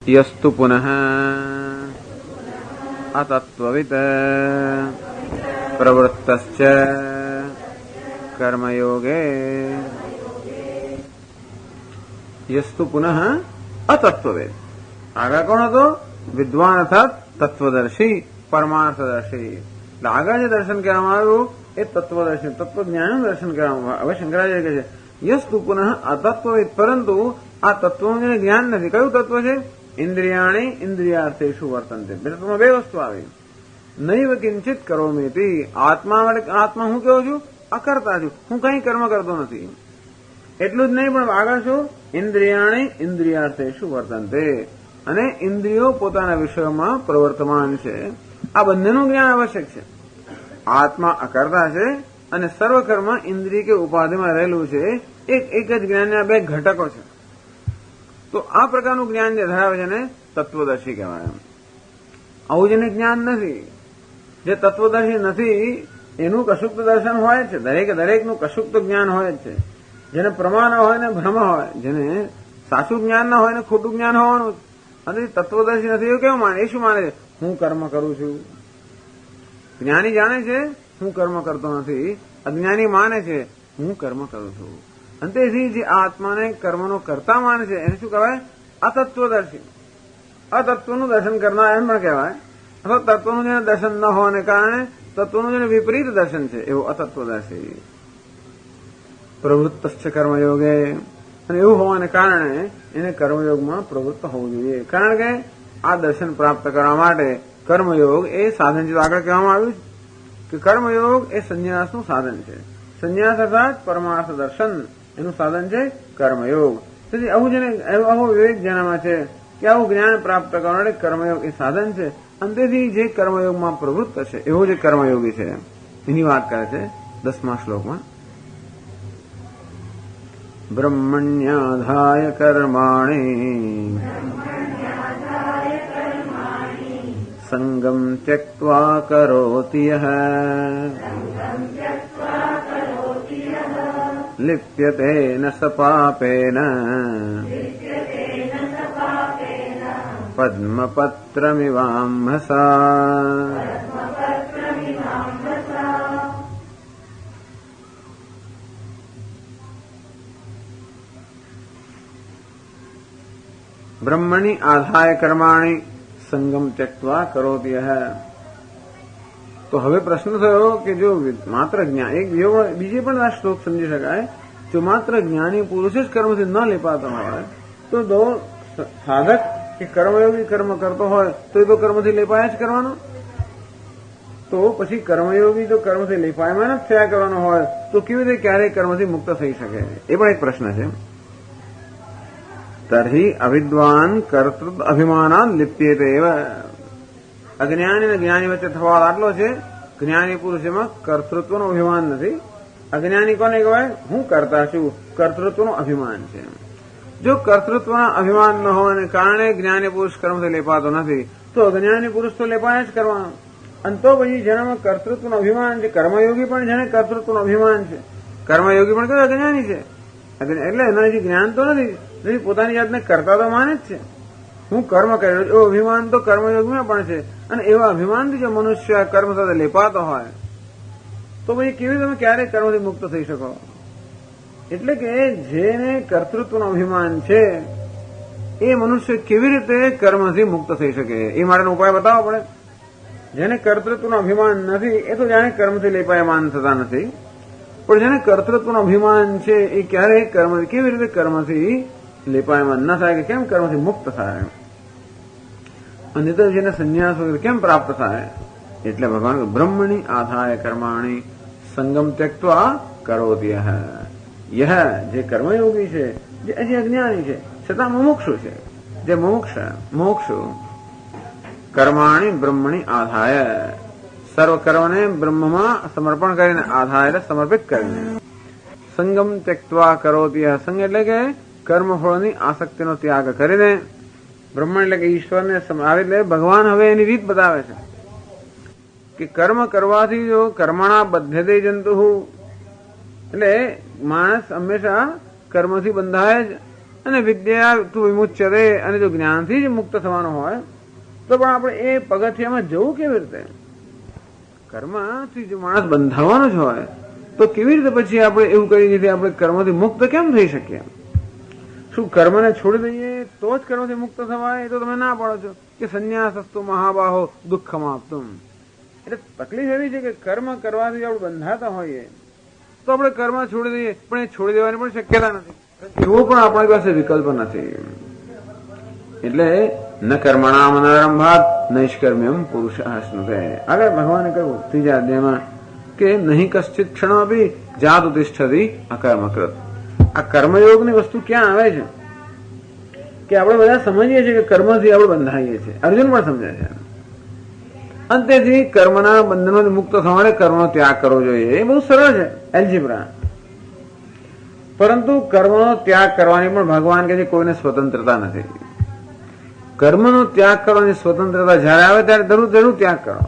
યસ્તુ પુનઃ અતત્વવિત પ્રવૃત્તશ્ચ કર્મયોગે યસ્તુ પુનઃ અતત્વવેદ. આગળ કોણ હતો? વિદ્વાન અર્થાત તત્વદર્શી, પરમાર્થદર્શી. એટલે આગળ જે દર્શન કરવામાં આવ્યું એ તત્વદર્શન, તત્વજ્ઞાનનું દર્શન કરવામાં. હવે શંકરાચાર્ય કહે છે યસ્તુ પુનઃ અતત્વવેદ, પરંતુ આ તત્વનું જેને જ્ઞાન નથી. કયું તત્વ છે? ઇન્દ્રિયાણી ઇન્દ્રિયાર્થેષુ વર્તન્તે. તત્વમાં બે વસ્તુ આવી. નૈવ કિંચિત કરોમીતિ. આત્મા હું કેવો છું? અકર્તા છું. હું કઈ કર્મ કરતો નથી. એટલું જ નહીં, પણ આગળ શું? ઇન્દ્રિયાણી ઇન્દ્રિયાર્થેષુ વર્તન્તે. અને ઇન્દ્રિયો પોતાના વિષયોમાં પ્રવર્તમાન છે. આ બંનેનું જ્ઞાન આવશ્યક છે. આત્મા અકર્તા છે અને સર્વ કર્મ ઇન્દ્રિય કે ઉપાધિમાં રહેલું છે. એક જ જ્ઞાનના બે ઘટકો છે. તો આ પ્રકારનું જ્ઞાન જે ધરાવે છે ને તત્વદર્શી કહેવાય. આવું જેને જ્ઞાન નથી, જે તત્વદર્શી નથી, એનું કશુંક દર્શન હોય છે. દરેકનું કશુંક તો જ્ઞાન હોય જ છે. જેને પ્રમા ન હોય ને ભ્રમ હોય, જેને સાચું જ્ઞાન ના હોય ને ખોટું જ્ઞાન હોવાનું. અને તત્વદર્શી નથી એવું કેવું માને? એ શું માને છે? હું કર્મ કરું છું. જ્ઞાની જાણે છે હું કર્મ કરતો નથી, અજ્ઞાની માને છે હું કર્મ કરું છું. અને તેથી જે આત્માને કર્મનો કરતા માને છે એને શું કહેવાય? અતત્વદર્શી. અતત્વનું દર્શન કરનાર એમ ન કહેવાય. અથવા તત્વનું જેને દર્શન ન હોવાને કારણે તત્વનું જેને વિપરીત દર્શન છે એવું અતત્વદર્શી. પ્રવૃત્ત કર્મયોગે. અને એવું હોવાને કારણે એને કર્મયોગમાં પ્રવૃત્ત હોવું જોઈએ. કારણ કે આ દર્શન પ્રાપ્ત કરવા માટે કર્મયોગ એ સાધન છે. આગળ કહેવામાં આવ્યું કે કર્મયોગ એ સંન્યાસનું સાધન છે. સંન્યાસ અર્થાત પરમાર્થ દર્શન, એનું સાધન છે કર્મયોગ. તેથી આવો વિવેક જેનામાં છે કે આવું જ્ઞાન પ્રાપ્ત કરવા માટે કર્મયોગ એ સાધન છે. અને તેથી જે કર્મયોગમાં પ્રવૃત્ત છે એવો જે કર્મયોગી છે એની વાત કરે છે 10મા શ્લોકમાં. બ્રહ્મણ્યાધાય કર્માણિ સંગમ ત્યક્ત્વા કરોતિ યઃ લિપ્યતે ન સ પાપેન પદ્મપત્રમિવામ્ભસા. બ્રહ્મણી આધાય કર્માણી સંગમ ત્યક્ત્વા કરોતિ યઃ. તો હવે પ્રશ્ન થયો કે જો માત્ર જ્ઞાન, એક બીજે પણ આ શ્લોક સમજી શકાય, જો માત્ર જ્ઞાની પુરુષ જ કર્મથી ન લેપાતો હોય તો સાધક કે કર્મયોગી કર્મ કરતો હોય તો એ તો કર્મથી લેપાયા જ કરવાનો. તો પછી કર્મયોગી જો કર્મથી લેપાયમાં જ થયા કરવાનો હોય તો કેવી રીતે ક્યારેય કર્મથી મુક્ત થઈ શકે? એ પણ એક પ્રશ્ન છે. તર્હિ અવિદ્વાન કર્તૃત્વ અભિમાનાન લિપ્યતે એવ. અજ્ઞાની અને જ્ઞાની વચ્ચે તફાવત આટલો છે. જ્ઞાની પુરુષમાં કર્તૃત્વનું અભિમાન નથી. અજ્ઞાની કોને કહેવાય? હું કરતા છું, કર્તૃત્વનું અભિમાન છે. જો કર્તૃત્વના અભિમાન ન હોવાને કારણે જ્ઞાની પુરુષ કર્મથી લેપાતો નથી તો અજ્ઞાની પુરુષ તો લેપાય જ કરવાનો. અને તો પછી જેનામાં કર્તૃત્વનું અભિમાન છે, કર્મયોગી પણ જેને કર્તૃત્વનું અભિમાન છે, કર્મયોગી પણ કયું અજ્ઞાની છે. એટલે એના જે જ્ઞાન તો નથી, પોતાની જાતને કરતા તો માને જ છે. હું કર્મ કર્યો એવો અભિમાન તો કર્મયોગમાં પણ છે. અને એવા અભિમાનથી જો મનુષ્ય કર્મ સાથે લેપાતો હોય તો પછી કેવી તમે ક્યારેય કર્મથી મુક્ત થઈ શકો? એટલે કે જેને કર્તૃત્વનું અભિમાન છે એ મનુષ્ય કેવી રીતે કર્મથી મુક્ત થઈ શકે એ માટેનો ઉપાય બતાવવો પડે. જેને કર્તૃત્વનું અભિમાન નથી એ તો જાણે કર્મથી લેપાયમાન થતા નથી, પણ જેને કર્તૃત્વનું અભિમાન છે એ ક્યારેય કેવી રીતે કર્મથી લેપાયમાન ન થાય, કે કેમ કર્મથી મુક્ત થાય, અને તો જેને સંન્યાસ વગેરે કેમ પ્રાપ્ત થાય? એટલે ભગવાન બ્રહ્મણી આધાય કર્માણી સંગમ ત્યક્ત્વા કરોતિ યઃ. યહ જે કર્મયોગી છે, જે અજ્ઞાની છે છતાં મુમુક્ષુ છે, જે મુમુક્ષુ કર્માણી બ્રહ્મણી આધાય, સર્વ કર્મને બ્રહ્મમાં સમર્પણ કરીને, આધાય સમર્પિત કરીને, સંગમ ત્યક્ત્વા કરોતિ યઃ. સંગ એટલે કે કર્મફળની આસક્તિનો ત્યાગ કરીને, બ્રહ્મણ એટલે કે ઈશ્વરને આવે એટલે ભગવાન હવે એની રીત બતાવે છે કે કર્મ કરવાથી જો કર્મણા બધ્યતે જંતુ, એટલે માણસ હંમેશા કર્મથી બંધાય જ. અને વિદ્યા તું વિમુચ્યતે, અને જો જ્ઞાનથી જ મુક્ત થવાનું હોય તો પણ આપણે એ પગથિયામાં જવું કેવી રીતે? કર્મથી જો માણસ બંધાવાનો જ હોય તો કેવી રીતે પછી આપણે એવું કરી દીધું આપણે કર્મથી મુક્ત કેમ થઈ શકીએ? શું કર્મને છોડી દઈએ તો જ કર્મથી મુક્ત થવાય? એ તો તમે ના પાડો છો કે સંન્યાસસ્તુ મહાબાહો દુઃખમાપ્તુમ. એટલે તકલીફ એવી છે કે કર્મ કરવાથી આપણે બંધાતા હોઈએ તો આપણે કર્મ છોડી દઈએ, પણ એ છોડી દેવાની પણ શક્યતા નથી, એવો પણ આપણી પાસે વિકલ્પ નથી. એટલે ન કર્મણામ નરંભાત નૈષ્કર્મ્યમ પુરુષ સ્નુતે. આગળ ભગવાને કહ્યું ત્રીજા અધ્યાયમાં કે નહીં કશ્ચિત ક્ષણ અભી જાત ઉતિષ્ઠતી અકર્મકૃત. આ કર્મયોગની વસ્તુ ક્યાં આવે છે કે આપણે બધા સમજીએ છીએ કે કર્મથી આપણે બંધાઈએ છીએ. અર્જુન પણ સમજે છે. અંતેથી કર્મના બંધનોથી મુક્ત થવા માટે કર્મનો ત્યાગ કરવો જોઈએ. એ બહુ સરળ છે, એલ્જિબ્રા. પરંતુ કર્મનો ત્યાગ કરવાની પણ ભગવાન કે કોઈને સ્વતંત્રતા નથી. કર્મનો ત્યાગ કરવાની સ્વતંત્રતા જયારે આવે ત્યારે જરૂર ત્યાગ કરો,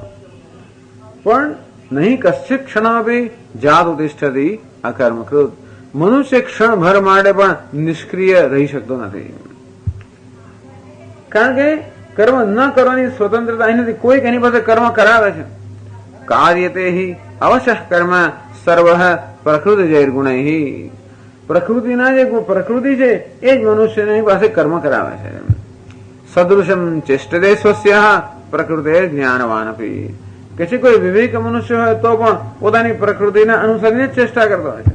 પણ નહીં કશ્ચિત ક્ષણ જાત ઉતિષ્ઠતી અકર્મકૃત. મનુષ્ય ક્ષણભર માટે પણ નિષ્ક્રિય રહી શકતો નથી, કારણ કે કર્મ ન કરવાની સ્વતંત્રતા અહીં નથી. કોઈક એની પાસે કર્મ કરાવે છે. કાર્યતે હિ અવશ્ય કર્મ સર્વ પ્રકૃતિ જૈર્ગુણૈ. પ્રકૃતિના જે પ્રકૃતિ છે એ જ મનુષ્યની પાસે કર્મ કરાવે છે. સદૃશમ ચેષ્ટતે સ્વસ્ય પ્રકૃતિ જ્ઞાનવાન અપી. કે છે કોઈ વિવેક મનુષ્ય હોય તો પણ પોતાની પ્રકૃતિના અનુસરીને ચેષ્ટા કરતો હોય છે.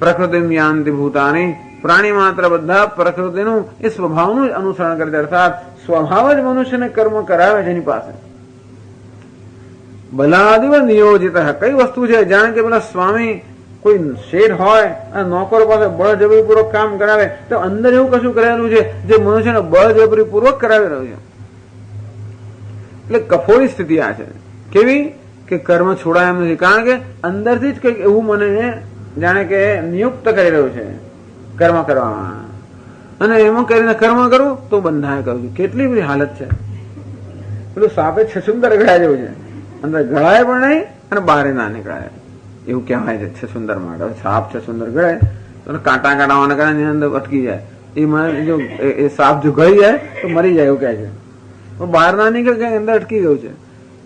પ્રકૃતિ યાંતિ ભૂતાની. પ્રાણી માત્ર બધા પ્રકૃતિનું એ સ્વભાવનું જ અનુસરણ કરે છે, અર્થાત સ્વભાવ જ મનુષ્યને કર્મ કરાવે છે એની પાસે. બલાદિવ નિયોજિત. કઈ વસ્તુ છે? જાણે કે પેલા સ્વામી કોઈ શેઠ હોય અને નોકરો પાસે બળજબરીપૂર્વક કામ કરાવે તો અંદર એવું કશું કરેલું છે જે મનુષ્યને બળજબરીપૂર્વક કરાવી રહ્યું છે. એટલે કફોડી સ્થિતિ આ છે. કેવી કે કર્મ છોડાય એમ નથી, કારણ કે અંદરથી જ કંઈક એવું મને જાણે કે નિયુક્ત કરી રહ્યું છે કર્મ કરવામાં, અને એમાં કરીને કર્મ કરવું તો બંધાય કરું છું. કેટલી બધી હાલત છે. પેલું સાપે છછુંદર ગળાય જેવું છે, અંદર ગળાય પણ નહીં અને બહાર ના નીકળાય એવું કહેવાય છે છછુંદર માટે. સાપ છછુંદર ગળાય તો કાંટા કાઢવાના કારણે અંદર અટકી જાય. જો એ સાપ જો ગળી જાય તો મરી જાય એવું કહે છે, પણ બહાર ના નીકળે અંદર અટકી ગયું છે.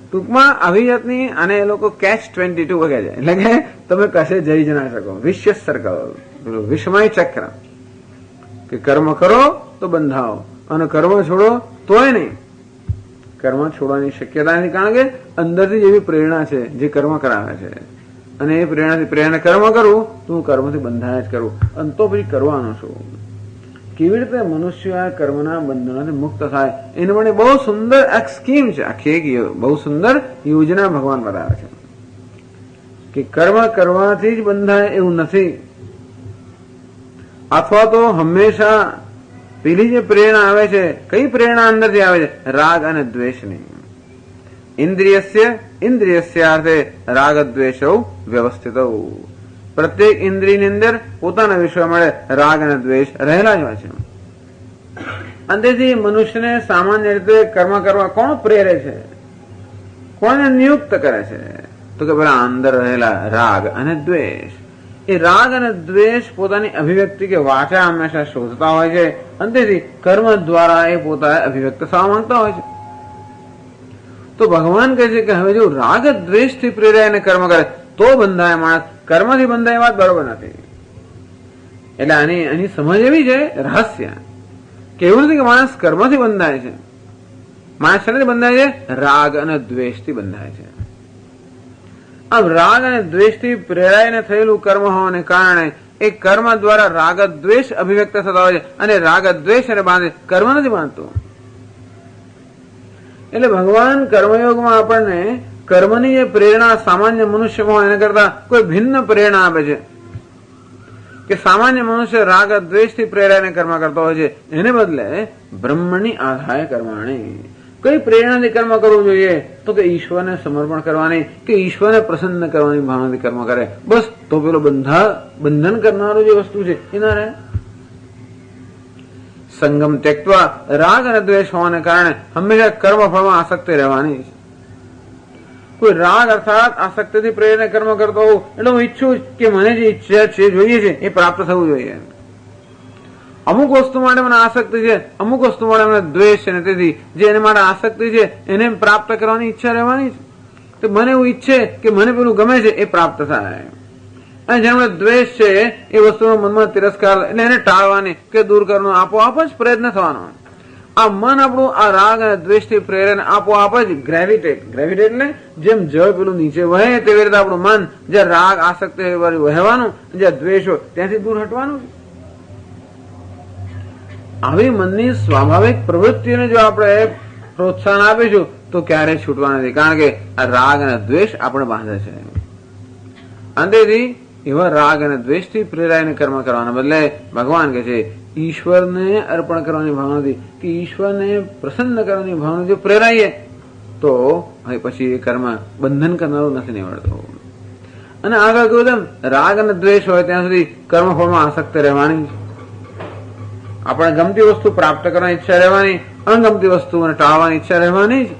ટૂંકમાં આવી જાતની આને એ લોકો catch-22 કહે છે, એટલે કે તમે કશે જઈ જ ના શકો. વિશ્ય સર્કલ, વિષમય ચક્ર, કે કર્મ કરો તો બંધાવો અને કર્મ છોડો તોય નહીં. કર્મ છોડવાની શક્યતા નથી, કારણ કે અંદરથી એવી પ્રેરણા છે જે કર્મ કરાવે છે, અને એ પ્રેરણા કર્મ કરું તો હું કર્મથી બંધાય જ કરું. અને તો પછી કરવાનું શું? કેવી રીતે મનુષ્ય કર્મના બંધનોથી મુક્ત થાય એની માટે બહુ સુંદર એક સ્કીમ છે. આખી એક બહુ સુંદર યોજના ભગવાન બતાવે છે કે કર્મ કરવાથી જ બંધાય એવું નથી, અથવા તો હંમેશા પેલી જે પ્રેરણા આવે છે, કઈ પ્રેરણા અંદરથી આવે છે? રાગ અને દ્વેષની. ઇન્દ્રિયસ્યાર્થે રાગ દ્વેષો વ્યવસ્થિત. પ્રત્યેક ઇન્દ્રિયની અંદર પોતાના વિષય મળે રાગ અને દ્વેષ રહેલા જ હોય છે. અંતેથી મનુષ્યને સામાન્ય રીતે કર્મ કરવા કોણ પ્રેરે છે, કોને નિયુક્ત કરે છે? તો કે પેલા અંદર રહેલા રાગ અને દ્વેષ. એ રાગ અને દ્વેષ પોતાની અભિવ્યક્તિ કે વાચા હંમેશા શોધતા હોય છે. અંતેથી કર્મ દ્વારા એ પોતા અભિવ્યક્ત થવા માંગતા હોય છે. તો ભગવાન કહે છે કે હવે જો રાગ દ્વેષથી પ્રેરાઈને કર્મ કરે તો બંધાય માણસ, કર્મથી બંધાય વાત બરોબર નથી. એટલે આની સમજ એવી છે, રહસ્ય, કે એવું નથી કે માણસ કર્મથી બંધાય છે. માણસ શેનાથી બંધાય છે? રાગ અને દ્વેષથી બંધાય છે. આમ રાગ અને દ્વેષથી પ્રેરાઈને થયેલું કર્મ હોવાને કારણે એ કર્મ દ્વારા રાગ દ્વેષ અભિવ્યક્ત થતા હોય છે, અને રાગ દ્વેષ એને બાંધે, કર્મ નથી બાંધતું. એટલે ભગવાન કર્મયોગમાં આપણને કર્મની જે પ્રેરણા સામાન્ય મનુષ્યમાં હોય એના કરતા કોઈ ભિન્ન પ્રેરણા આપે છે. કે સામાન્ય મનુષ્ય રાગ દ્વેષથી પ્રેરાઈને કર્મ કરતો હોય છે, એને બદલે બ્રહ્મની આધાય કર્માણી. કઈ પ્રેરણાથી કર્મ કરવું જોઈએ? તો કે ઈશ્વરને સમર્પણ કરવાની, કે ઈશ્વરને પ્રસન્ન કરવાની ભાવનાથી કર્મ કરે. બસ તો પેલો બંધન કરનારું જે વસ્તુ છે એ ના રહે. સંગમ ત્યક્વા, રાગ અને દ્વેષ હોવાને કારણે હંમેશા કર્મફળમાં આસક્તિ રહેવાની છે. કોઈ રાગ અર્થાત આસક્તિથી પ્રેરણે કર્મ કરતો હોઉં એટલે હું ઈચ્છું કે મને જે ઈચ્છા છે જોઈએ છે એ પ્રાપ્ત થવું જોઈએ. અમુક વસ્તુ માટે મને આસક્તિ છે, અમુક વસ્તુ માટે મને દ્વેષ છે, ને તેથી જે એને માટે આસક્તિ છે એને પ્રાપ્ત કરવાની ઈચ્છા રહેવાની છે. તો મને એવું ઈચ્છે કે મને પેલું ગમે છે એ પ્રાપ્ત થાય, અને જેને દ્વેષ છે એ વસ્તુનો મનમાં તિરસ્કાર એટલે એને ટાળવાની કે દૂર કરવાનો આપોઆપ જ પ્રયત્ન થવાનો. આ મન આપણું આ રાગ અને દ્વેષથી પ્રેરણ આપોઆપ જ ગ્રેવિટેટ એટલે જેમ જળ પેલું નીચે વહે તેવી રીતે આપણું મન જ્યાં રાગ આસક્તિ વહેવાનું, જ્યાં દ્વેષ હોય ત્યાંથી દૂર હટવાનું. આવી મનની સ્વાભાવિક પ્રવૃત્તિને જો આપણે પ્રોત્સાહન આપીશું તો ક્યારેય છૂટવા નથી, કારણ કે આ રાગ અને દ્વેષ આપણે બાંધે છે. અંતેથી એવા રાગ અને દ્વેષથી પ્રેરાઈને કર્મ કરવાના બદલે ભગવાન કહે છે ઈશ્વરને અર્પણ કરવાની ભાવનાથી કે ઈશ્વરને પ્રસન્ન કરવાની ભાવના જો પ્રેરાઈએ તો હવે પછી એ કર્મ બંધન કરનારું નથી નીવડતું. અને આગળ કહ્યું તેમ રાગ અને દ્વેષ હોય ત્યાં સુધી કર્મફળમાં આસક્ત રહેવાની, આપણે ગમતી વસ્તુ પ્રાપ્ત કરવાની ઈચ્છા રહેવાની, અણગમતી વસ્તુઓને ટાળવાની ઈચ્છા રહેવાની જ.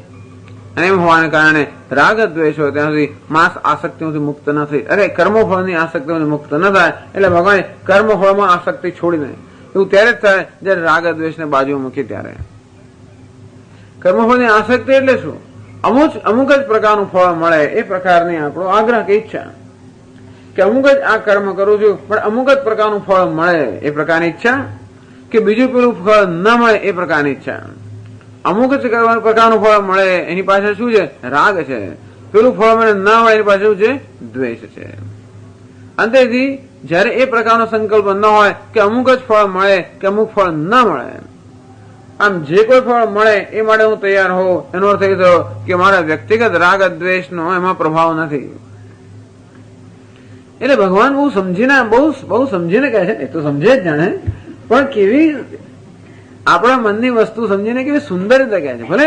અને એમ હોવાને કારણે રાગ દ્વેષ હોય ત્યાં સુધી માસ આસક્તિઓથી મુક્ત ન થઈ, અરે કર્મફળની આસક્તિઓથી મુક્ત ન થાય. એટલે ભગવાન કર્મફળમાં આસક્તિ છોડી દે. એવું ત્યારે જ થાય જયારે રાગ દ્વેષને બાજુ મૂકી ત્યારે. કર્મફળની આસક્તિ એટલે શું? અમુક જ પ્રકારનું ફળ મળે એ પ્રકારની આપણો આગ્રહ કે ઈચ્છા, કે અમુક જ આ કર્મ કરું છું પણ અમુક જ પ્રકારનું ફળ મળે એ પ્રકારની ઈચ્છા, કે બીજું પેલું ફળ ન મળે એ પ્રકારની ઈચ્છા. અમુક જ પ્રકારનું ફળ મળે એની પાછળ શું છે? રાગ છે. પેલું ફળ મને ન મળે એની પાછળ શું છે? દ્વેષ છે. અંતેથી જયારે એ પ્રકારનો સંકલ્પ ન હોય કે અમુક જ ફળ મળે કે અમુક ફળ ન મળે, આમ જે કોઈ ફળ મળે એ માટે હું તૈયાર હોઉં, એનો અર્થ એ થયો કે મારા વ્યક્તિગત રાગ દ્વેષનો એમાં પ્રભાવ નથી. એટલે ભગવાન બહુ સમજીને કહે છે, એ તો સમજે જ જાણે, પણ કેવી આપણા મનની વસ્તુ સમજીને કેવી સુંદર રીતે કહે છે. ભલે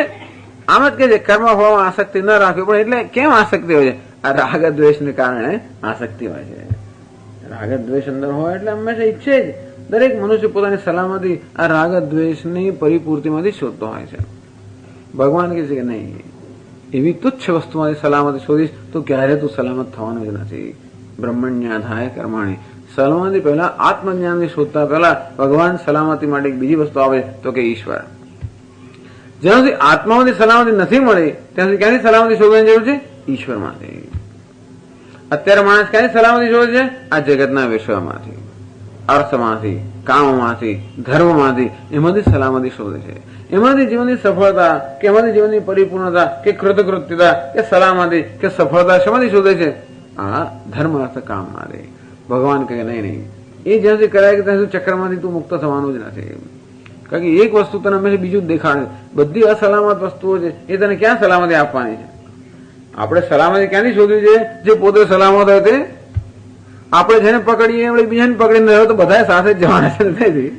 આમ જ કે છે કર્મ ફળમાં આસક્તિ ન રાખવી, પણ એટલે કેમ આસક્તિ હોય છે? આ રાગ દ્વેષને કારણે આસક્તિ હોય છે. રાગ દ્વેષ અંદર હોય એટલે હંમેશા ઈચ્છે જ દરેક મનુષ્ય પોતાની સલામતી આ રાગ દ્વેષની પરિપૂર્તિમાંથી શોધતો હોય છે. ભગવાન કહે છે કે નહીં, એવી તુચ્છ વસ્તુમાંથી સલામતી શોધીશ તો ક્યારે તું સલામત થવાનું જ નથી. બ્રહ્મણ્યાધાય કર્માણી, સલામતી પહેલા આત્મજ્ઞાનની શોધતા પહેલા ભગવાન સલામતી માટે બીજી વસ્તુ આવે તો કે ઈશ્વર. જ્યાં સુધી આત્મામાંથી સલામતી નથી મળી ત્યાં સુધી ક્યાંથી સલામતી શોધવાની જરૂર છે? ઈશ્વરમાંથી. અત્યારે માણસ ક્યાંથી સલામતી શોધે છે? આ જગતના વિશ્વમાંથી, અર્થમાંથી, કામમાંથી, ધર્મમાંથી, એમાંથી સલામતી શોધે છે. એમાંથી જીવનની સફળતા કે એમાંથી જીવનની પરિપૂર્ણતા કે કૃતકૃત્યતા કે સલામતી કે સફળતા શેમાંથી શોધે છે? આ ધર્મ અર્થ કામમાંથી. ભગવાન કહે નહીં, એ જ્યાં સુધી કરાય કે ત્યાં સુધી ચક્રમાંથી તું મુક્ત થવાનું જ નથી. કારણ કે એક વસ્તુ તને હંમેશા બીજું જ દેખાડે. બધી અસલામત વસ્તુઓ છે એ તને ક્યાં સલામતી આપવાની છે? આપણે સલામતી ક્યાંથી શોધવી છે? જે પોતે સલામત હોય તે. આપણે જેને પકડીએ આપણે બીજાને પકડીને રહ્યો તો બધા સાથે જ જવાના છે નથી.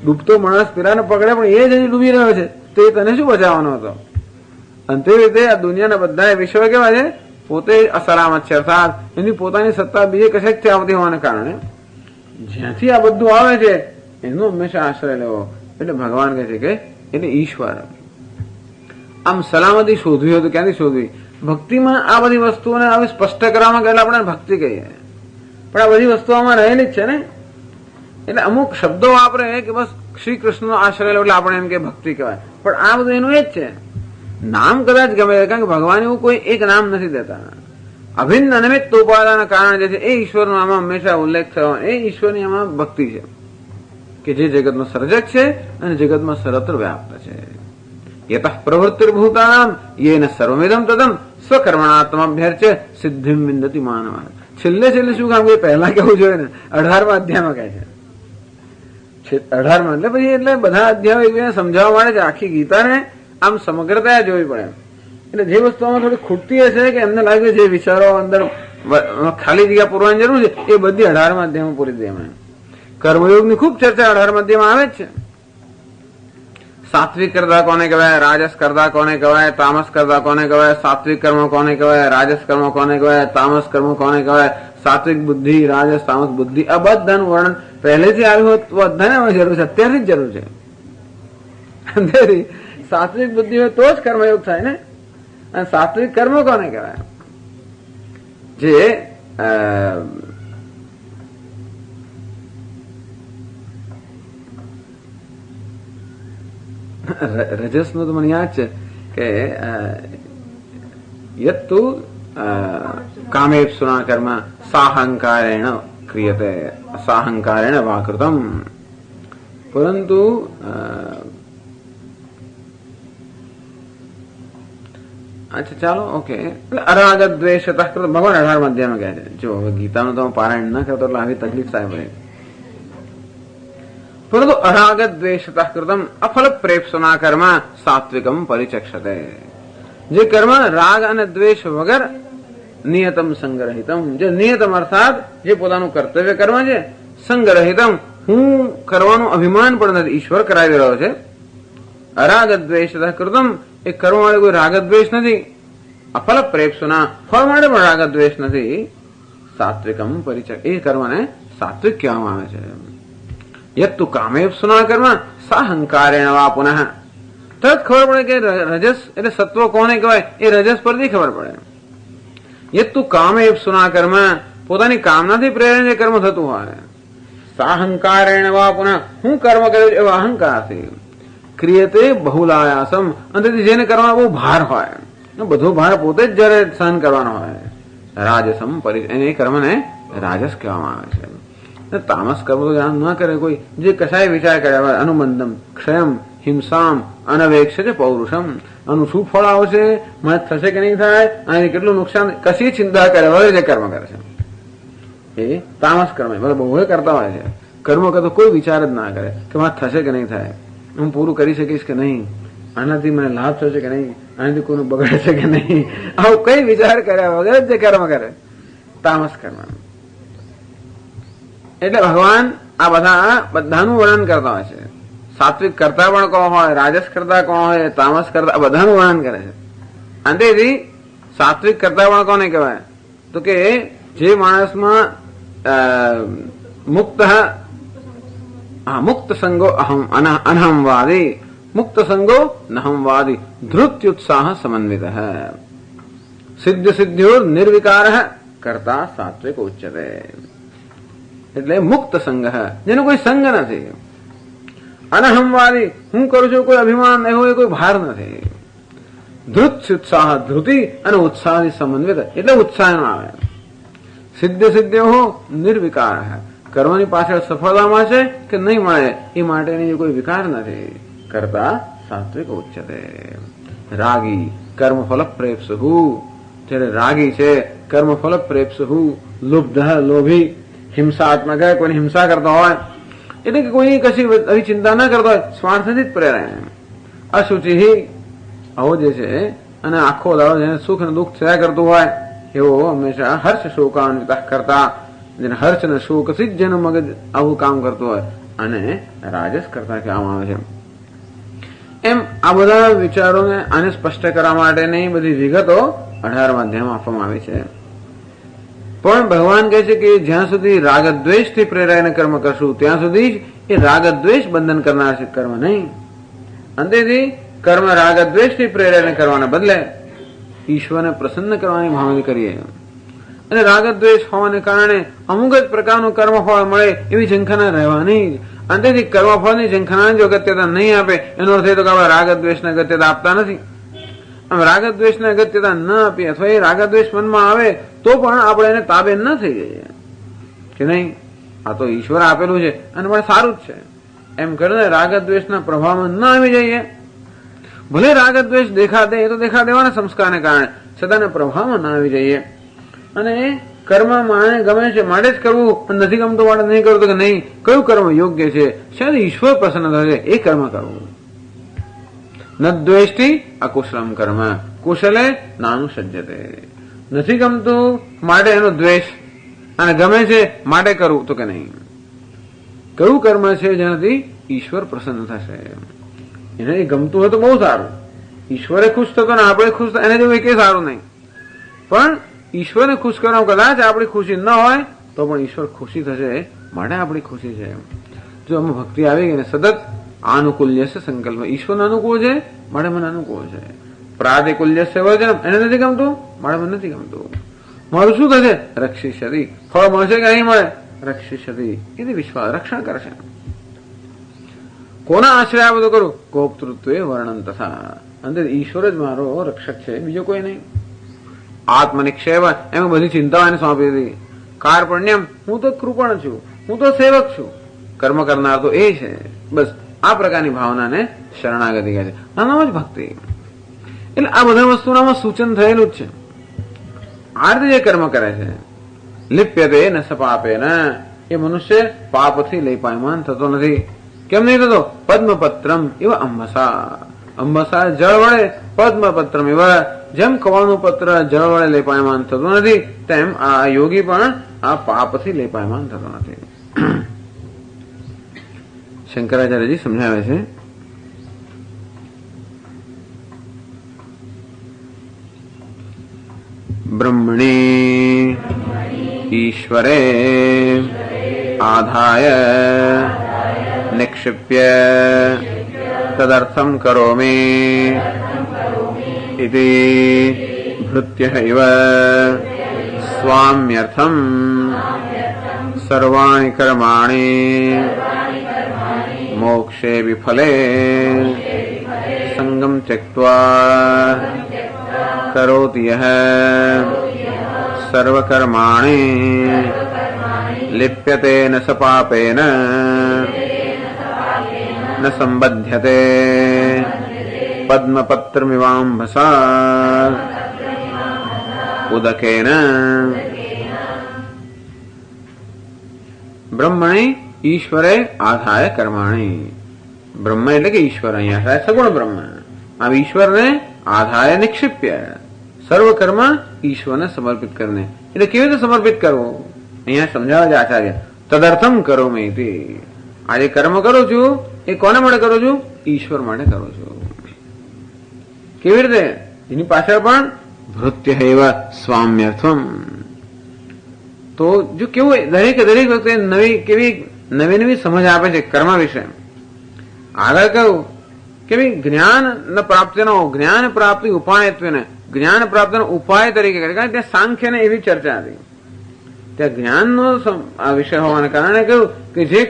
ડૂબતો માણસ પેલાને પકડે પણ એ જ હજી ડૂબી રહ્યો છે તો એ તને શું બચાવવાનો હતો? અને તે રીતે આ દુનિયાના બધા વિશ્વ કેવા છે? પોતે અસલામત છે, અર્થાત એની પોતાની સત્તા બીજે કશેકથી આવતી હોવાને કારણે જ્યાંથી આ બધું આવે છે એનો હંમેશા આશ્રય લેવો. એટલે ભગવાન કહે છે કે એટલે ઈશ્વર. આમ સલામતી શોધવી હોય તો ક્યાંથી શોધવી? ભક્તિમાં આ બધી વસ્તુઓને હવે સ્પષ્ટ કરવામાં ગયેલા આપણે ભક્તિ કહીએ, પણ આ બધી વસ્તુઓમાં રહેલી જ છે ને. એટલે અમુક શબ્દો વાપરે કે બસ શ્રી કૃષ્ણનો આશ્રય લો એટલે આપણે એમ કે ભક્તિ કહેવાય, પણ આ બધું એનું એ જ છે. નામ કદાચ ગમે, કારણ કે ભગવાન એવું કોઈ એક નામ નથી દેતા. અભિન્ન અનિમિત્ત ઉપાદાના કારણે જે છે એ ઈશ્વરનો આમાં હંમેશા ઉલ્લેખ થયો. એ ઈશ્વરની આમાં ભક્તિ છે કે જે જગતનો સર્જક છે અને જગતમાં સર્વત્ર વ્યાપ્ત છે. યતઃ પ્રવૃત્તિર્ભૂતાનામ યેન સર્વમિદં તદં સ્વકર્મણાત્મભ્યર્ચ્ય સિદ્ધિમ વિંદતિ માનવ. છેલ્લે શું કામ કે પહેલા કેવું જોઈએ ને? 18મા અધ્યાયમાં કહે છે 18મા એટલે પછી એટલે બધા અધ્યાયો એકબીજાને સમજાવવા માટે જ આખી ગીતાને આમ સમગ્રતા જોવી પડે. એટલે જે વસ્તુઓમાં થોડી ખૂટતી હશે કે એમને લાગે જે વિચારો અંદર ખાલી જગ્યા પૂરવાની જરૂર છે એ બધી 18મા અધ્યાયમાં પૂરી દે. એમણે કર્મયોગની ખૂબ ચર્ચા 18મા અધ્યાયમાં આવે જ છે. સાત્વિક કરતા કોને કહેવાય, રાજસ કરતા કોને કહેવાય, તામસ કરતા કોને કહેવાય, સાત્વિક કર્મ કોને કહેવાય, રાજસ કર્મ કોને કહેવાય, તામસ કર્મ કોને કહેવાય, સાત્વિક બુદ્ધિ, રાજસ તામસ બુદ્ધિ, આ બધાનું વર્ણન પહેલેથી આવ્યું હોત તો બધાને જરૂર છે, અત્યારથી જ જરૂર છે. સાત્વિક બુદ્ધિ હોય તો જ કર્મયોગ થાય ને. અને સાત્વિક કર્મ કોને કહેવાય? જે રજસનું તો મને યાદ છે કે યત્તુ કામેપ્સુના કર્મ સાહંકારેણ ક્રિયતે સાહંકારેણ વાકૃતમ, પરંતુ અચ્છા ચાલો ઓકે. અરાગ દ્વેષ ભગવાન 18 અધ્યાયમાં કહે છે. જો હવે ગીતાનું તો પારાયણ ન કરતો એટલે આવી તકલીફ થાય પડે. પરંતુ અરાગ દ્વેષ કૃતમ અફલ પ્રેપ્સુના કર્મ સાત્વિકમ પરિચક્ષતે. જે કર્મ રાગ અને દ્વેષ વગર નિયતમ સંગ્રહિતમ, જે નિયતમ અર્થાત જે પોતાનું કર્તવ્ય કર્મ છે, સંગ્રહિતમ હું કરવાનું અભિમાન પણ નથી, ઈશ્વર કરાવી રહ્યો છે. અરાગ દ્વેષ કૃતમ એ કર્મ માટે કોઈ રાગ દ્વેષ નથી. અફલ પ્રેપ્સુના ફળ માટે પણ રાગ દ્વેષ નથી. સાત્વિકમ પરિચય એ કર્મને સાત્વિક કહેવામાં આવે છે. યત્તુ કામેપ્સુના કર્મ સાહંકારેણ વા પુનઃ. તરત ખબર પડે કે રજસ એટલે સત્વ કોને કહેવાય એ રજસ પરથી ખબર પડે. યત્તુ કામેપ્સુના કર્મ પોતાની કામનાથી પ્રેરણ જે કર્મ થતું હોય, સાહંકારેણ વા પુનઃ હું કર્મ કર્યું એવા અહંકારથી ક્રિયતે બહુલાયાસમ, અને જેને કરવામાં બહુ ભાર હોય, બધો ભાર પોતે જ જયારે સહન કરવાનો હોય, રાજસમ એને કર્મને રાજસ કહેવામાં આવે છે. તામસ કર્મ તો ધ્યાન ન કરે કોઈ, જે કશાય વિચાર કર્યા હોય, અનુબંધમ ક્ષયમ હિંસામ અનવેક્ષ છે પૌરુષમ, આનું શું ફળ આવશે, મને થશે કે નહીં થાય, અને કેટલું નુકસાન, કશી ચિંતા કરે વગેરે જે કર્મ કરે છે એ તામસ કર્મ બહુ કરતા હોય છે. કર્મ કરતો કોઈ વિચાર જ ના કરે કે મારે થશે કે નહીં થાય, હું પૂરું કરી શકીશ કે નહીં, આનાથી મને લાભ થશે કે નહીં, આનાથી કોઈનું બગડશે કે નહીં, આવું કઈ વિચાર કર્યા વગર જે કર્મ કરે તામસ કર્મ. એટલે ભગવાન આ બધાનું વર્ણન કરતા હોય છે. સાત્વિક કરતા પણ કોણ હોય, રાજસ કરતા કોણ હોય, તામસ કરતા બધાનું વર્ણન કરે છે. અંતેથી સાત્વિક કરતા પણ કોને કહેવાય તો કે જે માણસમાં મુક્ત સંગો અનહમવાદી, મુક્ત સંગો નહમવાદી, ધૃત્યુત્સાહ સમન્વિત સિદ્ધ સિદ્ધ્યો નિર્વિકાર કરતા સાત્વિક ઉચ્ચતે. એટલે મુક્ત સંગ જેનો કોઈ સંગ નથી, અનહમવાદી હું કરું છું કોઈ અભિમાન નહીં હોય, કોઈ ભાર નથી, ધૃત ઉત્સાહ ધૃતિ અને ઉત્સાહથી સમન્વિત એટલે ઉત્સાહ આવે. સિદ્ધ સિદ્ધ્યો નિર્વિકાર કર્મની પાછળ સફળતા મળશે કે નહીં મળે એ માટેની કોઈ વિકાર નથી, કરતા સાત્વિક ઉચ્ચતે. રાગી કર્મફલ પ્રેપ્સુ, જ્યારે રાગી છે કર્મફલ પ્રેપ્સુ, લુબ્ધ લોભી હિંસાત્મક કોઈની હિંસા કરતો હોય, એટલે કે કોઈ કશી આવી ચિંતા ના કરતો હોય, સ્વાર્થથી જ પ્રેરાય. અશુચિ આવો જે છે અને આખો દાડો જેને સુખ અને દુઃખ થયા કરતું હોય એવો હંમેશા હર્ષ શોકાન્વિત કરતા, જેને હર્ષ અને શોકથી જ જેનું મગજ આવું કામ કરતું હોય અને રાજસ કરતા કહેવામાં આવે છે. એમ આ બધા વિચારોને આને સ્પષ્ટ કરવા માટેની બધી વિગતો 18મા અધ્યાયમાં આપવામાં આવી છે. પણ ભગવાન કહે છે કે જ્યાં સુધી રાગદ્વેષથી પ્રેરાઈને કર્મ કરશું ત્યાં સુધી જ એ રાગદ્વેષ બંધન કરનાર છે, કર્મ નહીં. અંતેથી કર્મ રાગદ્વેષથી પ્રેરાઈને કરવાને બદલે ઈશ્વરને પ્રસન્ન કરવાની ભાવના કરીએ, અને રાગદ્વેષ હોવાને કારણે અમુક જ પ્રકારનું કર્મફળ મળે એવી ઝંખના રહેવાની જ. અંતેથી કર્મફળની ઝંખનાની જો અગત્યતા નહીં આપે એનો અર્થ એ તો કે આપણે રાગદ્વેષને અગત્યતા આપતા નથી. આમ રાગદ્વેષને અગત્યતા ન આપીએ અથવા એ રાગદ્વેષ મનમાં આવે તો પણ આપણે એને તાબે ન થઈ જઈએ કે નહીં આ તો ઈશ્વર આપેલું છે અને પણ સારું જ છે એમ કરીને રાગદ્વેષના પ્રભાવમાં ન આવી જઈએ. ભલે રાગદ્વેષ દેખાડે એ તો દેખા દેવાના સંસ્કારને કારણે, છતાં પ્રભાવમાં ન આવી જઈએ. અને કર્મ માને ગમે છે માટે જ કરવું, નથી ગમતું માટે નહીં કરવું કે નહીં, કયું કર્મ યોગ્ય છે, શાયદ ઈશ્વર પ્રસન્ન થશે એ કર્મ કરવું. ન દ્વેષ્ટિ અકુશલમ કર્મ કુશલે નાનું સજ્જતે. નથી ગમતું માટે એનો દ્વેષ, અને ગમે છે માટે કરવું તો કે નહીં. કયું કર્મ છે જેનાથી ઈશ્વર પ્રસન્ન થશે, એને ગમતું હોય તો બહુ સારું, ઈશ્વરે ખુશ થતો ને આપણે ખુશ એને જેવું કે સારું નહીં. પણ ઈશ્વરને ખુશ કરવાનું કદાચ આપણી ખુશી ન હોય તો પણ ઈશ્વર ખુશી થશે માટે આપણી ખુશી છે. જો આમાં ભક્તિ આવી ગઈ ને સતત આનુકૂલ્ય છે સંકલ્પ, ઈશ્વરને અનુકૂળ છે માટે મને અનુકૂળ છે, પ્રાતિકૂલ્ય છે વર્જનમ એને નથી ગમતું માટે મને નથી ગમતું, મારું શું થશે રક્ષિષ્યતિ, ફળ મળશે કે નહીં મળે રક્ષિષ્યતિ, એથી વિશ્વાસ રક્ષણ કરશે. કોના આશ્રય આ બધું કરું? ગોપતૃત્વે વર્ણન તથા. અંદર ઈશ્વર જ મારો રક્ષક છે, બીજો કોઈ નહીં. આત્મનિક્ષેપ એમાં બધી ચિંતા એને સોંપી દીધી. કાર્પણ્યમ હું તો કૃપણ છું, હું તો સેવક છું, કર્મ કરનાર તો એ છે. બસ આ પ્રકારની ભાવનાને શરણાગતિ કહે છે. આનામાં જ ભક્તિ. એટલે આ બધા વસ્તુનામાં સૂચન થયેલું જ છે. આ રીતે જે કર્મ કરે છે લિપ્યતે ન સપાપે ને એ મનુષ્ય પાપથી લેપાયમાન થતો નથી. કેમ નહીં થતો? પદ્મપત્રમ એવા અંબસા જળ વડે પદ્મપત્રમ એવા જેમ કમળનું પત્ર જળ વડે લેપાયમાન થતું નથી, તેમ આ યોગી પણ આ પાપથી લેપાયમાન થતો નથી. શંકરાચાર્યજી સમજાવે છે, બ્રહ્મણી ઈશ્વરે આધાય નિક્ષિપ્ય તદર્થમ કરોમિ ઇતિ ભૃત્યૈવ સ્વામ્યર્થમ સર્વાણિ કર્માણિ મોક્ષે વિફલે સંગમ ત્યક્ત્વા કરોતિ યહ સર્વકર્માણિ લિપ્યતે ન સપાપેન ન સંબધ્યતે પદ્મપત્રમિવાંભસા ઉદકેન. બ્રહ્મણી ઈશ્વરે આધાય કર્માણી. બ્રહ્મ એટલે કે ઈશ્વર, અહીંયા થાય સગુણ બ્રહ્મ. આ ઈશ્વરને આધાય નિક્ષિપ્ય સર્વ કર્મ ઈશ્વરને સમર્પિત કરીને. એટલે કેવી રીતે સમર્પિત કરવું અહીંયા સમજાવે છે આચાર્ય. તદર્થમ કરોમિ ઇતિ. આ જે કર્મ કરું છું એ કોને માટે કરું છું? ઈશ્વર માટે કરું છું. કેવી રીતે? એની પાછળ પણ ભૃત્યૈવ સ્વામ્યર્થમ. તો જો કેવું દરેક વખતે નવી સમજ આપે છે કર્મ વિશે. આગળ કહ્યું કે ભાઈ જ્ઞાન પ્રાપ્તિનો જ્ઞાન પ્રાપ્તિ ઉપાયત્વને જ્ઞાન પ્રાપ્તિનો ઉપાય તરીકે કરે. કારણ કે ત્યાં સાંખ્યને એવી ચર્ચા હતી. ત્યાં જ્ઞાનનો વિષય હોવાને કારણે કહ્યું કે જે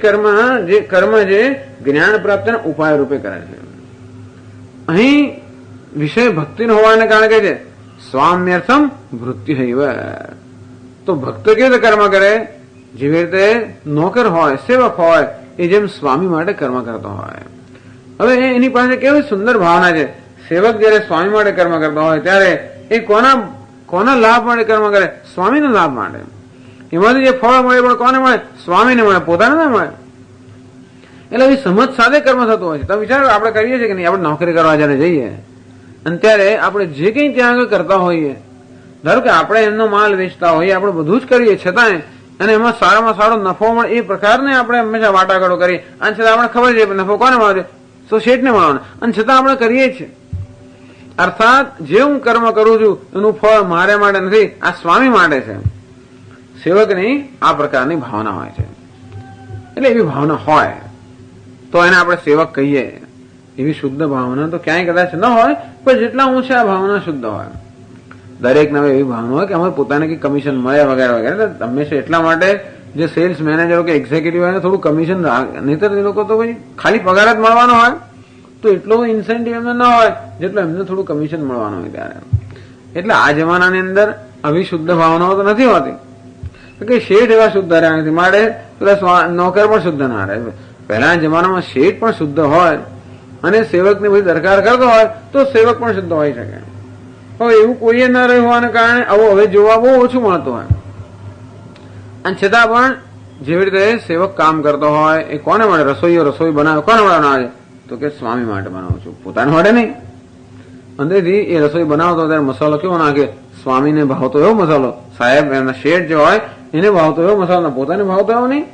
કર્મ જે જ્ઞાન પ્રાપ્તિના ઉપાય રૂપે કરે છે. અહીં વિષય ભક્તિનો હોવાને કારણે કહે છે સ્વામ્યર્થમ ભૃત્યૈવ. તો ભક્ત કેવી રીતે કર્મ કરે? જેવી રીતે નોકર હોય, સેવક હોય, એ જેમ સ્વામી માટે કર્મ કરતો હોય. હવે એની પાસે કેવી સુંદર ભાવના છે. સેવક જયારે સ્વામી માટે કર્મ કરતો હોય ત્યારે એ કોના લાભ માટે કર્મ કરે? સ્વામીના લાભ માટે. એમાંથી જે ફળ મળે પણ કોને મળે? સ્વામીને મળે, પોતાને ના મળે. એટલે એ સમજ સાથે કર્મ થતું હોય છે. તમે વિચારો, આપણે કરીએ છીએ કે નહીં? આપણે નોકરી કરવા જયારે જઈએ અને ત્યારે આપણે જે કંઈ ત્યાં આગળ કરતા હોઈએ, ધારો કે આપણે એમનો માલ વેચતા હોઈએ, આપણે બધું જ કરીએ છતાંય અને એમાં સારામાં સારો નફો મળે એ પ્રકારને આપણે હંમેશા વાટાઘાટો કરીએ. અને છતાં આપણે ખબર છે નફો કોને મળે? તો શેઠને મળવાનો. અને છતાં આપણે કરીએ છીએ. અર્થાત જે હું કર્મ કરું છું એનું ફળ મારે માટે નથી, આ સ્વામી માટે છે. સેવકની આ પ્રકારની ભાવના હોય છે. એટલે એવી ભાવના હોય તો એને આપણે સેવક કહીએ. એવી શુદ્ધ ભાવના તો ક્યાંય કદાચ ન હોય, પણ જેટલા ઊંચા આ ભાવના શુદ્ધ હોય. દરેક નવે એવી ભાવના હોય કે અમારે પોતાને કઈ કમિશન મળે વગેરે વગેરે. હંમેશા એટલા માટે જે સેલ્સ મેનેજરો કે એક્ઝિક્યુટિવ હોય થોડું કમિશન, નહીતર એ લોકો તો ભાઈ ખાલી પગાર જ મળવાનો હોય તો એટલો ઇન્સેન્ટિવ એમને ન હોય જેટલો એમને થોડું કમિશન મળવાનું હોય ત્યારે. એટલે આ જમાનાની અંદર આવી શુદ્ધ ભાવનાઓ તો નથી હોતી કે શેઠ એવા શુદ્ધ રહ્યા નથી માટે પ્લસ નોકર પણ શુદ્ધ ના રહે. પહેલાના જમાનામાં શેઠ પણ શુદ્ધ હોય અને સેવકની બધી દરકાર કરતો હોય તો સેવક પણ શુદ્ધ હોઈ શકે. હવે એવું કોઈએ ન રહ્યું હોવાને કારણે આવું હવે જોવા બહુ ઓછું મળતું હોય. અને છતાં પણ જેવી રીતે સેવક કામ કરતો હોય એ કોને મળે? રસોઈ બનાવે કોને બનાવે? તો કે સ્વામી માટે બનાવું છું, પોતાના માટે નહીં. અંદરથી એ રસોઈ બનાવતો ત્યારે મસાલો કેવો નાખે? સ્વામીને ભાવતો એવો મસાલો. સાહેબ એના શેઠ જે હોય એને ભાવતો એવો મસાલો, પોતાને ભાવતો એવો નહીં.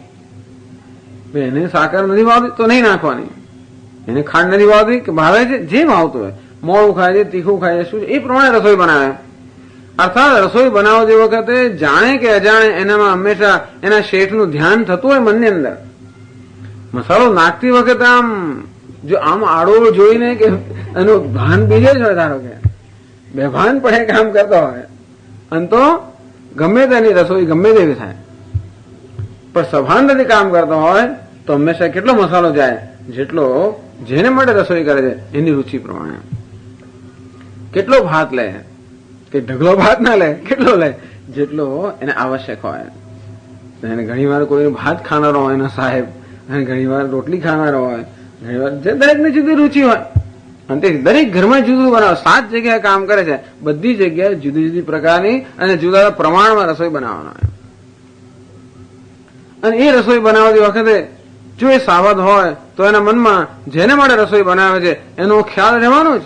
એને સાકર નથી ભાવતી તો નહીં નાખવાની, એને ખાંડ નથી ભાવતી કે ભાવે છે જે ભાવતું હોય, મોડું ખાય છે, તીખું ખાય છે, શું એ પ્રમાણે રસોઈ બનાવે. અર્થાત રસોઈ બનાવતી વખતે જાણે કે અજાણે એનામાં હંમેશા એના શેઠનું ધ્યાન થતું હોય મનની અંદર. મસાલો નાખતી વખતે આમ આડો જોઈને કે એનું ભાન બીજે જ હોય, ધારો કે બેભાન પડે કામ કરતો હોય અને તો ગમે તેની રસોઈ ગમે તેવી થાય, પણ સભાનતાથી કામ કરતો હોય તો હંમેશા કેટલો મસાલો જાય જેટલો જેને માટે રસોઈ કરે છે એની રુચિ પ્રમાણે. કેટલો ભાત લે કે ઢગલો ભાત ના લે, કેટલો લે જેટલો એને આવશ્યક હોય. એને ઘણી વાર કોઈ ભાત ખાનારો હોય એનો સાહેબ, અને ઘણી વાર રોટલી ખાનારો હોય, ઘણી વાર દરેકની જુદી રુચિ હોય. અને તે દરેક ઘરમાં જુદું બનાવે. 7 જગ્યાએ કામ કરે છે, બધી જગ્યાએ જુદી જુદી પ્રકારની અને જુદા પ્રમાણમાં રસોઈ બનાવવાનો હોય. અને એ રસોઈ બનાવતી વખતે જો એ સાવધ હોય તો એના મનમાં જેને માટે રસોઈ બનાવે છે એનો ખ્યાલ રહેવાનો જ,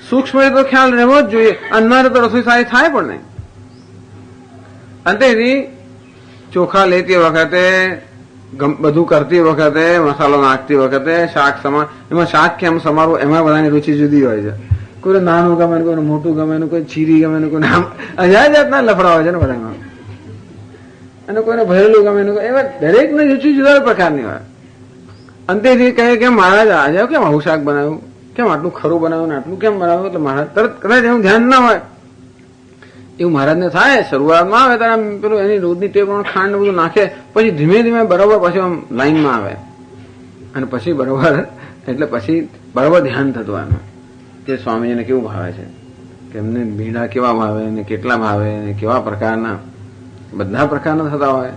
સૂક્ષ્મ તો ખ્યાલ રહેવો જ જોઈએ. અંધારે તો રસોઈ સારી થાય પણ નહીં. અને તેથી ચોખા લેતી વખતે, બધું કરતી વખતે, મસાલો નાખતી વખતે, શાક એમાં શાક કેમ સમારવું એમાં બધાની રુચિ જુદી હોય છે. કોઈને નાનું ગમે, કોઈને મોટું ગમે, કોઈ ચીરી ગમે, કોઈને અજાય જાતના લફડા હોય છે ને બધામાં, અને કોઈને ભરેલું ગમે, એવા દરેકની રુચિ જુદા પ્રકારની હોય. અંતેથી કહે કે મહારાજ આજે કેમ આવું શાક બનાવ્યું, કેમ આટલું ખરું બનાવ્યું, આટલું કેમ બનાવ્યું? એટલે મહારાજ તરત કદાચ એનું ધ્યાન ના હોય એવું મહારાજને થાય. શરૂઆતમાં આવે ત્યારે પેલું એની રોજની ટેવ પ્રમાણે ખાંડ બધું નાખે, પછી ધીમે ધીમે બરોબર પછી આમ લાઈનમાં આવે, અને પછી બરોબર એટલે પછી બરોબર ધ્યાન થતું એનું કે સ્વામીજીને કેવું ભાવે છે, કે એમને ભીંડા કેવા ભાવે, ને કેટલા ભાવે, ને કેવા પ્રકારના, બધા પ્રકારના થતા હોય.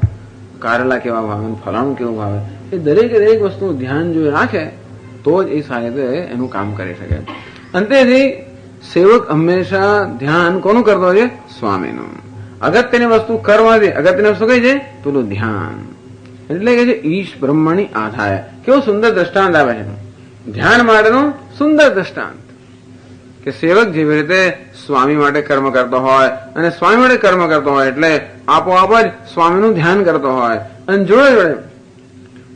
કારેલા કેવા ભાવે, ફલાણું કેવું ભાવે, એ દરેકે દરેક વસ્તુનું ધ્યાન જો રાખે તો જ એ સારી રીતે એનું કામ કરી શકે. અંતેથી સેવક હંમેશા ધ્યાન કોનું કરતો હોય છે? સ્વામીનું. અગત્યની વસ્તુ કરવાથી અગત્યની વસ્તુ કઈ છે? પેલું ધ્યાન. એટલે કે છે ઈશ બ્રહ્મણી આધાય. કેવું સુંદર દ્રષ્ટાંત આવે છે, ધ્યાન માટેનું સુંદર દ્રષ્ટાંત. કે સેવક જેવી રીતે સ્વામી માટે કર્મ કરતો હોય અને સ્વામી માટે કર્મ કરતો હોય એટલે આપોઆપ જ સ્વામીનું ધ્યાન કરતો હોય, અને જોડે જોડે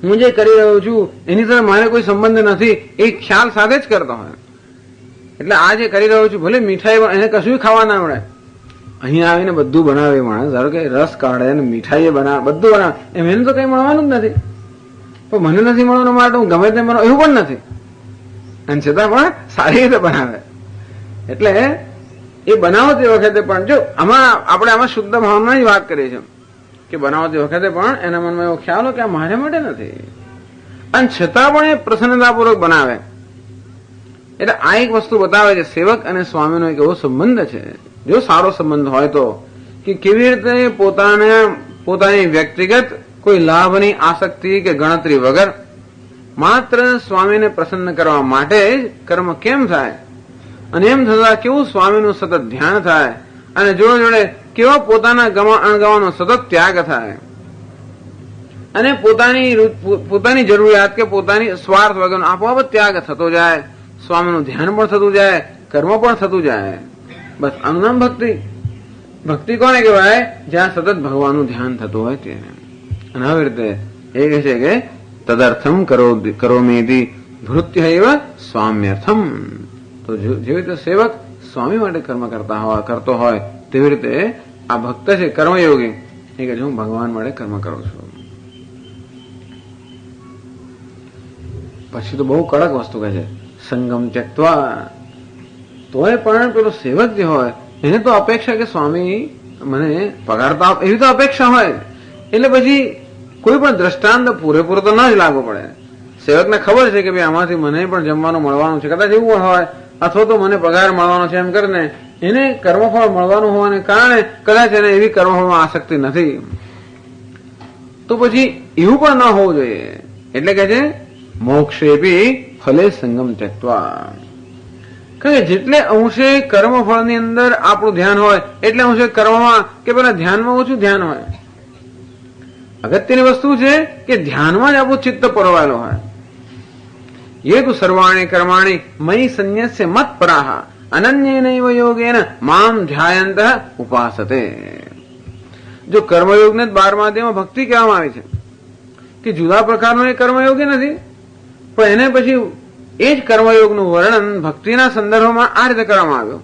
હું જે કરી રહ્યો છું એની સાથે મારે કોઈ સંબંધ નથી એ ખ્યાલ સાથે જ કરતો હોય. એટલે આ જે કરી રહ્યો છું, ભલે મીઠાઈ એને કશું ખાવા ના મળે, અહીંયા આવીને બધું બનાવે માણસ, ધારો કે રસ કાઢે ને મીઠાઈ બનાવે, બધું બનાવે, એમ એને તો કઈ મળવાનું જ નથી. પણ મને નથી મળવાનું માટે હું ગમે તે બનાવું એવું પણ નથી, અને છતાં પણ સારી રીતે બનાવે. એટલે એ બનાવતી વખતે પણ જો આપણે આમાં શુદ્ધ ભાવનાની જ વાત કરીએ છીએ કે બનાવતી વખતે પણ એના મનમાં એવો ખ્યાલ હોય કે આ મારે માટે નથી, અને છતાં પણ એ પ્રસન્નતાપૂર્વક બનાવે. એટલે આ એક વસ્તુ બતાવે છે સેવક અને સ્વામીનો એક એવો સંબંધ છે, જો સારો સંબંધ હોય તો, કે કેવી રીતે પોતાની વ્યક્તિગત કોઈ લાભની આસક્તિ કે ગણતરી વગર માત્ર સ્વામીને પ્રસન્ન કરવા માટે જ કર્મ કેમ થાય, અને એમ થતા કેવું સ્વામીનું સતત ધ્યાન થાય, અને જોડે જોડે કેવા પોતાના અણગવાનો સતત ત્યાગ થાય, અને પોતાની જરૂરિયાત કે પોતાની સ્વાર્થ વગરનો આપોઆપ ત્યાગ થતો જાય, સ્વામીનું ધ્યાન પણ થતું જાય, કર્મ પણ થતું જાય. બસ આનું નામ ભક્તિ. ભક્તિ કોને કહેવાય? જ્યાં સતત ભગવાનનું ધ્યાન થતું હોય તેને. અને આવી રીતે એ કહે છે કે તદર્થમ કરોમીતિ ભૃત્યૈવ સ્વામ્યર્થમ. તો જેવી રીતે સેવક સ્વામી માટે કર્મ કરતો હોય તેવી રીતે આ ભક્ત છે કર્મયોગી એ કહે છે હું ભગવાન માટે કર્મ કરું છું. પછી તો બહુ કડક વસ્તુ કહે છે સંગમ ત્યક્ત્વા. તોય પણ પેલો સેવક જે હોય એને તો અપેક્ષા કે સ્વામી મને પગાર તો આપ, એવી તો અપેક્ષા હોય. એટલે પછી કોઈ પણ દ્રષ્ટાંત પૂરેપૂરો તો ના જ લાગવો પડે. સેવકને ખબર છે કે ભાઈ આમાંથી મને પણ જમવાનું મળવાનું છે, કદાચ એવું હોય, અથવા તો મને પગાર મળવાનો છે, એમ કરીને એને કર્મફળ મળવાનું હોવાને કારણે કદાચ એને એવી કર્મફળમાં આસક્તિ નથી, તો પછી એવું પણ ના હોવું જોઈએ. એટલે કે છે મોક્ષેપી ફલે સંગમ ત્યક્ત્વા. કારણ કે જેટલે અંશે કર્મફળની અંદર આપણું ધ્યાન હોય એટલે અંશે કર્મમાં કે પેલા ધ્યાનમાં ઓછું ધ્યાન હોય. અગત્યની વસ્તુ છે કે ધ્યાનમાં જ આપણું ચિત્ત પરોવાયેલું હોય. ये तो सर्वाणी कर्माणी मयि संन्यस्य मत पराह अनन्येनैव योगेन माम ध्यायंत उपासते. जो કર્મયોગને 12મા અધ્યાયમાં ભક્તિ કહેવામાં આવી છે કે જુદા પ્રકારનો એ કર્મયોગી નથી, પણ એને પછી એ જ કર્મયોગનું વર્ણન ભક્તિના સંદર્ભમાં આ રીતે કરવામાં આવ્યું.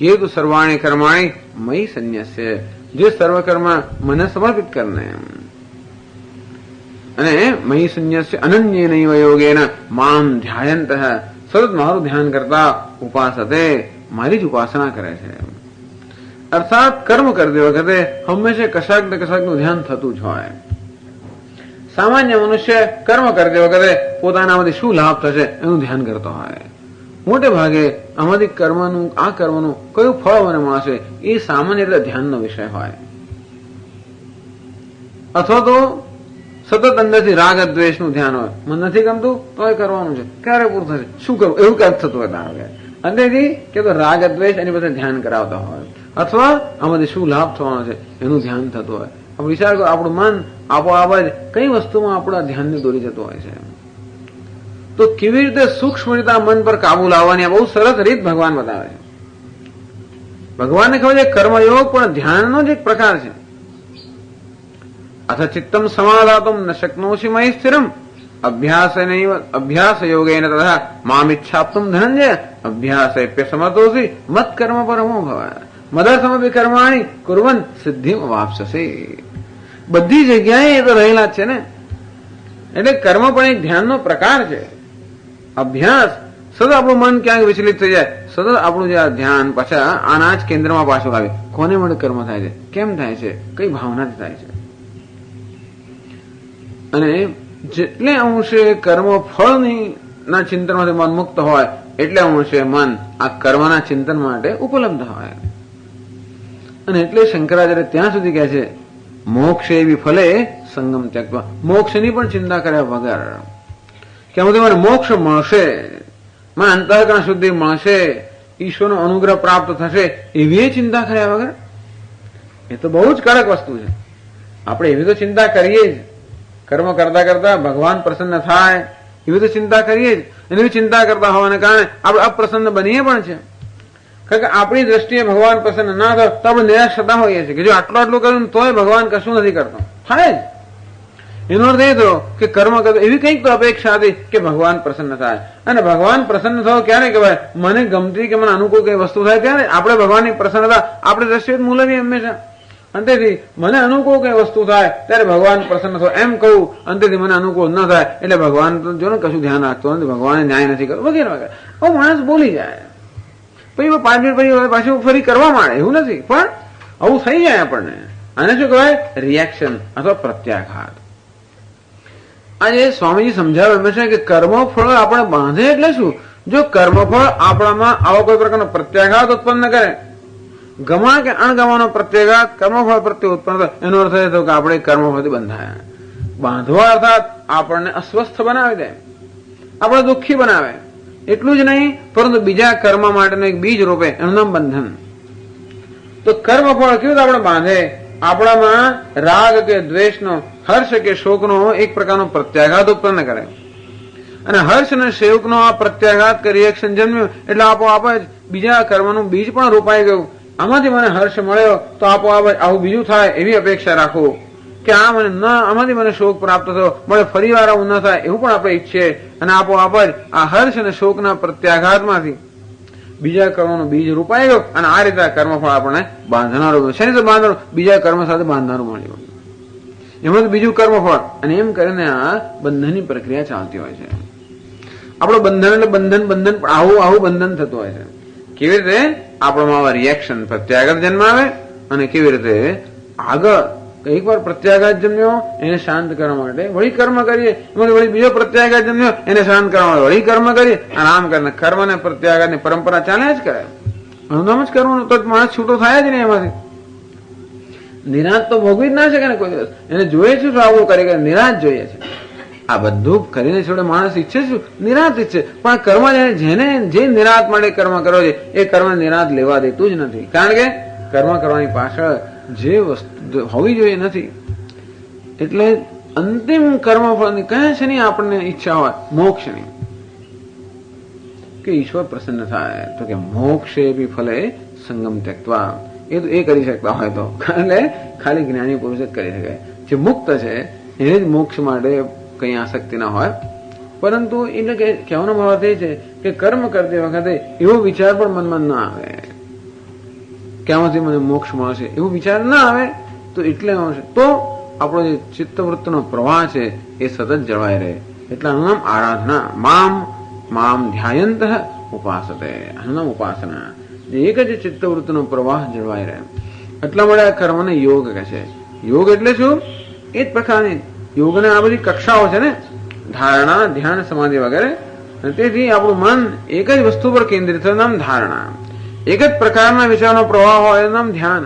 ये तो सर्वाणी कर्माणी मयि संन्यस्य, જે સર્વ કર્મ મને સમર્પિત કરને, અને મયી સંન્યસ્ય અનન્યેનૈવ યોગેન મામ ધ્યાયંત, સતત મારું ધ્યાન કરતા ઉપાસતે, મારી જ ઉપાસના કરે છે. અર્થાત કર્મ કરતી વખતે હંમેશા કશાક ને કશાકનું ધ્યાન થતું જ હોય. સામાન્ય મનુષ્ય કર્મ કરતી વખતે પોતાનામાંથી શું લાભ થશે એનું ધ્યાન કરતો હોય. મોટે ભાગે આમાંથી આ કર્મનું કયું ફળ મને મળશે એ સામાન્ય રીતે ધ્યાનનો વિષય હોય. અથવા તો સતત અંદરથી રાગ દ્વેષનું ધ્યાન હોય. મને નથી ગમતું તો એ કરવાનું છે, ક્યારે પૂરું થશે, શું કરવું, એવું ક્યાંક થતું હોય ધારો કે અંદરથી કે તો રાગ દ્વેષ એની પાસે ધ્યાન કરાવતા હોય. અથવા આમાંથી શું લાભ થવાનો છે એનું ધ્યાન થતું હોય. વિચાર કરો, આપણું મન આપોઆપ જ કઈ વસ્તુમાં આપણા ધ્યાનને દોરી જતું હોય છે. તો કેવી રીતે સૂક્ષ્મ રીતે મન પર કાબુ લાવવાની બહુ સરસ રીત ભગવાન બતાવે છે. ભગવાનને ખબર છે કર્મયોગ પણ ધ્યાનનો જ એક પ્રકાર છે. અથ ચિત્તમ સમાધાતુમ ન શક્નોષિ મયી સ્થિરમ અભ્યાસ યોગેન તથા મામ ઈચ્છાપ્તુમ ધનંજય અભ્યાસેપ્ય સમર્થોસી મત કર્મ પરમો ભવ મદર્થમપી કર્માણી કુર્વન સિદ્ધિમ વાપ્સસે. બધી જગ્યાએ એ તો રહેલા જ છે ને. એટલે કર્મ પણ એક ધ્યાનનો પ્રકાર છે. અભ્યાસ સતત આપણું મન ક્યાંક વિચલિત થઈ જાય, સતત આપણું જે ધ્યાન પાછા આના જ કેન્દ્રમાં પાછું આવે. કોને માટે કર્મ થાય છે, કેમ થાય છે, કઈ ભાવનાથી થાય છે. અને જેટલે અંશે કર્મ ફળની ના ચિંતનમાંથી મન મુક્ત હોય એટલે અંશે મન આ કર્મના ચિંતન માટે ઉપલબ્ધ હોય. અને એટલે શંકરાચાર્ય ત્યાં સુધી કહે છે મોક્ષ એવી ફલે સંગમ ત્યક્ત્વા, મોક્ષની પણ ચિંતા કર્યા વગર કે આમાંથી મને મોક્ષ મળશે, મને અંતઃકરણ શુદ્ધિ મળશે, ઈશ્વરનો અનુગ્રહ પ્રાપ્ત થશે એવી ચિંતા કર્યા વગર. એ તો બહુ જ કડક વસ્તુ છે. આપણે એવી તો ચિંતા કરીએ જ, કર્મ કરતા કરતા ભગવાન પ્રસન્ન થાય એવી તો ચિંતા કરીએ જ. એની ચિંતા કરતા હોવાને કારણે આપણે અપ્રસન્ન બનીએ પણ છે. કારણ કે આપણી દ્રષ્ટિએ ભગવાન પ્રસન્ન ના થાય તો આપણે નિરાશ થતા હોઈએ છીએ કે જો આટલું કર્યું તોય ભગવાન કશું નથી કરતો. થાય જ. એનો અર્થ એ થયો કે કર્મ કરતો એવી કંઈક તો અપેક્ષા હતી કે ભગવાન પ્રસન્ન થાય. અને ભગવાન પ્રસન્ન થયો ક્યારે કહેવાય, મને ગમતી કે મને અનુકૂળ કઈ વસ્તુ થાય ત્યારે આપણે ભગવાનની પ્રસન્નતા આપણી દ્રષ્ટિએ મૂલવી હંમેશા. અંતેથી મને અનુકૂળ કઈ વસ્તુ થાય ત્યારે ભગવાન પ્રસન્ન થયો એમ કહું, અંતેથી મને અનુકૂળ ન થાય એટલે ભગવાન જો ને કશું ધ્યાન રાખતો નથી, ભગવાને ન્યાય નથી કરતો વગેરે વગેરે. માણસ બોલી જાય, પછી 5 મિનિટ પછી પાછું ફરી કરવા માંડે. એવું નથી, પણ આવું થઈ જાય આપણને. આને શું કહેવાય, રિએક્શન અથવા પ્રત્યાઘાત. આજે સ્વામીજી સમજાવે હંમેશા કે કર્મફળ આપણે બાંધે એટલે શું, જો કર્મફળ આપણામાં આવો કોઈ પ્રકારનો પ્રત્યાઘાત ઉત્પન્ન કરે, ગમા કે અણગમાનો પ્રત્યાઘાત કર્મફળ પ્રત્યે ઉત્પન્ન થાય, એનો અર્થ એ થયો કે આપણે કર્મફળથી બંધાયા. બાંધવા અર્થાત આપણને અસ્વસ્થ બનાવી દે, આપણે દુઃખી બનાવે. એટલું જ નહીં પરંતુ બીજા કર્મ માટેનું એક બીજ રૂપે એનું નામ બંધન. તો કર્મફળ કેવું આપણે બાંધે, આપણામાં રાગ કે દ્વેષનો, હર્ષ કે શોકનો એક પ્રકારનો પ્રત્યાઘાત ઉત્પન્ન કરે. અને હર્ષ અને શોકનો આ પ્રત્યાઘાત કે રિએક્શન જન્મ્યું એટલે આપોઆપ જ બીજા કર્મનું બીજ પણ રોપાઈ ગયું. આમાંથી મને હર્ષ મળ્યો તો આપોઆપ જ આવું બીજું થાય એવી અપેક્ષા રાખો કે આમાંથી મને શોક પ્રાપ્ત થયો, મળે ફરી વાર આવું ન થાય એવું પણ આપણે ઈચ્છીએ. અને આપોઆપ જ આ હર્ષ અને શોકના પ્રત્યાઘાતમાંથી બીજા કર્મનું બીજ રોપાઈ ગયો. અને આ રીતે કર્મફળ આપણને બાંધનારું, શેની તો બાંધનારું, બીજા કર્મ સાથે બાંધનારું મળ્યું. એમાં તો બીજું કર્મફળ. અને એમ કરીને આ બંધનની પ્રક્રિયા ચાલતી હોય છે. આપણું બંધન એટલે બંધન આવું બંધન થતું હોય છે. કેવી રીતે આપણામાં આવા રિએક્શન પ્રત્યાઘાત જન્માવે અને કેવી રીતે આગળ એકવાર પ્રત્યાઘાત જન્મ્યો એને શાંત કરવા માટે વળી કર્મ કરીએ, એમાં વળી બીજો પ્રત્યાઘાત જન્મ્યો એને શાંત કરવા માટે વળી કર્મ કરીએ. અને આમ કરીને કર્મ અને પ્રત્યાઘાતની પરંપરા ચાલે જ કરે. અનુનામ જ કરવાનું, તો માણસ છૂટો થાય જ નહીં એમાંથી. નિરાશ તો ભોગવી જ ના શકે ને કોઈ દિવસ. એને જોઈએ છે શું આવું કરે, નિરાશ જોઈએ છે. આ બધું કરીને છોડે માણસ ઈચ્છે શું, નિરાશ ઈચ્છે. પણ કર્મ જેને જે નિરાશ માટે કર્મ કરો છે એ કર્મ નિરાશ લેવા દેતું જ નથી. કારણ કે કર્મ કરવાની પાછળ જે વસ્તુ હોવી જોઈએ નથી. એટલે અંતિમ કર્મફળની કહે છે નહીં આપણને ઈચ્છા હોય મોક્ષની, કે ઈશ્વર પ્રસન્ન થાય. તો કે મોક્ષે બી ફલે સંગમ ત્યક્ત્વા, એ તો એ કરી શકતા હોય તો એટલે ખાલી જ્ઞાની પુરુષ જ કરી શકે. જે મુક્ત છે એને જ મોક્ષ માટે કઈ આસક્તિ ના હોય. પરંતુ એટલે કે કહેવાનો ભાવ એ છે કે કર્મ કરતી વખતે એવો વિચાર પણ મનમાં ના આવે કે આમાંથી મને મોક્ષ મળશે, એવો વિચાર ના આવે. તો એટલે તો આપણો જે ચિત્તવૃત્તનો પ્રવાહ છે એ સતત જળવાઈ રહે. એટલે આનું નામ આરાધના. મામ ધ્યાયંત ઉપાસતે, આનું નામ ઉપાસના. એક જ ચિત્તવૃત્તિનો પ્રવાહ જળવાઈ રહે. એટલા માટે આ કર્મને યોગ કહે છે. યોગ એટલે શું, એ જ પ્રકારની યોગને આ બધી કક્ષાઓ છે ને, ધારણા, ધ્યાન, સમાધિ વગેરે. તેથી આપણું મન એક જ વસ્તુ પર કેન્દ્રિત હોય, નામ ધારણા. એક જ પ્રકારના વિચારનો પ્રવાહ હોય, નામ ધ્યાન.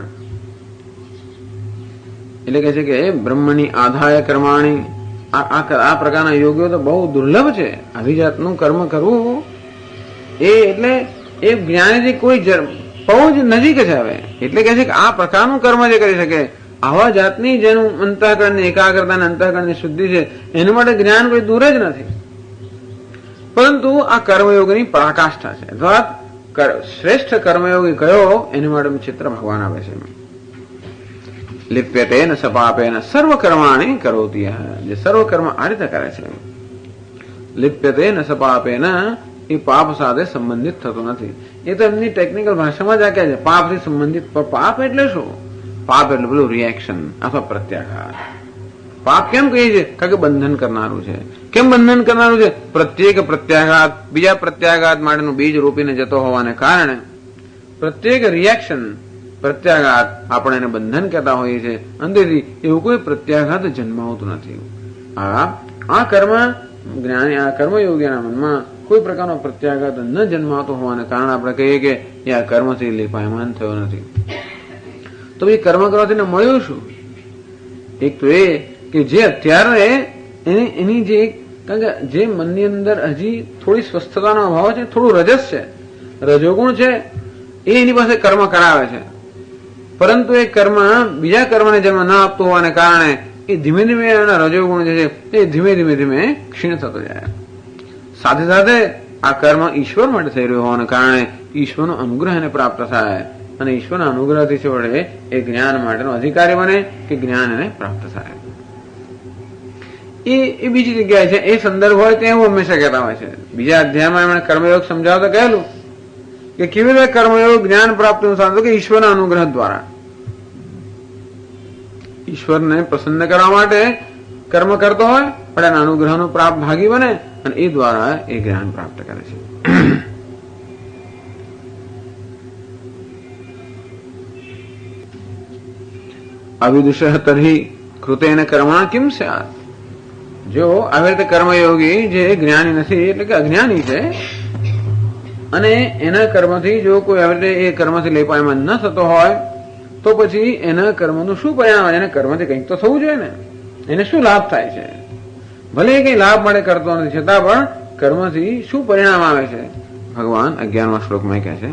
એટલે કે છે કે બ્રહ્મની આધાય કર્માણી, આ પ્રકારના યોગીઓ તો બહુ દુર્લભ છે. અભિજાતનું કર્મ કરવું એટલે એ જ્ઞાનીથી કોઈ બહુ જ નજીક છે. હવે એટલે કે છે કે આ પ્રકારનું કર્મ જે કરી શકે, આવા જાતની જેનું અંતઃકરણની એકાગ્રતા અને અંતઃકરણની શુદ્ધિ છે, એના માટે જ્ઞાન કોઈ દૂર જ નથી. પરંતુ આ કર્મયોગની પરાકાષ્ઠા છે. અર્થાત શ્રેષ્ઠ કર્મયોગી કયો, એની માટે ચિત્ર ભગવાન આવે છે. લિપ્યતે ન સપાપે ન સર્વ કર્માણી કરોતિ, જે સર્વ કર્મ આ રીતે કરે છે. લિપ્યતે ન સપાપે ન, એ પાપ સાથે સંબંધિત થતું નથી. એ તો એમની ટેકનિકલ ભાષામાં જ આ કહે છે, પાપથી સંબંધિત. પાપ એટલે શું? પાપ એટલે બધું રિએક્શન અથવા પ્રત્યાઘાત. પાપ કેમ કહીએ છીએ? કારણ કે બંધન કરનારું છે. કેમ બંધન કરનારું છે? પ્રત્યેક પ્રત્યાઘાત બીજા પ્રત્યાઘાત માટેનું બીજ રોપીને જતો હોવાને કારણે પ્રત્યેક રિએક્શન, પ્રત્યાઘાત આપણે એને બંધન કહેતા હોઈએ છીએ. અંતેથી એવું કોઈ પ્રત્યાઘાત જન્માવતું નથી. આ કર્મ જ્ઞાની, આ કર્મયોગીના મનમાં કોઈ પ્રકારનો પ્રત્યાઘાત ન જન્માવતો હોવાને કારણે આપણે કહીએ કે એ આ કર્મથી લેપાયમાન થયો નથી. તો એ કર્મ કરવાથી મળ્યું શું? એક તો એ કે જે અત્યારે એની જે, કારણ કે જે મનની અંદર હજી થોડી સ્વસ્થતાનો અભાવ છે, થોડું રજસ છે, રજોગુણ છે, એ એની પાસે કર્મ કરાવે છે. પરંતુ એ કર્મ બીજા કર્મને જન્મ ન આપતું હોવાને કારણે એ ધીમે ધીમે એના રજોગુણ જે છે એ ધીમે ધીમે ક્ષીણ થતો જાય. સાથે સાથે આ કર્મ ઈશ્વર માટે થઈ રહ્યું હોવાને કારણે ઈશ્વરનો અનુગ્રહ એને પ્રાપ્ત થાય, અને ઈશ્વરના અનુગ્રહથી છે વડે એ જ્ઞાન માટેનો અધિકારી બને કે જ્ઞાન એને પ્રાપ્ત થાય. એ બીજી જગ્યાએ છે, એ સંદર્ભ હોય તે એવું હંમેશા કહેતા હોય છે. બીજા અધ્યાયમાં એમણે કર્મયોગ સમજાવતા કહેલું કે કેવી રીતે કર્મયોગ જ્ઞાન પ્રાપ્તિનું સાધન, કે ઈશ્વરના અનુગ્રહ દ્વારા. ઈશ્વરને પ્રસન્ન કરવા માટે કર્મ કરતો હોય, પણ એના અનુગ્રહનો પ્રાપ્ત ભાગી બને, અને એ દ્વારા એ જ્ઞાન પ્રાપ્ત કરે છે. અવિદુષ તર્હિ કૃતેન કર્મણા કિમ સ્યાત. જો આવી રીતે કર્મયોગી જે જ્ઞાની નથી, એટલે કે અજ્ઞાની છે, અને એના કર્મથી જો કોઈ આવી રીતે એ કર્મથી લેપાયમાન ન થતો હોય, તો પછી એના કર્મનું શું પરિણામ? એના કર્મથી કંઈક તો થવું જોઈએ ને. એને શું લાભ થાય છે? ભલે કઈ લાભ માટે કરતો નથી, છતાં પણ કર્મથી શું પરિણામ આવે છે? ભગવાન 11મા શ્લોકમાં કહે છે.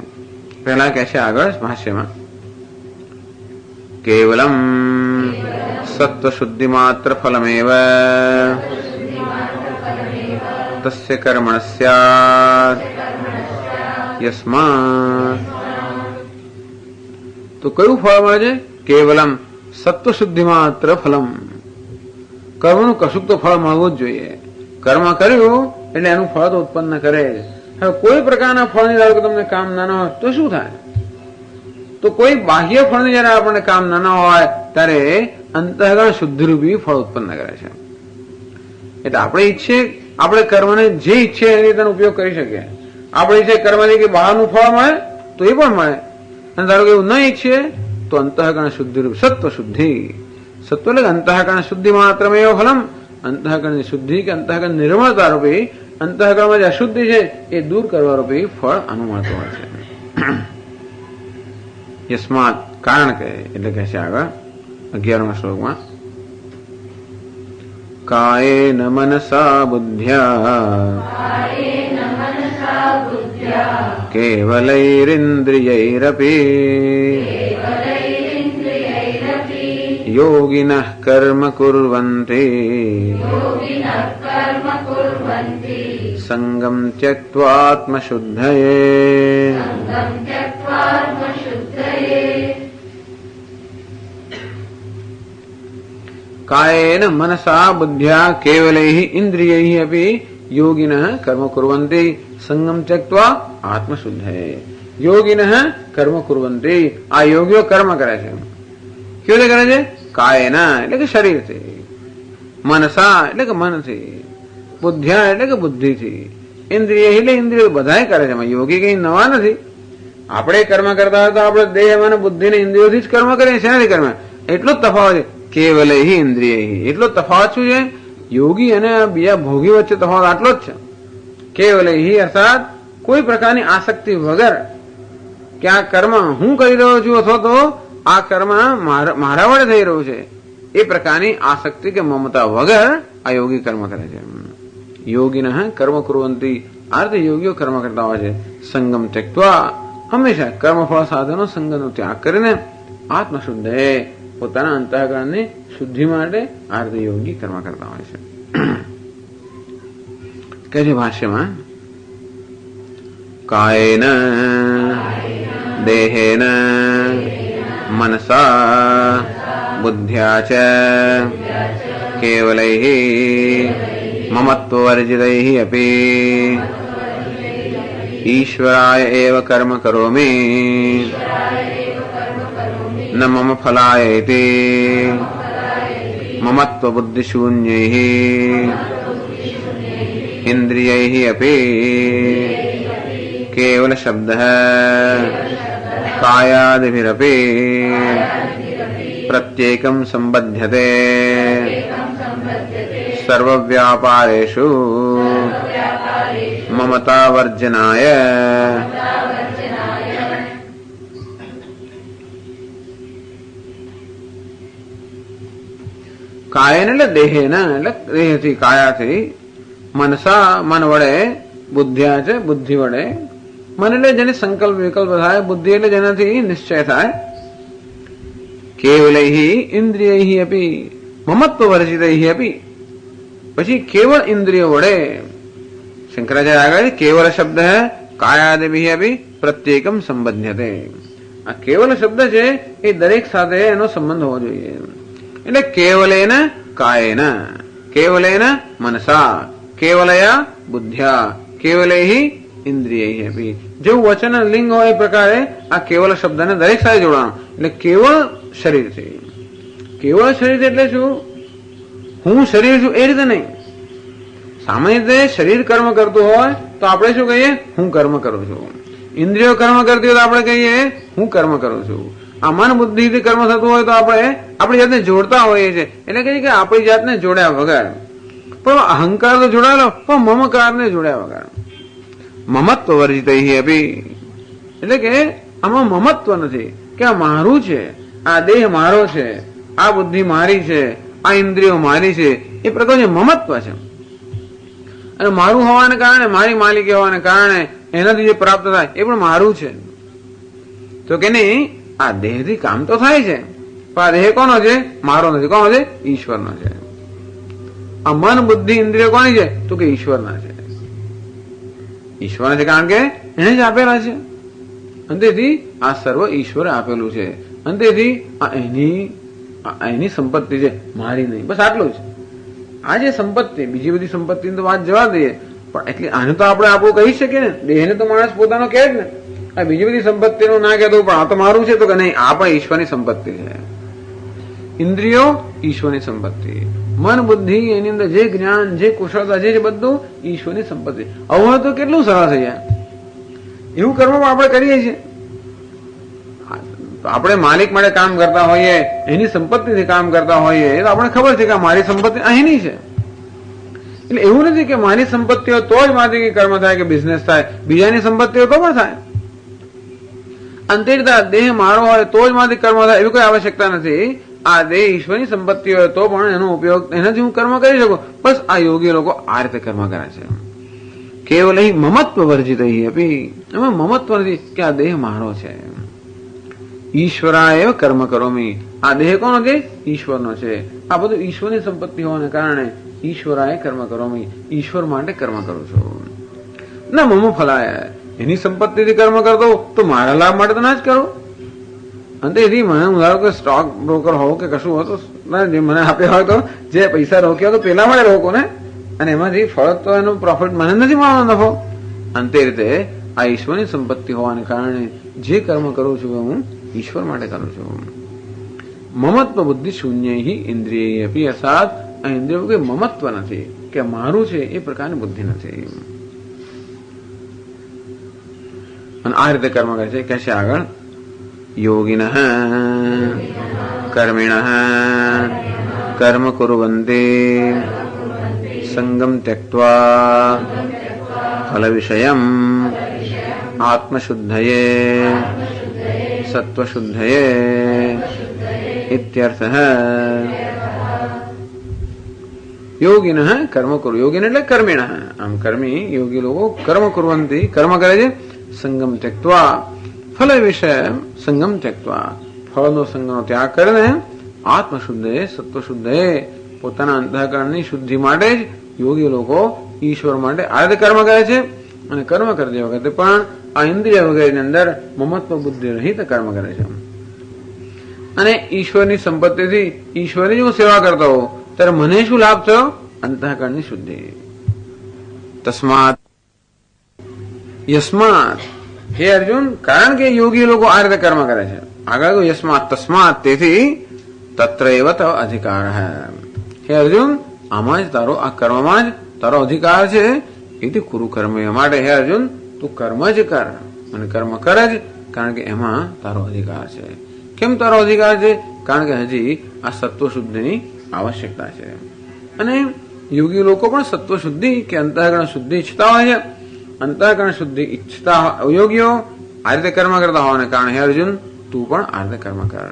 પહેલા કહે છે આગળ ભાષ્યમાં, કેવલમ સત્વ શુદ્ધિ માત્ર ફલમેવ તસ્ય કર્મણ સ્યાત યસ્માત. તો કયું ફળ મળે છે? કેવલમ સત્વ શુદ્ધિ માત્ર ફલમ. કર્મનું કશુંક તો ફળ મળવું જ જોઈએ. કર્મ કર્યું એટલે એનું ફળ તો ઉત્પન્ન કરે જ. હવે કોઈ પ્રકારના ફળની ધારો કે તમને કામ ના હોય તો શું થાય? તો કોઈ બાહ્ય ફળની જયારે આપણને કામ ના હોય ત્યારે અંતઃકરણ શુદ્ધિરૂપી ફળ ઉત્પન્ન કરે છે. એટલે આપણે ઈચ્છીએ, આપણે કર્મને જે ઈચ્છે એની રીતે ઉપયોગ કરી શકીએ. આપણે ઈચ્છે કર્મથી કે બહારનું ફળ મળે તો એ પણ મળે, અને ધારો કે એવું ન ઈચ્છીએ તો અંતઃકરણ શુદ્ધિરૂપ સત્વ શુદ્ધિ. સત્વ એટલે અંતઃકરણ શુદ્ધિ માત્ર એવો ફલમ. અંતઃકરણની શુદ્ધિ કે અંતઃકરણ નિર્મળતા રૂપી, અંતઃકરણમાં જે અશુદ્ધિ છે એ દૂર કરવા રૂપી ફળ આનું મળતું હોય છે. યસ્માત કારણ કે, એટલે કહે છે આગળ 11મા શ્લોકમાં, કાયેન મનસા બુદ્ધ્યા કેવલૈરિન્દ્રિયૈરપી યોગિનઃ કર્મ કુર્વન્તિ સંગમ ત્યક્ત્વાત્મશુદ્ધયે. કાયેન મનસા બુદ્ધ્યા કેવલૈઃ ઇન્દ્રિયૈઃ અપી યોગિનઃ કર્મ કુર્વન્તિ સંગમ ત્યક્ત્વા આત્મશુદ્ધયે. યોગિનઃ કર્મ કુર્વન્તિ, આ યોગીઓ કર્મ કરે છે. કેવી રીતે કરે છે? કાયેન એટલે કે શરીરથી, મનસા એટલે કે મનથી, બુદ્ધ્યા એટલે કે બુદ્ધિથી, ઇન્દ્રિય એટલે ઇન્દ્રિય બધા કરે છે. યોગી કઈ નવા નથી. આપણે કર્મ કરતા હોય તો આપણે દેહ અને બુદ્ધિ ને ઇન્દ્રિયોથી જ કર્મ કરીએ. શેનાથી કર્મ? એટલો જ તફાવત છે. કેવલ ઇન્દ્રિય. એટલો તફાવત શું છે? યોગી અને બીજા ભોગી વચ્ચે તફાવત આટલો જ છે. કેવલ અર્થાત કોઈ પ્રકારની આસક્તિ વગર કે આ કર્મ હું કરી રહ્યો છું અથવા તો આ કર્મ મારા વડે થઈ રહ્યું છે એ પ્રકારની આસક્તિ કે મમતા વગર આ યોગી કર્મ કરે છે. યોગીનઃ કર્મ કુર્વંતી. અર્થ યોગીઓ કર્મ કરતા હોય છે. સંગમ ત્યક્ત્વા. હંમેશા કર્મફળ સાધનો સંગનો ત્યાગ કરીને આત્મશુદ્ધ પોતાના અંતઃકરણની શુદ્ધિ માટે અર્થ યોગી કર્મ કરતા હોય છે. કે છે ભાષ્યમાં કાયેન દેહેન મનસા બુદ્ધ્યા ચ કેવલૈ મમત્વવર્જિતૈ અપી ઈશ્વરાય એવ કર્મ કરોમિ ન મમ ફલાય ઇતિ મમત્વ બુદ્ધિશૂન્યૈ ઇન્દ્રિયૈ અપી કેવલ શબ્દઃ કાયાદિભિરપી પ્રત્યેકમ સંબધ્યતે સર્વવ્યાપારેષુ મમતા વર્જનાય. કાયન એટલે દેહેન એટલે દેહથી કાયાથી, મનસા મન વડે, બુદ્ધ્યા છે બુદ્ધિ વડે. મન એટલે જેને સંકલ્પ વિકલ્પ થાય, બુદ્ધિ એટલે જેનાથી નિશ્ચય થાય. કેવલૈ ઇન્દ્રિયૈ અપી મમત્વ વર્જિતૈ અપી. પછી કેવળ ઇન્દ્રિયો વડે શંકરાચાર્ય આગળ કેવલ શબ્દ કાયાદિભિ અપી પ્રત્યેકમ સંબધ્યતે. આ કેવલ શબ્દ છે એ દરેક સાથે એનો સંબંધ હોવો જોઈએ. એટલે કેવલેન કાયેન, કેવલેન મનસા, કેવલયા બુદ્ધ્યા, કેવલૈ ઇન્દ્રિયૈ અપી. જેવું વચન લિંગ હોય એ પ્રકારે આ કેવલ શબ્દને દરેક સાથે જોડવાનો. એટલે કેવળ શરીર છે. કેવળ શરીર એટલે શું? હું શરીર છું એ રીતે નહીં. સામાન્ય રીતે શરીર કર્મ કરતું હોય તો આપણે શું કહીએ? હું કર્મ કરું છું. ઇન્દ્રિયો કર્મ કરતી હોય તો આપણે કહીએ હું કર્મ કરું છું. આ મન બુદ્ધિથી કર્મ થતું હોય તો આપણે આપણી જાતને જોડતા હોઈએ છીએ. એટલે કહીએ કે આપણી જાતને જોડ્યા વગર. પણ અહંકાર તો જોડાયેલો પણ મમકારને જોડ્યા વગર. મમત્વ વર્જિતૈ અપી. એટલે કે આમાં મમત્વ નથી કે આ મારું છે, આ દેહ મારો છે, આ બુદ્ધિ મારી છે, આ ઇન્દ્રિયો મારી છે. એ પ્રકારનું મમત્વ છે. અને મારું હોવાને કારણે, મારી માલિકી હોવાને કારણે એનાથી જે પ્રાપ્ત થાય એ પણ મારું છે. તો કે નહીં, આ દેહથી કામ તો થાય છે પણ આ દેહ કોનો છે? મારો નથી. કોનો છે? ઈશ્વરનો છે. આ મન બુદ્ધિ ઇન્દ્રિયો કોની છે? તો કે ઈશ્વરના છે. ઈશ્વરના છે કારણ કે એને જ આપેલા છે. અને તેથી આ સર્વ ઈશ્વરે આપેલું છે. અને તેથી આ એની સંપત્તિ છે, મારી નહીં. બસ આટલું જ. આ જે સંપત્તિ, બીજી બધી સંપત્તિની તો વાત જવા દઈએ, પણ એટલે આને તો આપણે આપણું કહી શકીએ ને. દેહને તો માણસ પોતાનો કહે જ ને. આ બીજી બધી સંપત્તિનું ના કહેતું પણ આ તો મારું છે, તો કે નહીં, આ પણ ઈશ્વરની સંપત્તિ છે. ઇન્દ્રિયો ઈશ્વરની સંપત્તિ, મન બુદ્ધિ એની અંદર જે જ્ઞાન, જે કુશળતા, જે બધું ઈશ્વરની સંપત્તિ. આવું તો કેટલું સરળ થઈ જાય. એવું કરવામાં આપણે કરીએ છીએ. આપણે માલિક માટે કામ કરતા હોઈએ, એની સંપત્તિથી કામ કરતા હોઈએ, એ તો આપણે ખબર છે કે મારી સંપત્તિ અહીંની છે. એટલે એવું નથી કે મારી સંપત્તિ હોય તો જ મારી કર્મ થાય કે બિઝનેસ થાય, બીજાની સંપત્તિ હોય તો પણ થાય. અંતે દેહ મારો હોય તો જ મારી કર્મ થાય એવી કોઈ આવશ્યકતા નથી. આ દેહ ઈશ્વરની સંપત્તિ હોય તો પણ એનો ઉપયોગ, એનાથી હું કર્મ કરી શકું. બસ આ યોગી લોકો આ રીતે કર્મ કરે છે. કેવલ મમત્વ વર્જિત અપી. એમાં મમત્વ નથી કે આ દેહ મારો છે. ઈશ્વરાય કર્મ કરોમિ. આ દેહ કોનો છે? ઈશ્વરનો છે. આ બધું ઈશ્વરની સંપત્તિ હોવાને કારણે ઈશ્વરાય કર્મ કરોમિ. ઈશ્વર માટે કર્મ કરું છું. ના મમ ફલાય. એની સંપત્તિથી કર્મ કરતો તો મારા લાભ માટે તો ના જ કરું. અને તેથી મને હું ધારો કે સ્ટોક બ્રોકર હોઉં કે કશું હોય તો જે મને આપ્યા હોય તો જે પૈસા રોક્યા તો પેલા મળે રોકો ને, અને એમાંથી ફળ તો એનું પ્રોફિટ મને નથી મળવાનો નફો. અને તે રીતે આ ઈશ્વરની સંપત્તિ હોવાને કારણે જે કર્મ કરું છું હું ઈશ્વર માટે કરું છું. મમત્વ બુદ્ધિ શૂન્ય ઇન્દ્રિય અપી. અર્થાત આ ઇન્દ્રિયો કે મમત્વ નથી કે મારું છે એ પ્રકારની બુદ્ધિ નથી. અને આ રીતે કર્મ કરે છે. કહે છે આગળ યોગિનઃ कर्मिणः कर्म कुर्वन्ति संगम त्यक्त्वा फलविषयम् आत्मशुद्धये सत्वशुद्धये इत्यर्थः। योगिनः कर्म कुरु, योगिन એટલે કર્મિણઃ, આમ કર્મી યોગી લોકો કર્મ કુર્વંતિ, કર્મ કરે છે, સંગમ ત્યક્ત્વા ફલ વિષય સંગમ ત્યક્ત્વા ફળનો સંગનો ત્યાગ કરીને આત્મશુદ્ધએ સત્વશુદ્ધએ પોતાના અંતઃકરણની શુદ્ધિ માટે જ યોગી લોકો ઈશ્વર માટે આ રીતે કર્મ કરે છે અને કર્મ કરતી વખતે પણ આ ઇન્દ્રિય વગેરેની અંદર મમત્વ બુદ્ધિ રહિત કર્મ કરે છે અને ઈશ્વરની સંપત્તિથી ઈશ્વરની હું સેવા કરતો હોઉં ત્યારે મને શું લાભ થયો? અંતઃકરણની શુદ્ધિ. તસ્માત યસ્માત, હે અર્જુન, કારણ કે યોગી લોકો આ રીતે કર્મ કરે છે. આગળ યસ્માત તસ્માત, તેથી તત્ર એવ તવ અધિકાર હૈ. હે અર્જુન, આમાં જ તારો, આ કર્મમાં જ તારો અધિકાર છે. એથી કુરુ કર્મ માટે હે અર્જુન તું કર્મ જ કર અને કર્મ કર જ, કારણ કે એમાં તારો અધિકાર છે. કેમ તારો અધિકાર છે? કારણ કે હજી આ સત્વ શુદ્ધિની આવશ્યકતા છે અને યોગી લોકો પણ સત્વ શુદ્ધિ કે અંતઃકરણ શુદ્ધિ ઈચ્છતા હોય છે. અંતઃકરણ શુદ્ધિ ઈચ્છતા યોગીઓ આ રીતે કર્મ કરતા હોવાને કારણે હે અર્જુન તું પણ આ રીતે કર્મ કર.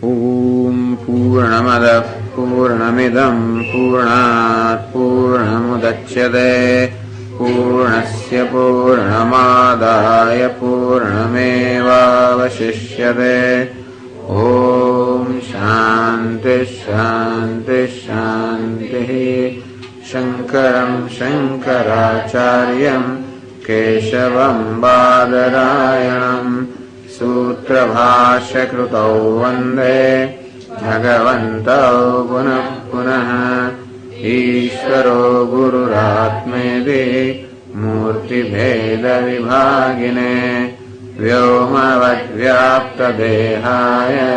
ઓમ પૂર્ણમદ પૂર્ણમિદં પૂર્ણાત પૂર્ણમુદચ્યતે પૂર્ણસ્ય પૂર્ણમાદાય પૂર્ણમેવાવશિષ્યતે. ઓમ શાંતિ શાંતિ શાંતિ. શંકરં શંકરાચાર્યં કેશવં બાદરાયણં સૂત્રભાષ્યકૃતૌ વંદે ભગવन्तौ પુનઃ પુનઃ. ઈશ્વરો ગુરુરાત્મેતિ મૂર્તિભેદવિભાગિને વ્યોમવદ્વ્યાપ્તદેહાય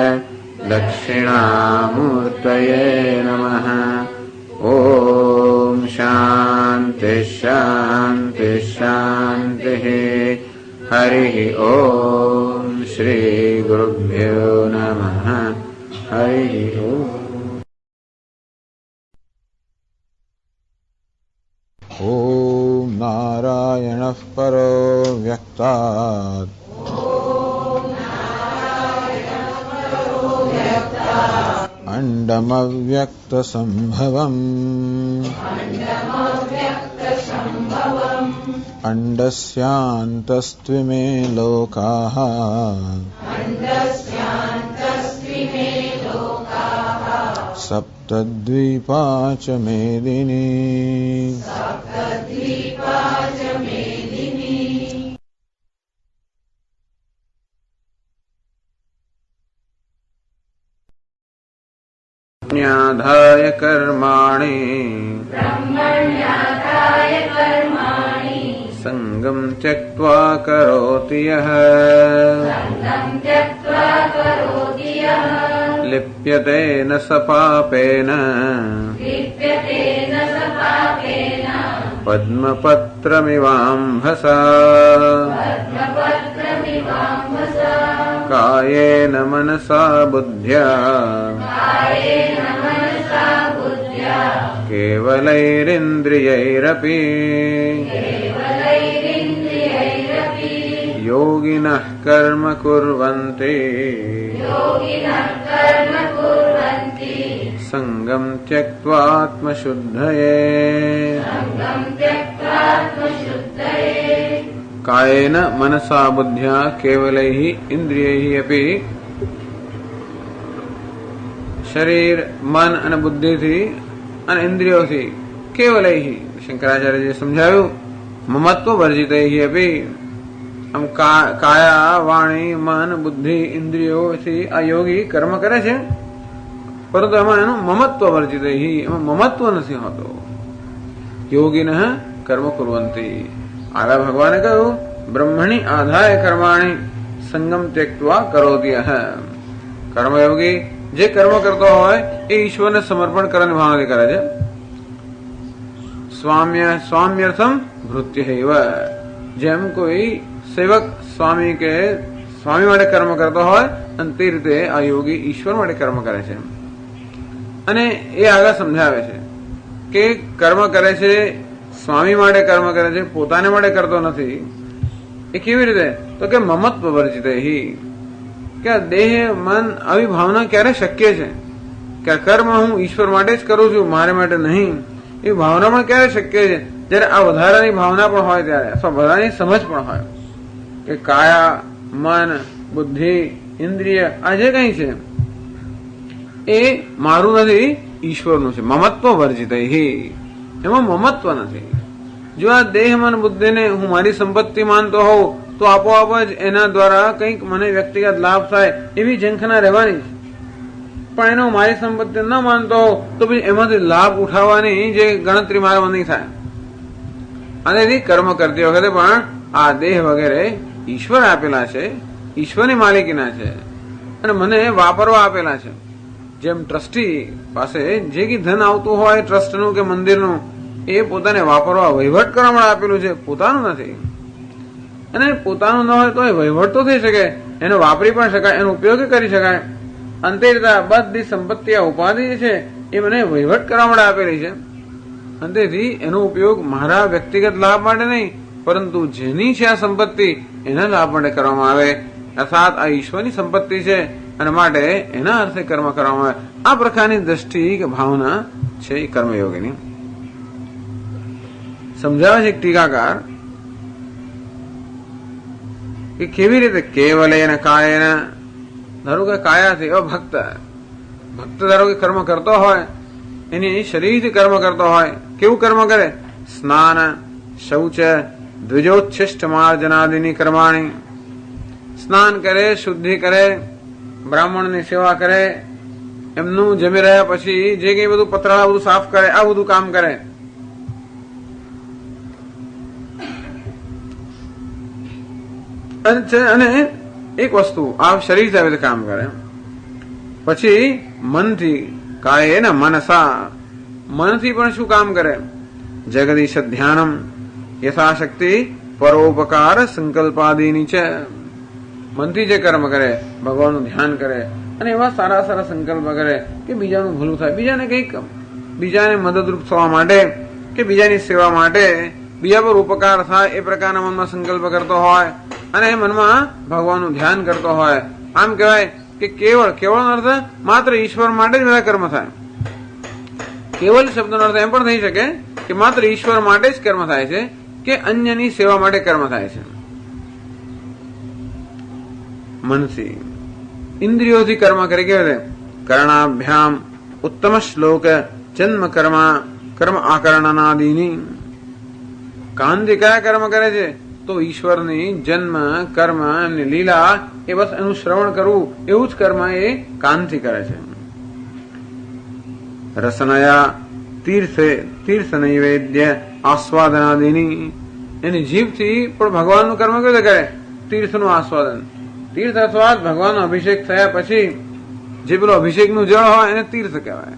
દક્ષિણામૂર્તયે નમઃ. ઓમ શાંતિ શાંતિ શાંતિ. હરિ ઓમ શ્રી ગુરુભ્યો નમઃ. હરિ ઓમ. ઓમ નારાયણઃ પરો વ્યક્તાत् અંડમવ્યક્તસંભવम् અંડસ્યાन्तસ્ત્વિમે લોકાઃ સપ્તદ્વીપા ચ મેદિની. બ્રહ્મણ્યાધાય કર્માણિ સંગમ ત્યક્ત્વા કરોતિ યઃ લિપ્યતે ન સ પાપેન પદ્મપત્રમિવાંભસા કાયેન મનસા બુદ્ધ્યા કેવલૈરિન્દ્રિયૈરપી યોગિનઃ કર્મ કુર્વન્તિ સંગમ ત્યક્ત્વાત્મશુદ્ધયે. કાયેન મનસા બુદ્ધ્યા કેવલૈઃ ઇન્દ્રિયૈઃ અપી, શરીર મન અને બુદ્ધિથી અને ઇન્દ્રિયોથી કેવલૈઃ, શંકરાચાર્યજીએ સમજાવ્યું મમત્વ વર્જિતૈઃ અપી. આમ કાયા વાણી મન બુદ્ધિ ઇન્દ્રિયોથી આ યોગી કર્મ કરે છે, પરંતુ એમાં એનું મમત્વ વર્જિતૈઃ, એમાં મમત્વ નથી હોતો. યોગિનઃ કર્મ કુર્વન્તિ. આગળ ભગવાને કહ્યું બ્રહ્મણી આધાય કર્માણી સંગમ ત્યક્ત્વા કરોતિ યઃ. કર્મયોગી જે કર્મ કરતો હોય એ ઈશ્વરને સમર્પણ કરવાની ભાવનાથી કરે છે. સ્વામ્યર્થમ ભૃત્યૈવ. જેમ કોઈ સેવક સ્વામી માટે કર્મ કરતો હોય અને તે રીતે આ યોગી ઈશ્વર માટે કર્મ કરે છે. અને એ આગળ સમજાવે છે કે કર્મ કરે છે, સ્વામી માટે કર્મ કરે છે, પોતાને માટે કરતો નથી. એ કેવી રીતે? તો કે મમત્વ વર્જિત, કે દેહ મન આવી ભાવના ક્યારે શક્ય છે કે કર્મ હું ઈશ્વર માટે જ કરું છું, મારે માટે નહીં, એ ભાવના પણ ક્યારે શક્ય છે? જયારે આ વધારાની ભાવના પણ હોય ત્યારે, અથવા વધારાની સમજ પણ હોય કે કાયા, મન, બુદ્ધિ, ઇન્દ્રિય આ જે કઈ છે એ મારું નથી, ઈશ્વરનું છે. મમત્વ વર્જિત, એમાં મમત્વ નથી. જો આ દેહ મન બુદ્ધિને હું મારી સંપત્તિ માનતો હોઉં તો આપોઆપ જ એના દ્વારા કંઈક મને વ્યક્તિગત લાભ થાય એવી ઝંખના રહેવાની છે. પણ એનો મારી સંપત્તિ ન માનતો હોઉં તો પછી એમાંથી લાભ ઉઠાવવાની જે ગણતરી મારામાં નહીં થાય. અને કર્મ કરતી વખતે પણ આ દેહ વગેરે ઈશ્વર આપેલા છે, ઈશ્વરની માલિકીના છે અને મને વાપરવા આપેલા છે. જેમ ટ્રસ્ટી પાસે જે કઈ ધન આવતું હોય ટ્રસ્ટનું કે મંદિરનું, એ પોતાને વાપરવા વહીવટ કરવા માટે આપેલું છે, પોતાનું નથી. અને પોતાનું ન હોય તો એ વહીવટ તો થઈ શકે, એનો વાપરી પણ શકાય, એનો ઉપયોગ કરી શકાય. અંતે રીતે બધી સંપત્તિ આ ઉપાધિ છે એ મને વહીવટ કરવા માટે આપેલી છે. અંતેથી એનો ઉપયોગ મારા વ્યક્તિગત લાભ માટે નહીં, પરંતુ જેની છે આ સંપત્તિ એના લાભ માટે કરવામાં આવે. અર્થાત આ ઈશ્વરની સંપત્તિ છે અને માટે એના અર્થે કર્મ કરવામાં આવે. આ પ્રકારની દ્રષ્ટિ કે ભાવના છે એ કર્મયોગીની. સમજાવે છે એક ટીકાકાર કે કેવી રીતે કેવલેન કાયેન, ધારો કે કાયાથી ભક્ત ધારો કે કર્મ કરતો હોય, એની શરીરથી કર્મ કરતો હોય, કેવું કર્મ કરે? સ્નાન, શૌચ, દ્વિજોચ્છિષ્ટ માર્જનાદિની કર્માણી. સ્નાન કરે, શુદ્ધિ કરે, બ્રાહ્મણની સેવા કરે, એમનું જમી રહ્યા પછી જે કઈ બધું પતરાળા બધું સાફ કરે, આ બધું કામ કરે. અને એક વસ્તુ આ શરીર સાથે કામ કરે. પછી મનથી, કાય ને મનસા, મનથી પણ શું કામ કરે? જગદીશ ધ્યાનમ યથાશક્તિ પરોપકાર સંકલ્પાદિની છે. મનથી જે કર્મ કરે, ભગવાનનું ધ્યાન કરે અને એવા સારા સારા સંકલ્પ કરે કે બીજાનું ભલું થાય, બીજાને કંઈક બીજાને મદદરૂપ થવા માટે કે બીજાની સેવા માટે, બીજા પર ઉપકાર થાય એ પ્રકારના મનમાં સંકલ્પ કરતો હોય અને મનમાં ભગવાનનું ધ્યાન કરતો હોય. આમ કહેવાય કે કેવળનો અર્થ માત્ર ઈશ્વર માટે જ બધા કર્મ થાય. કેવલ શબ્દનો અર્થ એમ પણ થઈ શકે કે માત્ર ઈશ્વર માટે જ કર્મ થાય છે કે અન્યની સેવા માટે કર્મ થાય છે. મનથી, ઇન્દ્રિયોથી કર્મ કરે. કેવી રીતે? કર્ણાભ્યામ ઉત્તમ શ્લોક જન્મ કર્મ આકરણનાદિની. કાનથી કયા કર્મ કરે છે? તો ઈશ્વરની જન્મ કર્મ એમની લીલા એ બસ એનું શ્રવણ કરવું, એવું જ કર્મ એ કાનથી કરે છે. રસનયા તીર્થ નૈવેદ્ય આસ્વાદનાદિની. એની જીભથી પણ ભગવાનનું કર્મ કેવી રીતે કરે? તીર્થનું આસ્વાદન. તીર્થ આસ્વાદ ભગવાનનો અભિષેક થયા પછી જે પેલો અભિષેકનું જળ હોય એને તીર્થ કહેવાય.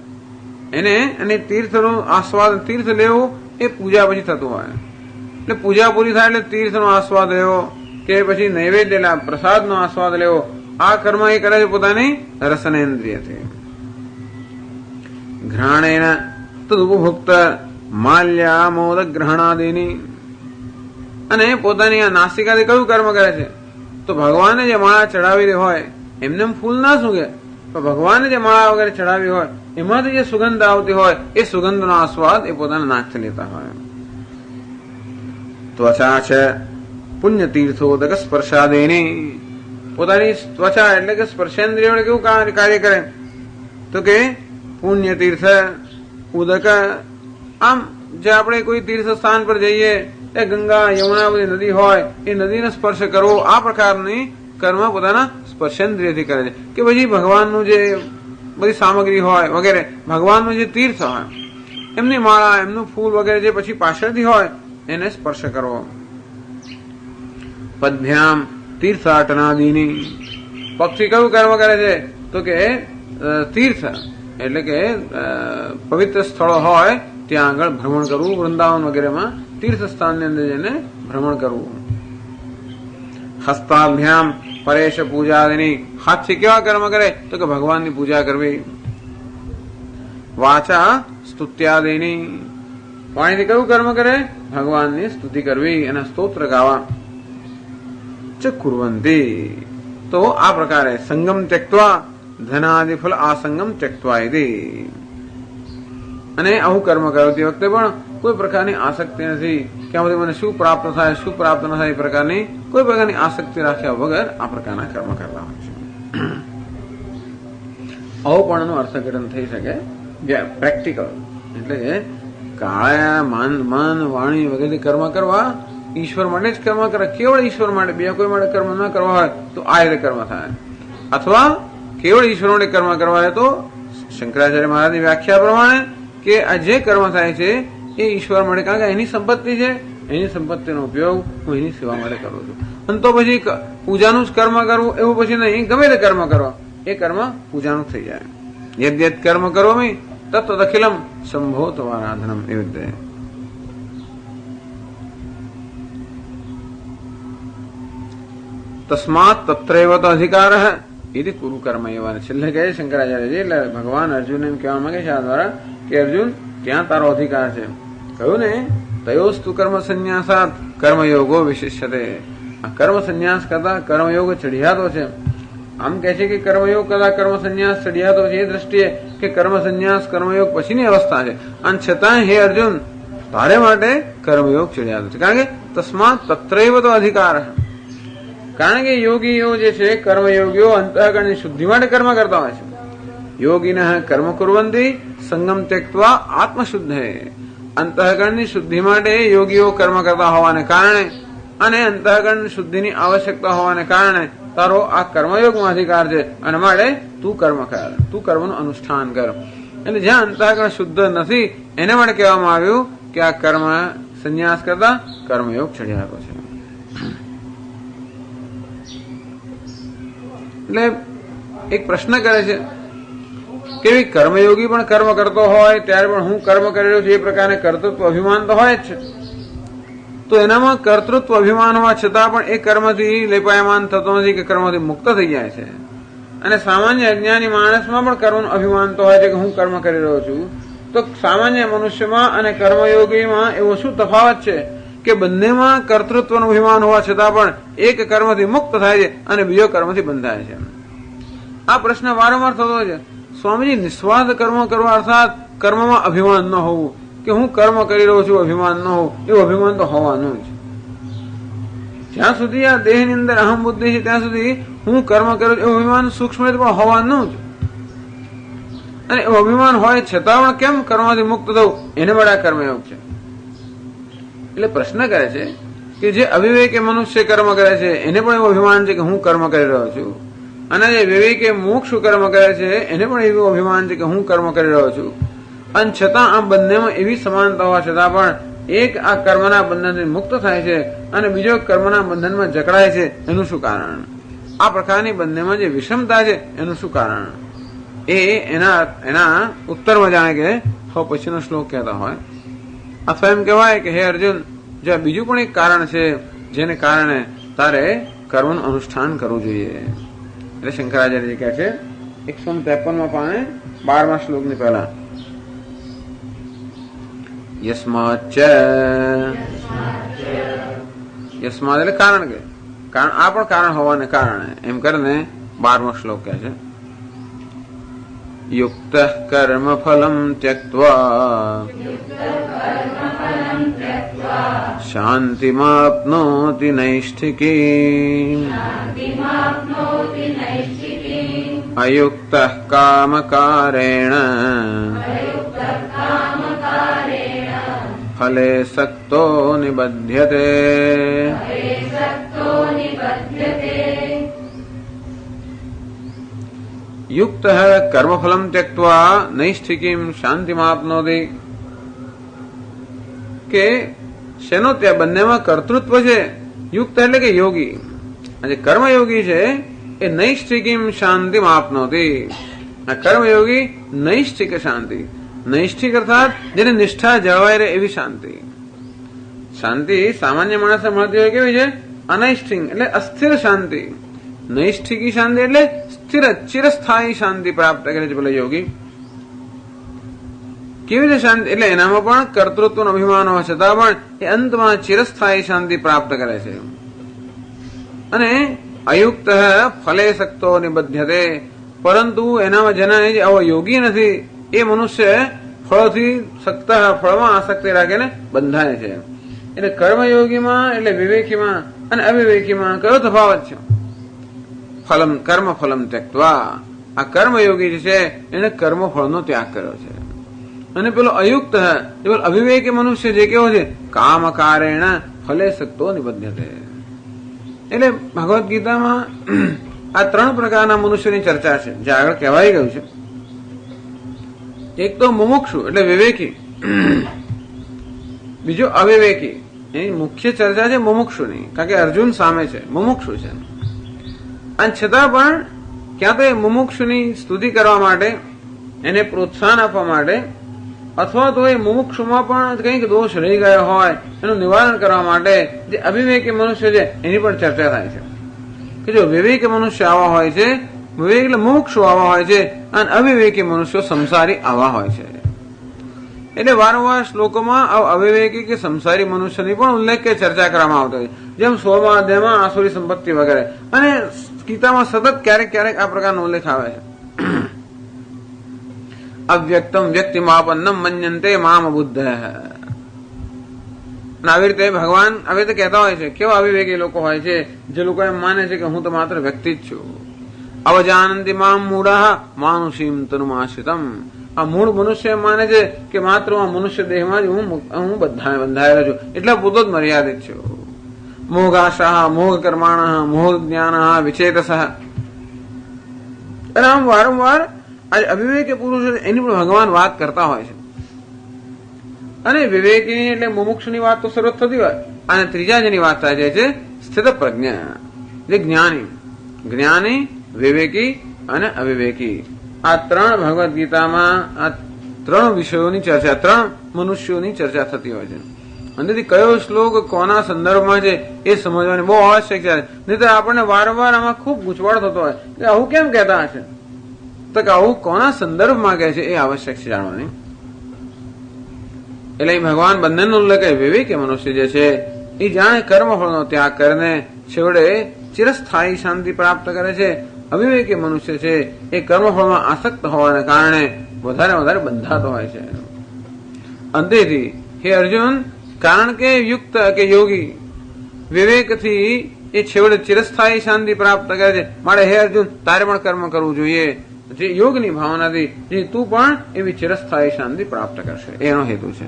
એને તીર્થનું આસ્વાદ, તીર્થ લેવું એ પૂજા પછી થતું હોય. એટલે પૂજા પૂરી થાય એટલે તીર્થનો આસ્વાદ લેવો કે પછી નૈવેદ્ય પ્રસાદનો આસ્વાદ લેવો, આ કર્મ એ કરે છે પોતાની રસનેન્દ્રિયથી. ઘ્રાણેન તદુપભુક્ત માલ્યા મોદક ગ્રહણાદિની. અને પોતાની આ નાસિકાથી કયું કર્મ કરે છે? તો ભગવાને જે માળા ચડાવેલી હોય એમને ફૂલ ના સૂગે, પણ ભગવાને જે માળા વગેરે ચડાવી હોય એમાંથી જે સુગંધ આવતી હોય એ સુગંધનો આસ્વાદ એ પોતાના નાકથી લેતા હોય. ત્વચા છે પુણ્ય તીર્થોદક સ્પર્શાદેની. પોતાની ત્વચા એટલે કે સ્પર્શેન્દ્રિયો કેવું કાર્ય કરે? તો કે પુણ્ય તીર્થ ઉદક. આમ જે આપણે કોઈ તીર્થ સ્થાન પર જઈએ, એ ગંગા યમુના બધી નદી હોય, એ નદીને સ્પર્શ કરવો, આ પ્રકારની કર્મ પોતાના સ્પર્શેન્દ્રિયથી કરે છે. કે પછી ભગવાનનું જે બધી સામગ્રી હોય વગેરે, ભગવાનનું જે તીર્થ હોય એમની માળા, એમનું ફૂલ વગેરે જે પછી પાછળથી હોય એને સ્પર્શ કરવો. પદ્ભ્યામ તીર્થાટનાદિની. પક્ષી કયું કર્મ કરે છે? તો કે તીર્થ એટલે કે પવિત્ર સ્થળો હોય ત્યાં આગળ ભ્રમણ કરવું, વૃંદાવન વગેરેમાં તીર્થ સ્થાનની અંદર જઈને ભ્રમણ કરવું. હસ્તાભ્યામ પરેશ પૂજાદિની, હાથથી કેવા કર્મ કરે તો કે ભગવાનની પૂજા કરવી. વાચા સ્તુત્યાદિની, વાણીથી કયું કર્મ કરે? ભગવાનની સ્તુતિ કરવી, એના સ્તોત્ર ગાવા. ચ કુર્વંતી, તો આ પ્રકારે સંગમ ત્યક્ત્વા ધનાદિ ફલ આસંગમ ત્યક્ત્વા ઇતિ. અને આવું કર્મ કરતી વખતે પણ કોઈ પ્રકારની આસક્તિ નથી કે આ બધું મને શું પ્રાપ્ત થાય શું પ્રાપ્ત ન થાય, એ પ્રકારની કોઈ પ્રકારની આસક્તિ રાખ્યા વગર આ પ્રકારના કર્મ કરતા હોય છે. આવું પણ એનું અર્થઘટન થઈ શકે પ્રેક્ટિકલ, એટલે કે કાયા મન વાણી વગેરે કર્મ કરવા, ઈશ્વર માટે જ કર્મ કરે, કેવળ ઈશ્વર માટે, બીજા કોઈ માટે કર્મ ન કરવા હોય તો આ રીતે કર્મ થાય. અથવા કેવળ ઈશ્વર માટે કર્મ કરવા હોય તો શંકરાચાર્ય મહારાજની વ્યાખ્યા પ્રમાણે કે આ જે કર્મ થાય છે એ ઈશ્વર માટે, કારણ કે એની સંપત્તિ છે, એની સંપત્તિનો ઉપયોગ હું એની સેવા માટે કરું છું. અને તો પછી પૂજાનું જ કર્મ કરવું એવું પછી નહીં, ગમે તે કર્મ કરો એ કર્મ પૂજાનું થઈ જાય. યદ્યત કર્મ કરોમિ તત્તદ અખિલમ શંભો તવારાધનમ, એવી રીતે. તસ્માત તત્રૈવ તો અધિકાર એથી કુરુ કર્મ એવા. છેલ્લે કહે શંકરાચાર્યજી, એટલે ભગવાન અર્જુન એમ કહેવા માંગે છે આ દ્વારા કે અર્જુન ત્યાં તારો અધિકાર છે. કહ્યું ને તયોસ્તુ કર્મ સંન્યાસાત કર્મયોગો વિશિષ્યતે. આ કર્મ સંન્યાસ કરતા કર્મયોગ ચઢિયાતો છે. આમ કહે છે કે કર્મયોગ કરતા કર્મ સંન્યાસ ચઢિયાતો છે એ દ્રષ્ટિએ કે કર્મ સંન્યાસ કર્મયોગ પછીની અવસ્થા છે, અને છતાં હે અર્જુન તારે માટે કર્મયોગ ચઢિયાતો છે. કારણ કે તસ્માત તત્રૈવ તો અધિકાર. કારણ કે યોગીઓ જે છે કર્મયોગીઓ અંતઃકરણની શુદ્ધિ માટે કર્મ કરતા હોય છે. યોગીનઃ કર્મ કુર્વંતી સંગમ ત્યક્ત્વા આત્મશુદ્ધે. અંતઃકરણની શુદ્ધિ માટે યોગીઓ કર્મ કરતા હોવાને કારણે અને અંતઃકરણ શુદ્ધિની આવશ્યકતા હોવાને કારણે તારો આ કર્મયોગમાં અધિકાર છે, અને માટે તું કર્મ કર, તું કર્મનું અનુષ્ઠાન કર. એટલે જ્યાં અંતઃકરણ શુદ્ધ નથી એને માટે કહેવામાં આવ્યું કે આ કર્મ સંન્યાસ કરતા કર્મયોગ ચઢિયાતો છે. એટલે એક પ્રશ્ન કરે છે કે કર્મયોગી પણ કર્મ કરતો હોય ત્યારે પણ હું કર્મ કરી રહ્યો છું એ પ્રકારે કર્તૃત્વ અભિમાન તો હોય જ છે. તો એનામાં કર્તૃત્વ અભિમાન હોવા છતાં પણ એ કર્મથી લેપાયમાન થતો નથી કે કર્મથી મુક્ત થઈ જાય છે. અને સામાન્ય અજ્ઞાની માણસમાં પણ કર્મનું અભિમાન તો હોય છે કે હું કર્મ કરી રહ્યો છું. તો સામાન્ય મનુષ્યમાં અને કર્મયોગીમાં એવો શું તફાવત છે કે બંનેમાં કર્તૃત્વનું અભિમાન હોવા છતાં પણ એક કર્મથી મુક્ત થાય છે અને બીજો કર્મથી બંધાય છે. આ પ્રશ્ન વારંવાર થતો છે. સ્વામીજી, નિસ્વાર્થ કર્મ કરવા અર્થાત કર્મમાં અભિમાન ન હોવું, કે હું કર્મ કરી રહ્યો છું અભિમાન ન હોવું, એવું અભિમાન તો હોવાનું જ. જ્યાં સુધી આ દેહની અંદર અહમ બુદ્ધિ છે ત્યાં સુધી હું કર્મ કરું એવું અભિમાન સૂક્ષ્મ રીતે પણ હોવાનું જ. અને એવું અભિમાન હોય છતાં પણ કેમ કર્મથી મુક્ત થવું, એને માટે આ કર્મયોગ છે. એટલે પ્રશ્ન કરે છે કે જે અવિવેકી મનુષ્ય કર્મ કરે છે એને પણ એવું અભિમાન છે કે હું કર્મ કરી રહ્યો છું, અને જે વિવેકી મોક્ષ કર્મ કરે છે એને પણ એવું અભિમાન છે કે હું કર્મ કરી રહ્યો છું. અને છતાં આ બંનેમાં એવી સમાનતા હોવા છતાં પણ એક આ કર્મના બંધનથી મુક્ત થાય છે અને બીજો કર્મના બંધનમાં જકડાય છે. એનું શું કારણ? આ પ્રકારની બંનેમાં જે વિષમતા છે એનું શું કારણ? એ એના ઉત્તરમાં જાણે કે હવે પછીનો શ્લોક કહેતા હોય. અથવા એમ કહેવાય કે હે અર્જુન, જો બીજું પણ એક કારણ છે જેને કારણે તારે કર્મનું અનુષ્ઠાન કરવું જોઈએ. એટલે શંકરાચાર્ય કહે છે 153માં પાને 12મા શ્લોકની પહેલા યસ્માચ્ચ, યસ્માદ એટલે કારણ કે કારણ આ પણ કારણ હોવાને કારણે એમ કરીને 12મો શ્લોક કહે છે યુક્ત કર્મ ફલમ ત્યક્ત્વા શાંતિમાપ્નોતિ નૈષ્ઠિકીમ અયુક્ત કામકારેણ ફલે સક્તો નિબધ્યતે. યુક્ત કર્મફલમ ત્યક્ત્વા નૈષ્ઠિકીમ શાંતિમાપ્નોતિ, કે શેનો ત્યાં બંનેમાં કર્તૃત્વ છે. યુક્ત એટલે કે યોગી, અને કર્મયોગી છે એ નૈષ્ઠિકીમ શાંતિમાપ્નોતિ. આ કર્મયોગી નૈષ્ઠિક શાંતિ, નૈષ્ઠિક અર્થાત જેને નિષ્ઠા જળવાઈ રહે એવી શાંતિ. શાંતિ સામાન્ય માણસને મળતી હોય કેવી છે? અનૈષ્ઠિક એટલે અસ્થિર શાંતિ. નૈષ્ઠિકી શાંતિ એટલે સ્થિર ચિરસ્થાયી શાંતિ પ્રાપ્ત કરે છે પેલા યોગી. કેવી રીતે શાંતિ? એટલે એનામાં પણ કર્તૃત્વનો અભિમાન હોવા છતાં પણ એ અંતમાં ચિરસ્થાયી શાંતિ પ્રાપ્ત કરે છે. અને અયુક્ત ફલે સક્તો નિબધ્યતે, પરંતુ એનામાં જેના આવો યોગી નથી એ મનુષ્ય ફળોથી સક્ત ફળમાં આસક્તિ રાખીને બંધાય છે. એટલે કર્મયોગીમાં એટલે વિવેકીમાં અને અવિવેકીમાં કયો તફાવત છે? ફલમ કર્મ ફલમ ત્યક્ત્વા. આ કર્મયોગી જે છે એને કર્મ ફળનો ત્યાગ કર્યો છે. અને પેલો અયુક્ત અવિવેકી મનુષ્ય જે કેવો છે? કામ કારેણ ફલે સક્તો નિબધ્યતે. એટલે ભગવદ્ ગીતામાં આ 3 પ્રકારના મનુષ્યની ચર્ચા છે જે આગળ કહેવાઈ ગયું છે. એક તો મુમુક્ષુ એટલે વિવેકી, બીજો અવિવેકી. એની મુખ્ય ચર્ચા છે મુમુક્ષુની, કારણ કે અર્જુન સામે છે, મુમુક્ષુ છે. અને છતાં પણ ક્યાં તો એ મુમુક્ષુની સ્તુતિ કરવા માટે, એને પ્રોત્સાહન આપવા માટે, અથવા તો એ મુમુક્ષુમાં પણ કંઈક દોષ રહી ગયો હોય એનું નિવારણ કરવા માટે જે અવિવેકી મનુષ્ય છે એની પણ ચર્ચા થાય છે. કે જો વિવેકી મનુષ્ય આવા હોય છે, વિવેક એટલે મુમુક્ષુ આવા હોય છે, અને અવિવેકી મનુષ્યો સંસારી આવા હોય છે. એટલે વારંવાર શ્લોકોમાં અવિવેકી કે સંસારી મનુષ્યની પણ ઉલ્લેખ કે ચર્ચા કરવામાં આવતો હોય, જેમ 16મા અધ્યાયમાં આસુરી સંપત્તિ વગેરે, અને ગીતામાં સતત ક્યારેક ક્યારેક આ પ્રકારનો ઉલ્લેખ આવે છે. અવ્યક્તમ વ્યક્તિમાપન્નમ મન્યંતે મામ બુદ્ધ. આવી રીતે ભગવાન આવી રીતે કહેતા હોય છે. કેવા અવિવેકી લોકો હોય છે, જે લોકો એમ માને છે કે હું તો માત્ર વ્યક્તિ જ છું. અવજાનંતિ મામ મૂઢા માનુષીમ તનુમાશ્રિતમ. આ મૂળ મનુષ્ય એમ માને છે કે માત્ર આ મનુષ્ય દેહમાં જ હું બંધાયેલો છું, એટલે પૂરતો જ મર્યાદિત છું. મોગાશાહ મોહ કર્માણ મોહ જ્ઞાન વિચેતસ. અને આમ વારંવાર આ અવિવેકી પુરુષ એની પણ ભગવાન વાત કરતા હોય છે. અને વિવેકી એટલે મુમુક્ષની વાત તો સર્વત થતી હોય, અને ત્રીજા જેની વાત થાય છે સ્થિત પ્રજ્ઞા, જે જ્ઞાની. જ્ઞાની, વિવેકી અને અવિવેકી. આ 3 ભગવદ્ ગીતામાં આ 3 વિષયોની ચર્ચા, 3 મનુષ્યોની ચર્ચા થતી હોય છે. અને કયો શ્લોક કોના સંદર્ભમાં છે એ સમજવાની બહુ આવશ્યક છે. નહીં તો આપણને વારંવાર આમાં ખૂબ ગૂંચવાડ થતો હોય કે આવું કેમ કહેતા હશે, તો કે આવું કોના સંદર્ભમાં કહે છે એ આવશ્યક છે જાણવાની. એટલે ભગવાન બંનેનો ઉલ્લેખ વિવેકી મનુષ્ય જે છે એ જાણે કર્મફળનો ત્યાગ કરીને છેવડે ચિરસ્થાયી શાંતિ પ્રાપ્ત કરે છે. અવિવેકી મનુષ્ય છે એ કર્મફળમાં આસક્ત હોવાને કારણે વધારે બંધાતો હોય છે. અંતેથી હે અર્જુન, કારણ કે યુક્ત કે યોગી વિવેકથી એ છેવડે ચિરસ્થાયી શાંતિ પ્રાપ્ત કરે છે, માટે હે અર્જુન તારે પણ કર્મ કરવું જોઈએ. જે યોગની ભાવનાથી જે તું પણ એવી ચિરસ્થાયી શાંતિ પ્રાપ્ત કરશે, એનો હેતુ છે.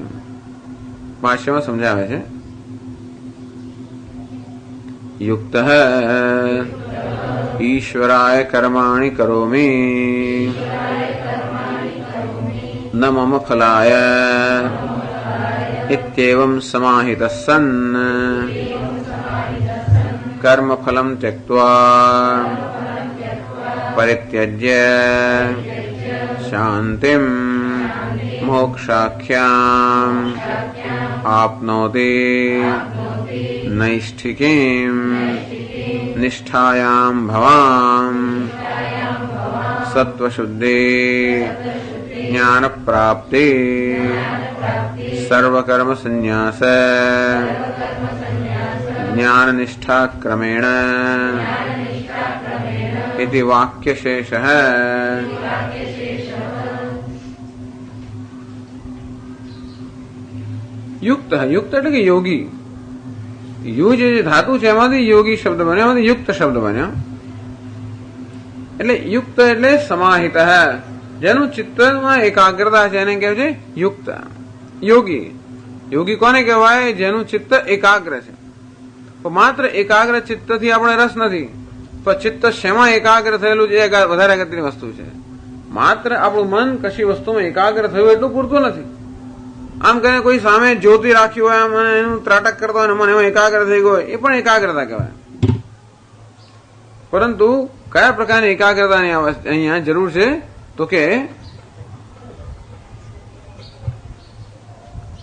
ભાષ્યમાં સમજાવે છે. યુક્ત ઈશ્વરાય કર્માણિ કરોમિ ન મમ ફલાય ઇત્યેવં સમાહિતઃ સન્ન કર્મફલં ત્યક્ત્વા પરિત્યજ્ય શાંતિમ મોક્ષાખ્યામ આપનોતિ નૈષ્ઠિકીમ નિષ્ઠાયામ ભવામ સત્વશુદ્ધિ જ્ઞાન પ્રાપ્તિ સર્વકર્મ સંન્યાસ જ્ઞાન નિષ્ઠા ક્રમેણ इति वाक्यशेषः. યુક્ત યુક્ત એટલે કે યોગી. યુ જે ધાતુ છે એમાંથી યોગી શબ્દ બન્યો, એમાંથી યુક્ત શબ્દ બન્યો. એટલે યુક્ત એટલે સમાહિત, જેનું ચિત્તમાં એકાગ્રતા છે એને કહેવાય છે યુક્ત. યોગી યોગી કોને કહેવાય? જેનું ચિત્ત એકાગ્ર છે. માત્ર એકાગ્ર ચિત્તથી આપણે રસ નથી, પણ ચિત્ત શેમાં એકાગ્ર થયેલું છે એ વધારે અગત્યની વસ્તુ છે. માત્ર આપણું મન કશી વસ્તુમાં એકાગ્ર થયું એટલું પૂરતું નથી. આમ કરીને કોઈ સામે જ્યોતિ રાખ્યું હોય, આમ એનું ત્રાટક કરતો હોય, મન એમાં એકાગ્ર થઈ ગયો, એ પણ એકાગ્રતા કહેવાય. પરંતુ કયા પ્રકારની એકાગ્રતાની અહીંયા જરૂર છે? તો કે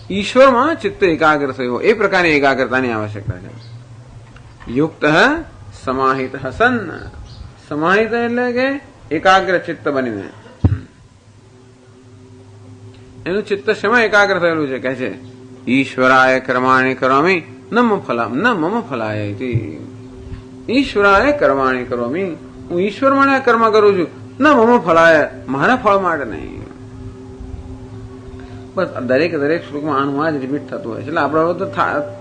ઈશ્વરમાં ચિત્ત એકાગ્ર થયું એ પ્રકારની એકાગ્રતાની આવશ્યકતા છે. યુક્ત સમાહિત સન, સમાહિત એટલે કે એકાગ્ર ચિત્ત બનીને, એનું ચિત્ત શેમાં એકાગ્ર થયેલું છે? કહે છે ઈશ્વરાય કર્માણી કરોમી ન મમ ફલાય. ઈશ્વરાય કર્માણી કરોમી, હું ઈશ્વર માટે કર્મ કરું છું, ન મમ ફલાય, મારા ફળ માટે નહીં. બસ દરેક શ્લોકમાં આનું આ જ રિપીટ થતું હોય છે. એટલે આપણે તો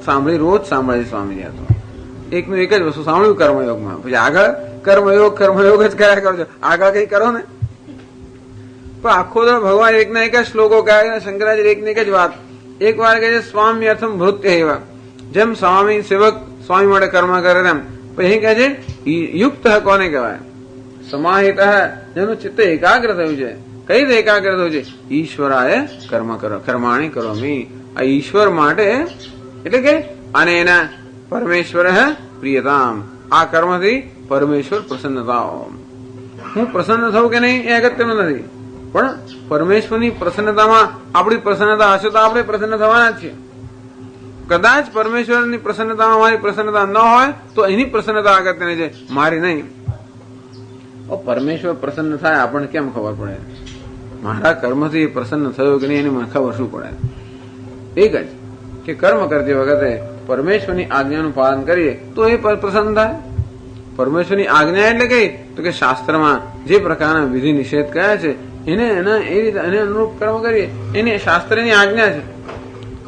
સાંભળી રોજ સાંભળે છે સ્વામીજી. આ તો એકનું એક જ વસ્તુ સાંભળ્યું કર્મયોગમાં, પછી આગળ કર્મયોગ જ કર્યા કરો છો, આગળ કઈ કરો ને. પણ આખો દર ભગવાન એકના એક જ શ્લોકો કહે, શંકરાચાર્ય એકની એક જ વાત. એક વાર કહે છે સ્વામી અર્થમ ભૃત્ય એવા, જેમ સ્વામી સેવક સ્વામી માટે કર્મ કરે તેમ. પછી કહે છે યુક્ત કોને કહેવાય? સમાહિત, જેનું ચિત્ત એકાગ્ર થયું છે. કઈ રીતે એકાગ્ર થયું છે? ઈશ્વરાય કર્માણી કરોમી, આ ઈશ્વર માટે, એટલે કે અને એના પરમેશ્વર પ્રિયતામ, આ કર્મથી પરમેશ્વર પ્રસન્નતા. હું પ્રસન્ન થવું કે નહીં એ અગત્યનું નથી, પણ પરમેશ્વરની પ્રસન્નતામાં આપણી પ્રસન્નતા હશે તો આપણે પ્રસન્ન થવાના જ છીએ. કદાચ પરમેશ્વરની પ્રસન્નતામાં મારી પ્રસન્નતા ન હોય તો એની પ્રસન્નતા અગત્યની છે, મારી નહીં. પરમેશ્વર પ્રસન્ન થાય આપણને કેમ ખબર પડે? મારા કર્મથી પ્રસન્ન થયો કે નહીં એની મને ખબર શું પડે? એક જ કે કર્મ કરતી વખતે પરમેશ્વરની આજ્ઞાનું પાલન કરીએ તો એ પ્રસન્ન થાય. પરમેશ્વરની આજ્ઞા એટલે કઈ? તો કે શાસ્ત્રમાં જે પ્રકારના વિધિ નિષેધ કયા છે એને એ રીતે એને અનુરૂપ કર્મ કરીએ, એની શાસ્ત્રની આજ્ઞા છે.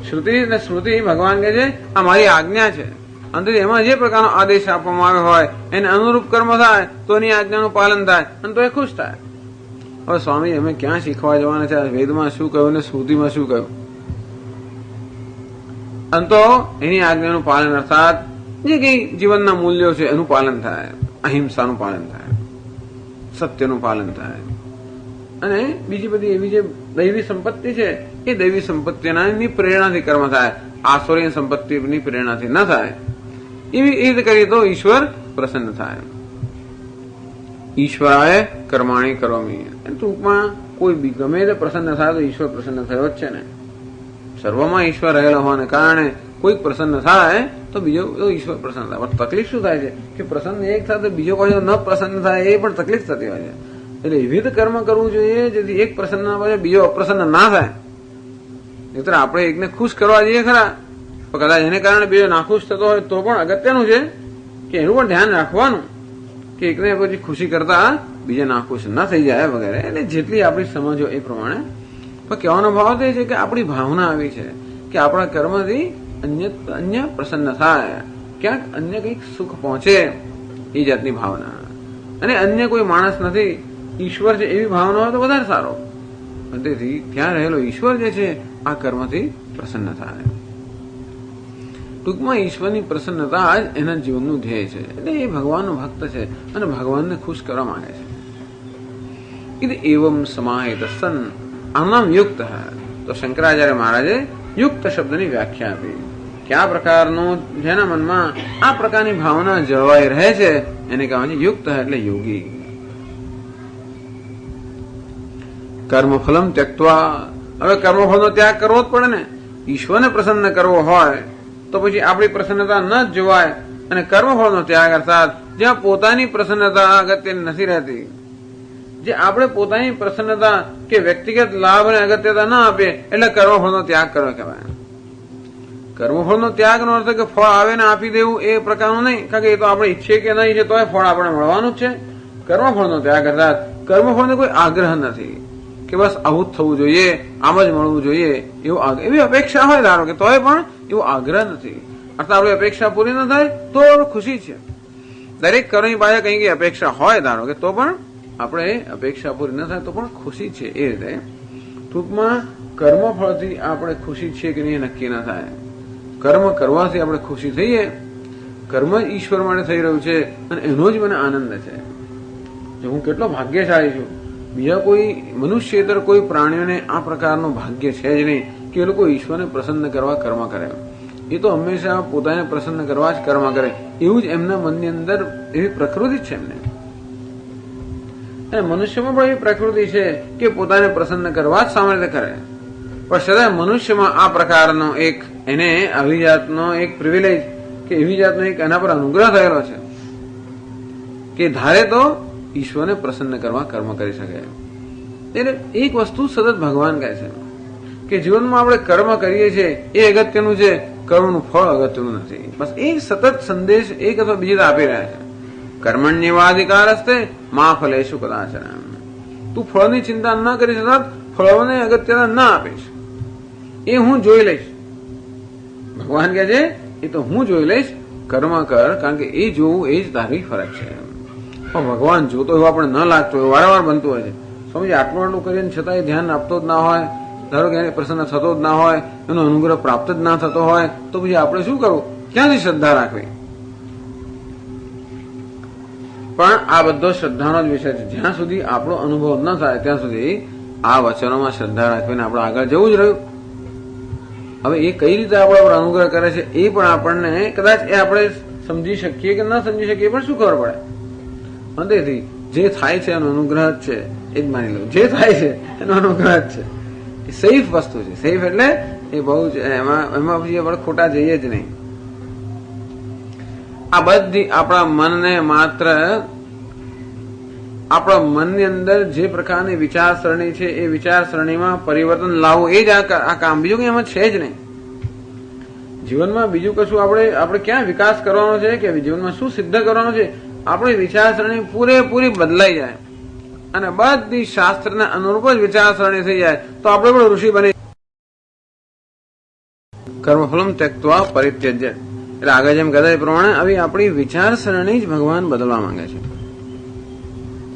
શ્રુતિ અને સ્મૃતિ ભગવાન કહે છે આ મારી આજ્ઞા છે. અંતે એમાં જે પ્રકારનો આદેશ આપવામાં આવ્યો હોય એને અનુરૂપ કર્મ થાય તો એની આજ્ઞાનું પાલન થાય અને તો એ ખુશ થાય. હવે સ્વામી અમે ક્યાં શીખવા જવાના છે? વેદમાં શું કહ્યું ને સ્મૃતિમાં શું કહ્યું? અને તો એની આજ્ઞાનું પાલન, અર્થાત જે કઈ જીવનના મૂલ્યો છે એનું પાલન થાય, અહિંસાનું પાલન થાય, સત્યનું પાલન થાય, અને બીજી બધી એવી જે દૈવી સંપત્તિ છે એ દૈવી સંપત્તિની પ્રેરણાથી કર્મ થાય, આસુરી સંપત્તિની પ્રેરણાથી ન થાય. એવી રીતે કરીએ તો ઈશ્વર પ્રસન્ન થાય. ઈશ્વરાય કર્માણી કરોમી, ટૂંકમાં કોઈ ગમે તે પ્રસન્ન થાય તો ઈશ્વર પ્રસન્ન થયો જ છે ને. સર્વમાં ઈશ્વર રહેલો હોવાને કારણે કોઈક પ્રસન્ન થાય તો બીજો ઈશ્વર પ્રસન્ન થાય. પણ તકલીફ શું થાય છે કે પ્રસન્ન એક થાય તો બીજો કોઈ ન પ્રસન્ન થાય, એ પણ તકલીફ થતી હોય છે. એટલે એવી રીતે કર્મ કરવું જોઈએ જેથી એક પ્રસન્ન ના બીજો અપ્રસન્ન ના થાય. નહીતર આપણે એકને ખુશ કરવા જઈએ ખરા, પણ કદાચ એને કારણે બીજો નાખુશ થતો હોય તો પણ અગત્યનું છે કે એનું પણ ધ્યાન રાખવાનું કે એકને પછી ખુશી કરતા બીજા નાખુશ ના થઈ જાય વગેરે. એટલે જેટલી આપણી સમજો એ પ્રમાણે. પણ કહેવાનો ભાવ તો એ છે કે આપણી ભાવના આવી છે કે આપણા કર્મથી અન્ય પ્રસન્ન થાય, ક્યાંક અન્ય કંઈક સુખ પહોંચે, એ જાતની ભાવના. અને અન્ય કોઈ માણસ નથી, ઈશ્વર છે એવી ભાવના હોય તો વધારે સારો. તેથી ત્યાં રહેલો ઈશ્વર જે છે આ કર્મથી પ્રસન્ન થાય. ટૂંકમાં ઈશ્વરની પ્રસન્નતા જ એના જીવનનું ધ્યેય છે. એટલે એ ભગવાનનો ભક્ત છે અને ભગવાનને ખુશ કરવા માંગે છે. એટલે એવમ સમાહિત સન, આનું નામ યુક્ત. તો શંકરાચાર્ય મહારાજે યુક્ત શબ્દની વ્યાખ્યા આપી કે આ પ્રકારનું જેના મનમાં આ પ્રકારની ભાવના જળવાઈ રહે છે એને કહેવાય છે યુક્ત, એટલે યોગી. કર્મફલમ ત્યક્ત્વા, હવે કર્મફળનો ત્યાગ કરવો જ પડે ને. ઈશ્વરને પ્રસન્ન કરવો હોય તો પછી આપણી પ્રસન્નતા ન જ જોવાય, અને કર્મફળનો ત્યાગ અર્થાત જ્યાં પોતાની પ્રસન્નતા અગત્યની નથી રહેતી, જે આપણે પોતાની પ્રસન્નતા કે વ્યક્તિગત લાભને અગત્યતા ન આપીએ એટલે કર્મફળનો ત્યાગ કરવો કહેવાય. કર્મફળનો ત્યાગનો અર્થ કે ફળ આવે ને આપી દેવું એ પ્રકારનું નહીં, કારણ કે એ તો આપણે ઈચ્છીએ કે નહીં છે તો એ ફળ આપણે મળવાનું જ છે. કર્મફળનો ત્યાગ અર્થાત કર્મફળને કોઈ આગ્રહ નથી કે બસ આવું જ થવું જોઈએ, આમ જ મળવું જોઈએ, એવી અપેક્ષા હોય ધારો કે તોય પણ એવો આગ્રહ નથી. અર્થાત આપણી અપેક્ષા પૂરી ન થાય તો ખુશી છે. દરેક કર્મની પાસે કઈ કઈ અપેક્ષા હોય ધારો કે તો પણ આપણે અપેક્ષા પૂરી ન થાય તો પણ ખુશી છે. એ રીતે ટૂંકમાં કર્મફળથી આપણે ખુશી છે કે નહીં નક્કી ન થાય. કર્મ કરવાથી આપણે ખુશી થઈએ, કર્મ જ ઈશ્વર માટે થઈ રહ્યું છે અને એનો જ મને આનંદ છે. જો હું કેટલો ભાગ્યશાળી છું, બીજા કોઈ મનુષ્યેતર કોઈ પ્રાણીઓને આ પ્રકારનું ભાગ્ય છે જ નહીં કે એ લોકો ઈશ્વરને પ્રસન્ન કરવા કર્મ કરે. એ તો હંમેશા પોતાને પ્રસન્ન કરવા જ કર્મ કરે, એવું જ એમના મનની અંદર એવી પ્રકૃતિ છે એમને. અને મનુષ્યમાં પણ એવી પ્રકૃતિ છે કે પોતાને પ્રસન્ન કરવા જ સામાન્ય કરે. પણ સદા મનુષ્યમાં આ પ્રકારનો એક એને આવી જાતનો એક પ્રિવિલેજ કે એવી જાતનો એક એના પર અનુગ્રહ થયેલો છે કે ધારે તો ઈશ્વરને પ્રસન્ન કરવા કર્મ કરી શકે. એટલે એક વસ્તુ સતત ભગવાન કહે છે કે જીવનમાં આપણે કર્મ કરીએ છીએ એ અગત્યનું છે, કર્મનું ફળ અગત્યનું નથી. બસ એ સતત સંદેશ એક અથવા બીજી આપી રહ્યા છે. કર્મણ્યવાધિકાર હસ્તે મા ફલેશુ કદાચન. તું ફળની ચિંતા ન કરી સતત ફળોને અગત્યતા ન આપીશ, એ હું જોઈ લઈશ. ભગવાન કહે છે એ તો હું જોઈ લઈશ, કર્મ કર, કારણ કે એ જોવું એ જ તારી ફરજ છે. પણ ભગવાન જોતો એવું આપણે ન લાગતો હોય, વારંવાર બનતું હોય છે. સમજ આટલું કરીને છતાં એ ધ્યાન આપતો જ ના હોય, ધારો કે એને પ્રસન્ન થતો જ ના હોય, એનો અનુગ્રહ પ્રાપ્ત જ ના થતો હોય, તો પછી આપણે શું કરવું, ક્યાંથી શ્રદ્ધા રાખવી? પણ આ બધો શ્રદ્ધાનો જ વિષય છે. જ્યાં સુધી આપણો અનુભવ ન થાય ત્યાં સુધી આ વચનોમાં શ્રદ્ધા રાખીને આપણે આગળ જવું જ રહ્યું. હવે એ કઈ રીતે આપણા પર અનુગ્રહ કરે છે એ પણ આપણને કદાચ એ આપણે સમજી શકીએ કે ન સમજી શકીએ પણ શું ખબર પડે. અંતેથી જે થાય છે એનો અનુગ્રહ જ છે, એ જ માની લો. જે થાય છે એનો અનુગ્રહ જ છે. એ સેફ વસ્તુ છે. સેફ એટલે એ બહુ જ એમાં પછી આપણે ખોટા જઈએ જ નહીં. આ બધી આપણા મનને માત્ર આપણા મનની અંદર જે પ્રકારની વિચારસરણી છે એ વિચારસરણીમાં પરિવર્તન લાવવું એ જ આ કામ, બીજું કઈ એમાં છે જ નહીં. જીવનમાં બીજું કશું આપણે ક્યાં વિકાસ કરવાનો છે કે જીવનમાં શું સિદ્ધ કરવાનો છે, આપણી વિચારસરણી પૂરેપૂરી બદલાઈ જાય અને બધી શાસ્ત્રને અનુરૂપ જ વિચારસરણી થઈ જાય તો આપણે પણ ઋષિ બની. કર્મફલમ ત્યક્ત્વા પરિત્યજ્ય. એટલે આગળ જેમ કહેતા એ પ્રમાણે આવી આપણી વિચારસરણી જ ભગવાન બદલવા માંગે છે.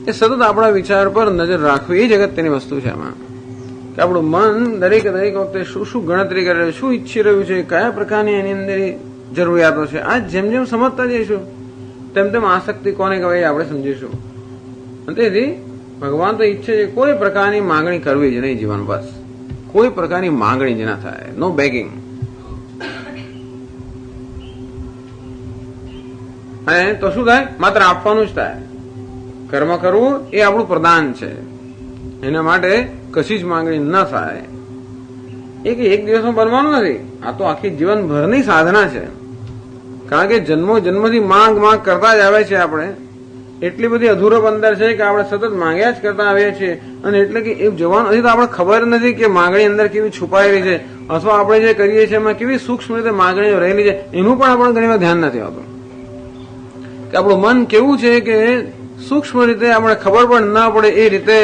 એ સતત આપણા વિચાર પર નજર રાખવી એ જગતની વસ્તુ છે. આમાં કે આપણું મન દરેક વખતે શું શું ગણતરી કરે, શું ઈચ્છી રહ્યું છે, કયા પ્રકારની એની અંદર જરૂરિયાતો છે, આ જેમ જેમ સમજતા જઈશું તેમ તેમ આસક્તિ કોને કહેવાય આપણે સમજીશું. તેથી ભગવાન તો ઈચ્છે છે કોઈ પ્રકારની માંગણી કરવી જ નહીં જીવન. બસ કોઈ પ્રકારની માંગણી જ ના થાય. નો બેગિંગ. અને તો શું થાય? માત્ર આપવાનું જ થાય. કર્મ કરવું એ આપણું પ્રદાન છે. એના માટે કશી જ માંગણી ન થાય. એક દિવસમાં બનવાનું નથી. આ તો આખી જીવનભરની સાધના છે. કારણ કે જન્મથી માંગ કરતા જ આવે છે. આપણે એટલી બધી અધૂરપ અંદર છે કે આપણે સતત માંગ્યા જ કરતા આવીએ છીએ. અને એટલે કે એ જવાનું હજી તો આપણે ખબર નથી કે માંગણી અંદર કેવી છુપાયેલી છે, અથવા આપણે જે કરીએ છીએ એમાં કેવી સૂક્ષ્મ રીતે માંગણીઓ રહેલી છે, એનું પણ આપણને ઘણી વાર ધ્યાન નથી આવતું. કે આપણું મન કેવું છે કે સૂક્ષ્મ રીતે આપણે ખબર પણ ના પડે એ રીતે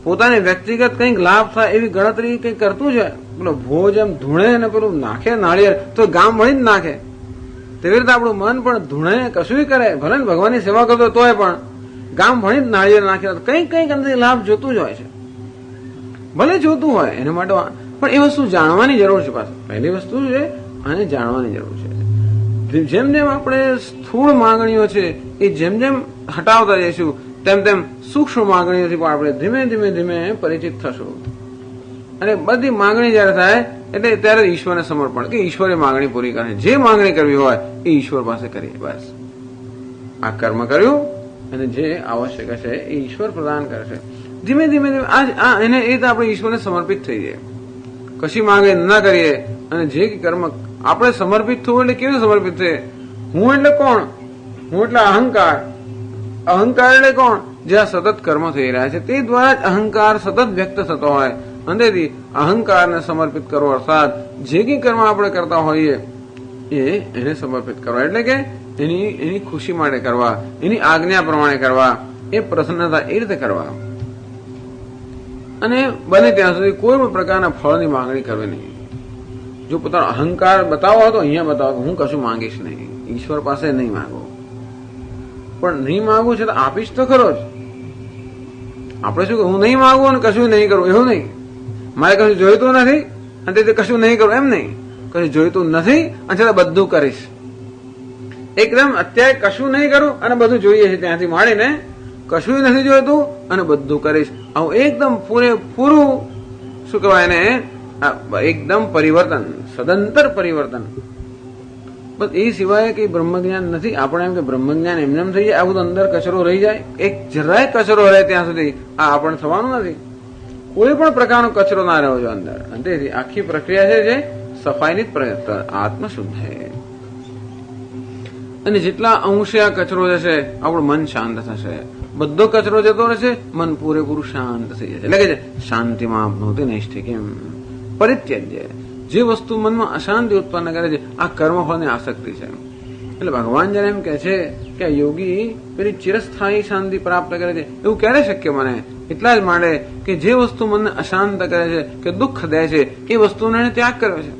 પોતાની વ્યક્તિગત કંઈક લાભ થાય એવી ગણતરી કંઈક કરતું છે. પેલો ભોજ એમ ધૂણે ને પેલું નાખે નાળિયેર તો ગામ ભણી જ નાખે. તેવી રીતે આપણું મન પણ ધૂણે કશું કરે, ભલે ને ભગવાનની સેવા કરતો તોય પણ ગામ ભણી જ નાળિયેર નાખે કંઈક અંદર લાભ જોતું જ હોય છે. ભલે જોતું હોય એના માટે, પણ એ વસ્તુ જાણવાની જરૂર છે. પાછું પહેલી વસ્તુ છે આને જાણવાની જરૂર છે. જેમ જેમ આપણે સ્થૂળ માંગણીઓ છે એ જેમ જેમ હટાવતા જઈશું તેમ તેમ સૂક્ષ્મ માંગણીઓથી પણ આપણે ધીમે ધીમે પરિચિત થશું. અને બધી માંગણી જયારે થાય એટલે ત્યારે ઈશ્વરને સમર્પણ, કે ઈશ્વરે માંગણી પૂરી કરે. જે માંગણી કરવી હોય એ ઈશ્વર પાસે કરીએ. બસ આ કર્મ કર્યું અને જે આવશ્યક છે એ ઈશ્વર પ્રદાન કરશે. ધીમે ધીમે એને એ તો આપણે ઈશ્વરને સમર્પિત થઈ જઈએ. કશી માંગણી ન કરીએ અને જે કર્મ આપણે સમર્પિત થવું એટલે કેવું સમર્પિત થઈએ? હું એટલે કોણ? હું એટલે અહંકાર. અહંકાર એટલે કોણ? જે આ સતત કર્મ થઈ રહ્યા છે તે દ્વારા જ અહંકાર સતત વ્યક્ત થતો હોય. અંતેથી અહંકારને સમર્પિત કરવો, અર્થાત જે કંઈ કર્મ આપણે કરતા હોઈએ એને સમર્પિત કરવા, એટલે કે એની ખુશી માટે કરવા, એની આજ્ઞા પ્રમાણે કરવા, એ પ્રસન્નતા એ રીતે કરવા. અને બને ત્યાં સુધી કોઈ પણ પ્રકારના ફળની માંગણી કરવી નહીં. જો પોતાનો અહંકાર બતાવો તો અહીંયા બતાવો હું કશું માંગીશ નહીં, ઈશ્વર પાસે નહીં માંગો. પણ નહીં માંગવું છે તો આપીશ તો ખરો જ. આપણે શું હું નહીં માંગુ અને કશું નહીં કરું એવું નહીં. મારે કશું જોઈતું નથી અને તે કશું નહીં કરું એમ નહીં. કશું જોઈતું નથી અને છતાં બધું કરીશ. એકદમ અત્યારે કશું નહીં કરું અને બધું જોઈએ છે ત્યાંથી માંડીને કશું નથી જોઈતું અને બધું કરીશ. આવું એકદમ પૂરેપૂરું શું કહેવાય એને એકદમ પરિવર્તન, સદંતર પરિવર્તન. બસ એ સિવાય કઈ બ્રહ્મજ્ઞાન નથી. આપણે એમ કે બ્રહ્મજ્ઞાન એમને એમ થઈ જાય, આ બધું અંદર કચરો રહી જાય, એક જરાય કચરો રહે ત્યાં સુધી આ આપણે થવાનું નથી. કોઈ પણ પ્રકારનો કચરો ના રહેવો જોઈએ અંદર. અને તેથી આખી પ્રક્રિયા છે જે સફાઈની જ પ્રયત્ન આત્મશુદ્ધ છે. અને જેટલા અંશે આ કચરો જશે આપણું મન શાંત થશે. બધો કચરો જતો રહેશે, મન પૂરેપૂરું શાંત થઈ જશે. એટલે કે છે શાંતિમાં આપનોતી નૈષ્ઠિકીમ પરિત્યજ્ય. જે વસ્તુ મનમાં અશાંતિ ઉત્પન્ન કરે છે આ કર્મફળની આસક્તિ છે. એટલે ભગવાન જયારે એમ કે છે કે યોગી પેલી ચિરસ્થાયી શાંતિ પ્રાપ્ત કરે છે એવું ક્યારે શક્ય બને? એટલા જ માટે કે જે વસ્તુ મનને અશાંત કરે છે કે દુઃખ દે છે એ વસ્તુનો એને ત્યાગ કર્યો છે.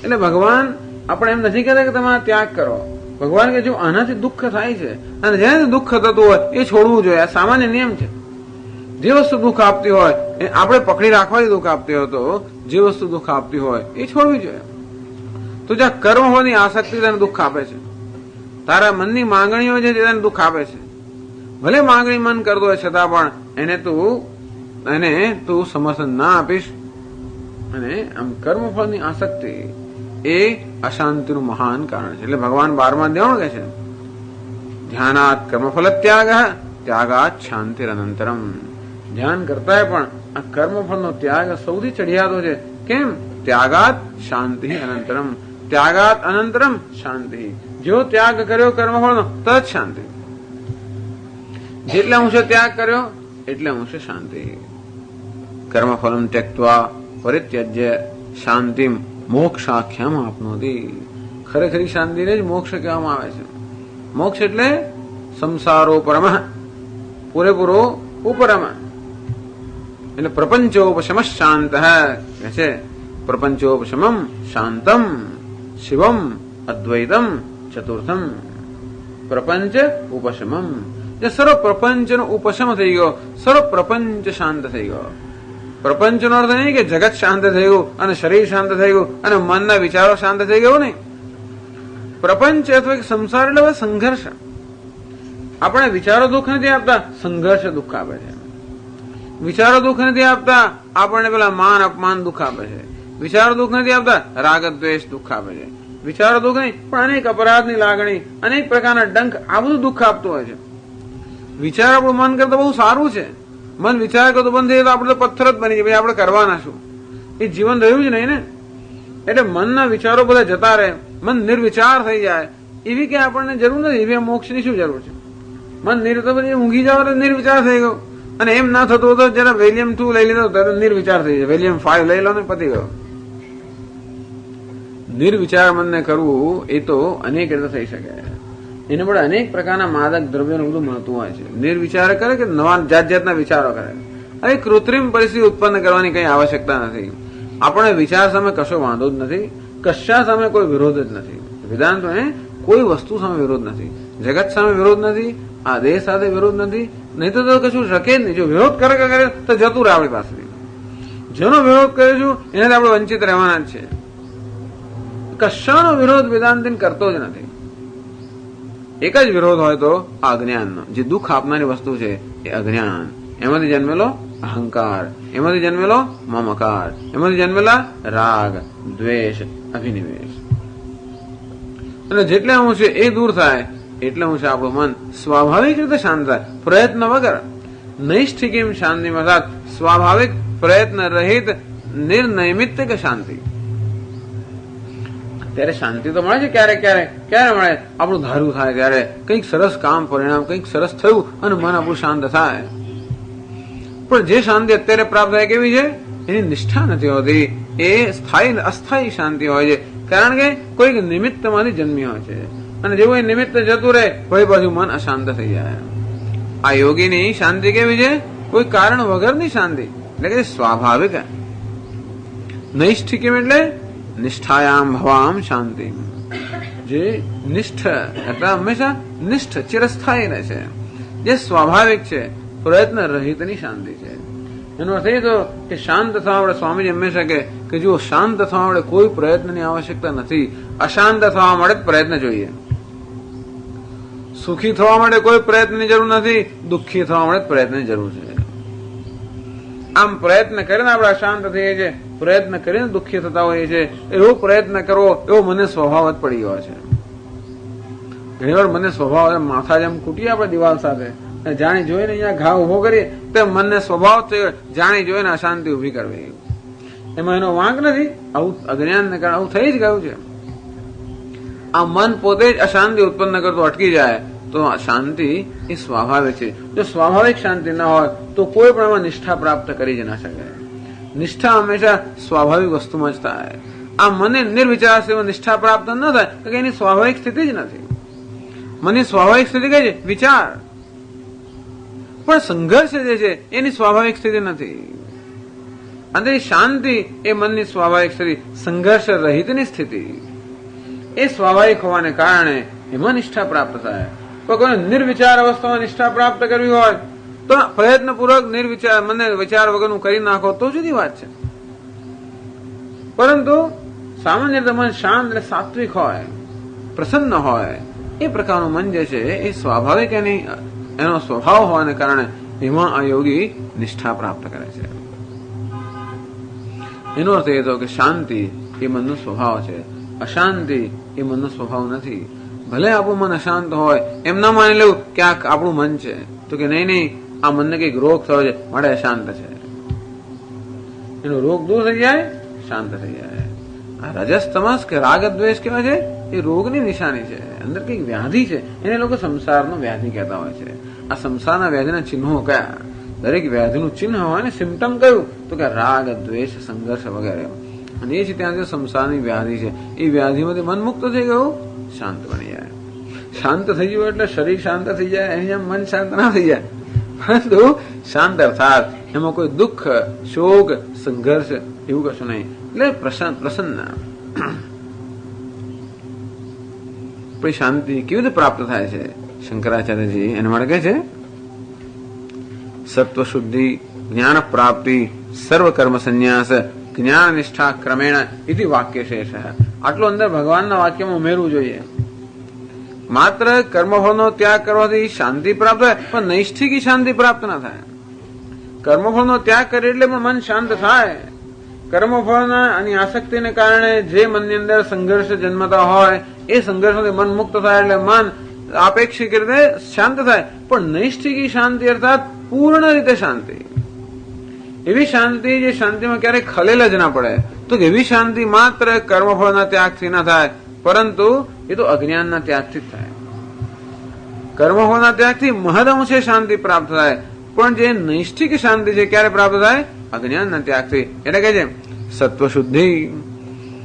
એટલે ભગવાન આપણે એમ નથી કહેતા કે તમે આ ત્યાગ કરો. ભગવાન કે જો આનાથી દુઃખ થાય છે અને જેનાથી દુઃખ થતું હોય એ છોડવું જોઈએ. આ સામાન્ય નિયમ છે. જે વસ્તુ દુઃખ આપતી હોય એ આપણે પકડી રાખવાથી દુઃખ આપતી હોય તો જે વસ્તુ દુઃખ આપતી હોય એ છોડવી જોઈએ. તો જ્યાં કર્મ હોવાની આસક્તિ તને દુઃખ આપે છે, તારા મનની માંગણીઓ છે તે તને દુઃખ આપે છે, ભલે માંગણી મન કરતો હોય છતાં પણ એને તું સમર્થન ના આપીશ. અને આમ કર્મફળની આસક્તિ એ અશાંતિનું મહાન કારણ છે. એટલે ભગવાન 12મા અધ્યાયમાં કહે છે ધ્યાનાત કર્મફલ ત્યાગ ત્યાગાત શાંતિ અનંતરમ. ધ્યાન કરતા પણ આ કર્મફળનો ત્યાગ સૌથી ચડિયાતો છે. કેમ? ત્યાગાત શાંતિ અનંતરમ. ત્યાગાત અનંતરમ શાંતિ. જેવો ત્યાગ કર્યો કર્મફળનો તરત શાંતિ. જેટલા અંશે ત્યાગ કર્યો એટલે અંશે શાંતિ. કર્મફલમ ત્યક્ત્વા પરિત્યજ્ય શાંતિમ મોક્ષાખ્યામ આપનોતી. ખરેખરી શાંતિને જ મોક્ષ કહેવામાં આવે છે. મોક્ષ એટલે સંસારો પરમ, પૂરેપૂરો ઉપરમ. એટલે પ્રપંચોપશમ શાંત કહે છે. પ્રપંચોપશમમ શાંતમ શિવમ અદ્વૈતમ ચતુર્થમ. પ્રપંચ ઉપશમમ. જે સર્વ પ્રપંચનો ઉપશમ થઈ ગયો, સર્વ પ્રપંચ શાંત થઈ ગયો. પ્રપંચનો અર્થ નહીં કે જગત શાંત થઈ ગયું અને શરીર શાંત થઈ ગયું અને મનના વિચારો શાંત થઈ ગયું નહીં. પ્રપંચ અથવા સંસાર એટલે સંઘર્ષ. આપણે વિચારો દુઃખ નથી આપતા, સંઘર્ષ દુઃખ આપે છે. વિચારો દુઃખ નથી આપતા, આપણને પેલા માન અપમાન દુઃખ આપે છે. વિચારો દુઃખ નથી આપતા, રાગ દ્વેષ દુઃખ આપે છે. વિચારો દુઃખ નહીં પણ અનેક અપરાધની લાગણી, અનેક પ્રકારના ડંખ, આ બધું દુઃખ આપતું હોય છે. વિચાર આપણું મન કરતા બહુ સારું છે. મન વિચાર કરતો બંધ થઈ તો આપણે તો પથ્થર જ બની જાય. ભાઈ આપણે કરવાના શું? એ જીવન રહ્યું જ નહીં ને. એટલે મનના વિચારો બધા જતા રહે, મન નિર્વિચાર થઈ જાય, એવી કે આપણને જરૂર નથી. એવી મોક્ષની શું જરૂર છે? મન તો પછી ઊંઘી જાવ તો નિર્વિચાર થઈ ગયો. અને એમ ના થતું તો જરા વેલિયમ 2 લઈ લીધો તો નિર્વિચાર થઈ જાય. વેલિયમ 5 લઈ લો ને પતી ગયો. નિર્વિચાર મનને કરવું એ તો અનેક રીતે થઈ શકે. એને પણ અનેક પ્રકારના માદક દ્રવ્યોનું બધું મળતું હોય છે. નિર્વિચાર કરે કે નવા જાત જાતના વિચારો કરે. હવે કૃત્રિમ પરિસ્થિતિ ઉત્પન્ન કરવાની કઈ આવશ્યકતા નથી. આપણે વિચાર સામે કશો વાંધો જ નથી, કશા સામે કોઈ વિરોધ જ નથી. વેદાંત કોઈ વસ્તુ સામે વિરોધ નથી, જગત સામે વિરોધ નથી, આ દેહ સાથે વિરોધ નથી. નહીં તો કશું શકે જ નહીં. જો વિરોધ કરે તો જતું રહે આપણી પાસેથી. જેનો વિરોધ કરીશું એનાથી આપણે વંચિત રહેવાના જ છે. કશાનો વિરોધ વેદાંતિન કરતો જ નથી. એક જ વિરોધ હોય તો આ અજ્ઞાનનો. જે દુઃખ આપનારી વસ્તુ છે એ અજ્ઞાન. એમાંથી જન્મેલો અહંકાર, એમાંથી જન્મેલો મમકાર, એમાંથી જન્મેલા રાગ દ્વેષ અભિનિવેશ. અને જેટલે અંશે એ દૂર થાય એટલે અંશે આપણું મન સ્વાભાવિક રીતે શાંત થાય, પ્રયત્ન વગર. નૈષ્ઠિકીમ શાંતિ અર્થાત સ્વાભાવિક પ્રયત્ન રહિત નિર્નૈમિત્તિક શાંતિ. ત્યારે શાંતિ તો મળે છે ક્યારે મળે? આપણું ધારું થાય ત્યારે કંઈક સરસ કામ પરિણામ કંઈક સરસ થયું અને મન આપણું શાંત થાય. પણ જે શાંતિ અત્યારે પ્રાપ્ત થાય કેવી છે? એની નિષ્ઠા નથી હોતી. એ સ્થાયી અસ્થાયી શાંતિ હોય છે. કારણ કે કોઈક નિમિત્તમાંથી જન્મી હોય છે અને જેવું એ નિમિત્ત જતું રહે વળી પાછું મન અશાંત થઈ જાય. આ યોગીની શાંતિ કેવી છે? કોઈ કારણ વગરની શાંતિ, એટલે કે સ્વાભાવિક. નૈષ્ઠિકીમ એટલે નિષ્ઠાયામ ભવામ શાંતિ. જે નિષ્ઠ એટલે હંમેશા નિષ્ઠ ચિરસ્થાયી રહે છે, જે સ્વાભાવિક છે, પ્રયત્ન રહિતની શાંતિ છે. એનો અર્થ એ તો કે શાંત થવા આપણે સ્વામીજી હંમેશા કે જો શાંત થવા માટે કોઈ પ્રયત્નની આવશ્યકતા નથી, અશાંત થવા માટે જ પ્રયત્ન જોઈએ. સુખી થવા માટે કોઈ પ્રયત્નની જરૂર નથી, દુઃખી થવા માટે પ્રયત્નની જરૂર છે. આમ પ્રયત્ન કરીને આપણે અશાંત થઈએ છીએ, પ્રયત્ન કરીને દુઃખી થતા હોઈએ છીએ. એવો પ્રયત્ન કરવો એવો મને સ્વભાવ જ પડી ગયો છે. ઘણી વાર મને સ્વભાવ માથા જેમ કૂટીએ આપણે દિવાલ સાથે જાણી જોઈને અહીંયા ઘા ઉભો કરીએ તો મનને સ્વભાવ થયો જાણી જોઈને અશાંતિ ઉભી કરવી, એમાં એનો વાંક નથી. આવું અજ્ઞાનને કારણે આવું થઈ જ ગયું છે. આ મન પોતે જ અશાંતિ ઉત્પન્ન કરતો અટકી જાય તો શાંતિ એ સ્વાભાવિક છે. જો સ્વાભાવિક શાંતિ ન હોય તો કોઈ પણ એમાં નિષ્ઠા પ્રાપ્ત કરી જ ના શકે. નિષ્ઠા હંમેશા સ્વાભાવિક વસ્તુમાં જ થાય. આ મને નિર્વિચાર સેવા નિષ્ઠા પ્રાપ્ત ન થાય કે એની સ્વાભાવિક સ્થિતિ જ નથી. મનની સ્વાભાવિક સ્થિતિ કઈ છે? વિચાર. પણ સંઘર્ષ જે છે એની સ્વાભાવિક સ્થિતિ નથી. અને શાંતિ એ મનની સ્વાભાવિક સ્થિતિ, સંઘર્ષ રહિતની સ્થિતિ. એ સ્વાભાવિક હોવાને કારણે એમાં નિષ્ઠા પ્રાપ્ત થાય. કોઈને નિર્વિચાર અવસ્થામાં નિષ્ઠા પ્રાપ્ત કરવી હોય તો પ્રયત્નપૂર્વક નિર્વિચાર મને વિચાર વગરનું કરી નાખો તો જુદી વાત છે. પરંતુ સામાન્ય રીતે મન શાંત અને સાત્વિક હોય, પ્રસન્ન હોય, એ પ્રકારનું મન જે છે એ સ્વાભાવિક એનો સ્વભાવ હોવાને કારણે એમાં આ યોગી નિષ્ઠા પ્રાપ્ત કરે છે. એનો અર્થ એ થયો કે શાંતિ એ મનનો સ્વભાવ છે, અશાંતિ એ મનનો સ્વભાવ નથી. ભલે આપણું મન અશાંત હોય એમ ના માની લેવું કે આ આપણું મન છે, તો કે નહીં, આ મનને કઈક રોગ થયો છે માટે અશાંત છે. એનો રોગ દૂર થઈ જાય, શાંત થઈ જાય. આ રજસ તમસ કે રાગ દ્વેષ કેવા છે? એ રોગની નિશાની છે, અંદર કઈક વ્યાધિ છે. એને લોકો સંસારનો વ્યાધિ કહેતા હોય છે. આ સંસારના વ્યાધિના ચિહ્નો કયા? દરેક વ્યાધિનું ચિહ્ન હોય ને સિમ્ટમ કયું? તો કે રાગ દ્વેષ સંઘર્ષ વગેરે. અને એ છે ત્યાં જે સંસારની વ્યાધિ છે. એ વ્યાધિમાંથી મન મુક્ત થઈ ગયું, શાંત બની જાય. શાંત થઈ ગયું એટલે શરીર શાંત થઈ જાય, એની જેમ મન શાંત ના થઈ જાય. પરંતુ શાંત અર્થાત એમાં કોઈ દુઃખ, શોક, સંઘર્ષ એવું કશું નહીં. એટલે પ્રસન્ન. પણ શાંતિ કેવી રીતે પ્રાપ્ત થાય છે? શંકરાચાર્યજી એના માટે કહે છે સત્વ શુદ્ધિ, જ્ઞાન પ્રાપ્તિ, સર્વ કર્મ સંન્યાસ, જ્ઞાન નિષ્ઠા ક્રમેણ ઇતિ વાક્ય શેષ. આટલું અંદર ભગવાનના વાક્યમાં ઉમેરવું જોઈએ. માત્ર કર્મફળનો ત્યાગ કરવાથી શાંતિ પ્રાપ્ત થાય, પણ નૈષ્ઠિકી શાંતિ પ્રાપ્ત ના થાય. કર્મફળનો ત્યાગ કરે એટલે પણ મન શાંત થાય. કર્મફળના અને આસક્તિને કારણે જે મનની અંદર સંઘર્ષ જન્મતા હોય એ સંઘર્ષથી મન મુક્ત થાય એટલે મન આપેક્ષિક રીતે શાંત થાય. પણ નૈષ્ઠિકી શાંતિ અર્થાત પૂર્ણ રીતે શાંતિ, એવી શાંતિ જે શાંતિમાં ક્યારેય ખલેલ જ ના પડે, તો એવી શાંતિ માત્ર કર્મફળના ત્યાગથી ના થાય, પરંતુ એ તો અજ્ઞાનના ત્યાગથી જ થાય. કર્મફળના ત્યાગથી મહદઅંશે શાંતિ પ્રાપ્ત થાય, પણ જે નૈષ્ઠિક શાંતિ છે ક્યારે પ્રાપ્ત થાય? અજ્ઞાનના ત્યાગથી. એટલે કે છે સત્વ શુદ્ધિ.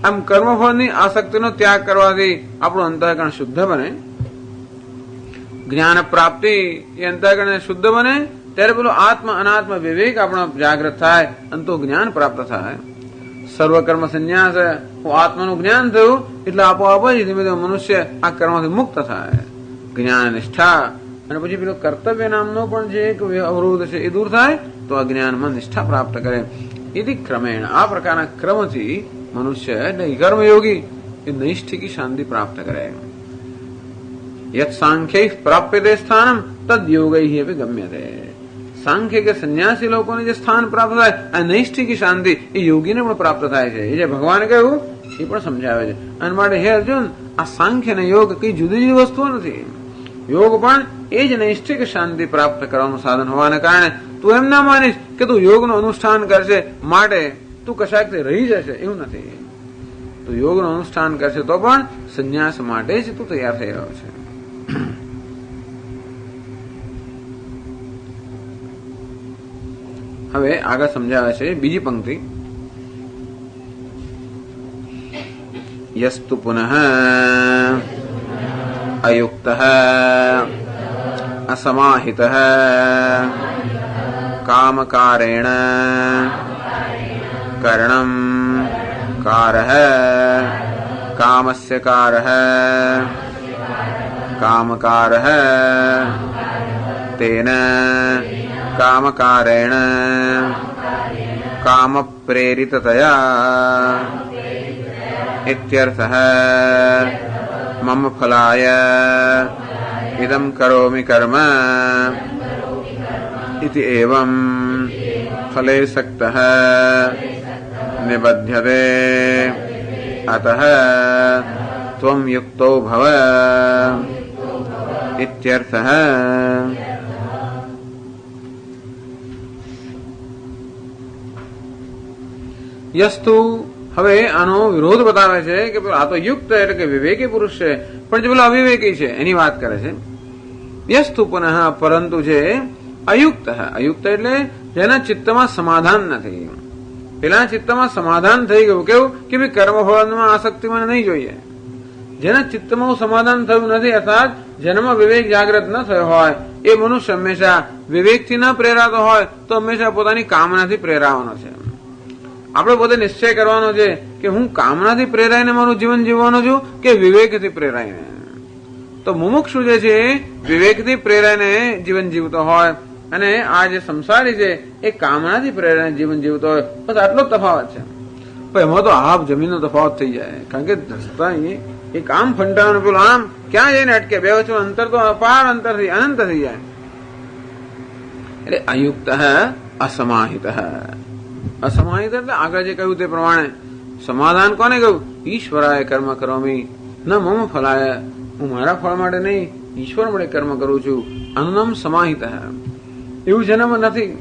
આમ કર્મફળની આસક્તિનો ત્યાગ કરવાથી આપણું અંતઃકરણ શુદ્ધ બને. જ્ઞાન પ્રાપ્તિ એ અંતઃકરણ શુદ્ધ બને ત્યારે પેલો આત્મ અનાત્મ વિવેક આપણો જાગૃત થાય અને તો જ્ઞાન પ્રાપ્ત થાય. સર્વકર્મ સંન્યાસ, આત્માનું જ્ઞાન થયું એટલે આપોઆપ જ ધીમે ધીમે મનુષ્ય આ કર્મથી મુક્ત થાય. જ્ઞાન નિષ્ઠા, અને પછી પેલો કર્તવ્ય નામનો પણ જે એક અવરોધ છે એ દૂર થાય તો અજ્ઞાનમાં નિષ્ઠા પ્રાપ્ત કરે. એથી ક્રમેણ આ પ્રકારના ક્રમથી મનુષ્ય એટલે કર્મયોગી એ નૈષ્ઠિકી શાંતિ પ્રાપ્ત કરે. યત સાંખ્ય પ્રાપ્યતે સ્થાનમ તદ યોગૈ અપી ગમ્યતે. સાંખ્ય કે સંન્યાસી લોકોને જે સ્થાન પ્રાપ્ત થાય આ નૈષ્ઠિકી શાંતિ એ યોગીને પણ પ્રાપ્ત થાય છે. એ જે ભગવાને કહ્યું એ પણ સમજાવે છે. અને માટે હે અર્જુન, આ સાંખ્ય અને યોગ કઈ જુદી જુદી વસ્તુઓ નથી. યોગ પણ એ જ નૈષ્ઠિક શાંતિ પ્રાપ્ત કરવાનું સાધન હોવાને કારણે તું એમ ના માનીશ કે તું યોગનું અનુષ્ઠાન કરશે માટે તું કશાકથી રહી જશે, એવું નથી. તું યોગનું અનુષ્ઠાન કરશે તો પણ સંન્યાસ માટે જ તું તૈયાર થઈ રહ્યો છે. હવે આગળ સમજાવે છે બીજી પંક્તિ. યસ્તુ પુનઃ અયુક્ત અસમાહિત કામકારેણ કર્ણમ કારઃ કામસ્ય કારઃ કામકારઃ તેન કામકારેણ કામ પ્રેરિતતયા ઇત્યર્થઃ. મમ ફલાય ઇદં કરોમિ કર્મ ઇતિ એવં ફલે સક્તઃ નિબધ્યતે અતઃ ત્વં યુક્તો ભવ ઇત્યર્થઃ. યસ્તુ હવે આનો વિરોધ બતાવે છે કે આ તો યુક્ત એટલે કે વિવેકી પુરુષ છે, પણ જે પેલો અવિવેકી છે એની વાત કરે છે. યસ્તુ પુનઃ પરંતુ છે અયુક્ત. અયુક્ત એટલે જેના ચિત્તમાં સમાધાન નથી. પેલા ચિત્તમાં સમાધાન થઈ ગયું, કેવું કે ભાઈ કર્મફળમાં આસક્તિ મને નહીં જોઈએ. જેના ચિત્તમાં સમાધાન થયું નથી, અર્થાત જેનામાં વિવેક જાગૃત ન થયો હોય એ મનુષ્ય હંમેશા વિવેકથી ન પ્રેરાતો હોય તો હંમેશા પોતાની કામનાથી પ્રેરાવાનો છે. આપણે પોતે નિશ્ચય કરવાનો છે કે હું કામનાથી પ્રેરાઈને મારું જીવન જીવવાનું છું કે વિવેકથી પ્રેરાઈને. તો મુમુક્ષુ જે છે વિવેકથી પ્રેરાઈને જીવન જીવતો હોય અને આ જે સંસારી છે એ કામનાથી પ્રેરાઈને જીવન જીવતો હોય. બસ આટલો જ તફાવત છે. પણ એમાં તો આપ જમીનનો તફાવત થઈ જાય, કારણ કે ધસતા એક આમ ફંટાવાનું પેલું આમ ક્યાં જઈને અટકે, બે વચ્ચે અંતર તો અપાર અંતર થઈ અનંત થઈ જાય. એટલે અયુક્ત અસમાહિત. અસમાહિત એટલે આગળ જે કહ્યું તે પ્રમાણે સમાધાન કોને કહ્યું? ઈશ્વરાય કર્મ કરોમી ન મમ ફલાય. હું મારા ફળ માટે નહીં, ઈશ્વર માટે કર્મ કરું છું. આનું નામ સમાહિત. એવું જેનામાં નથી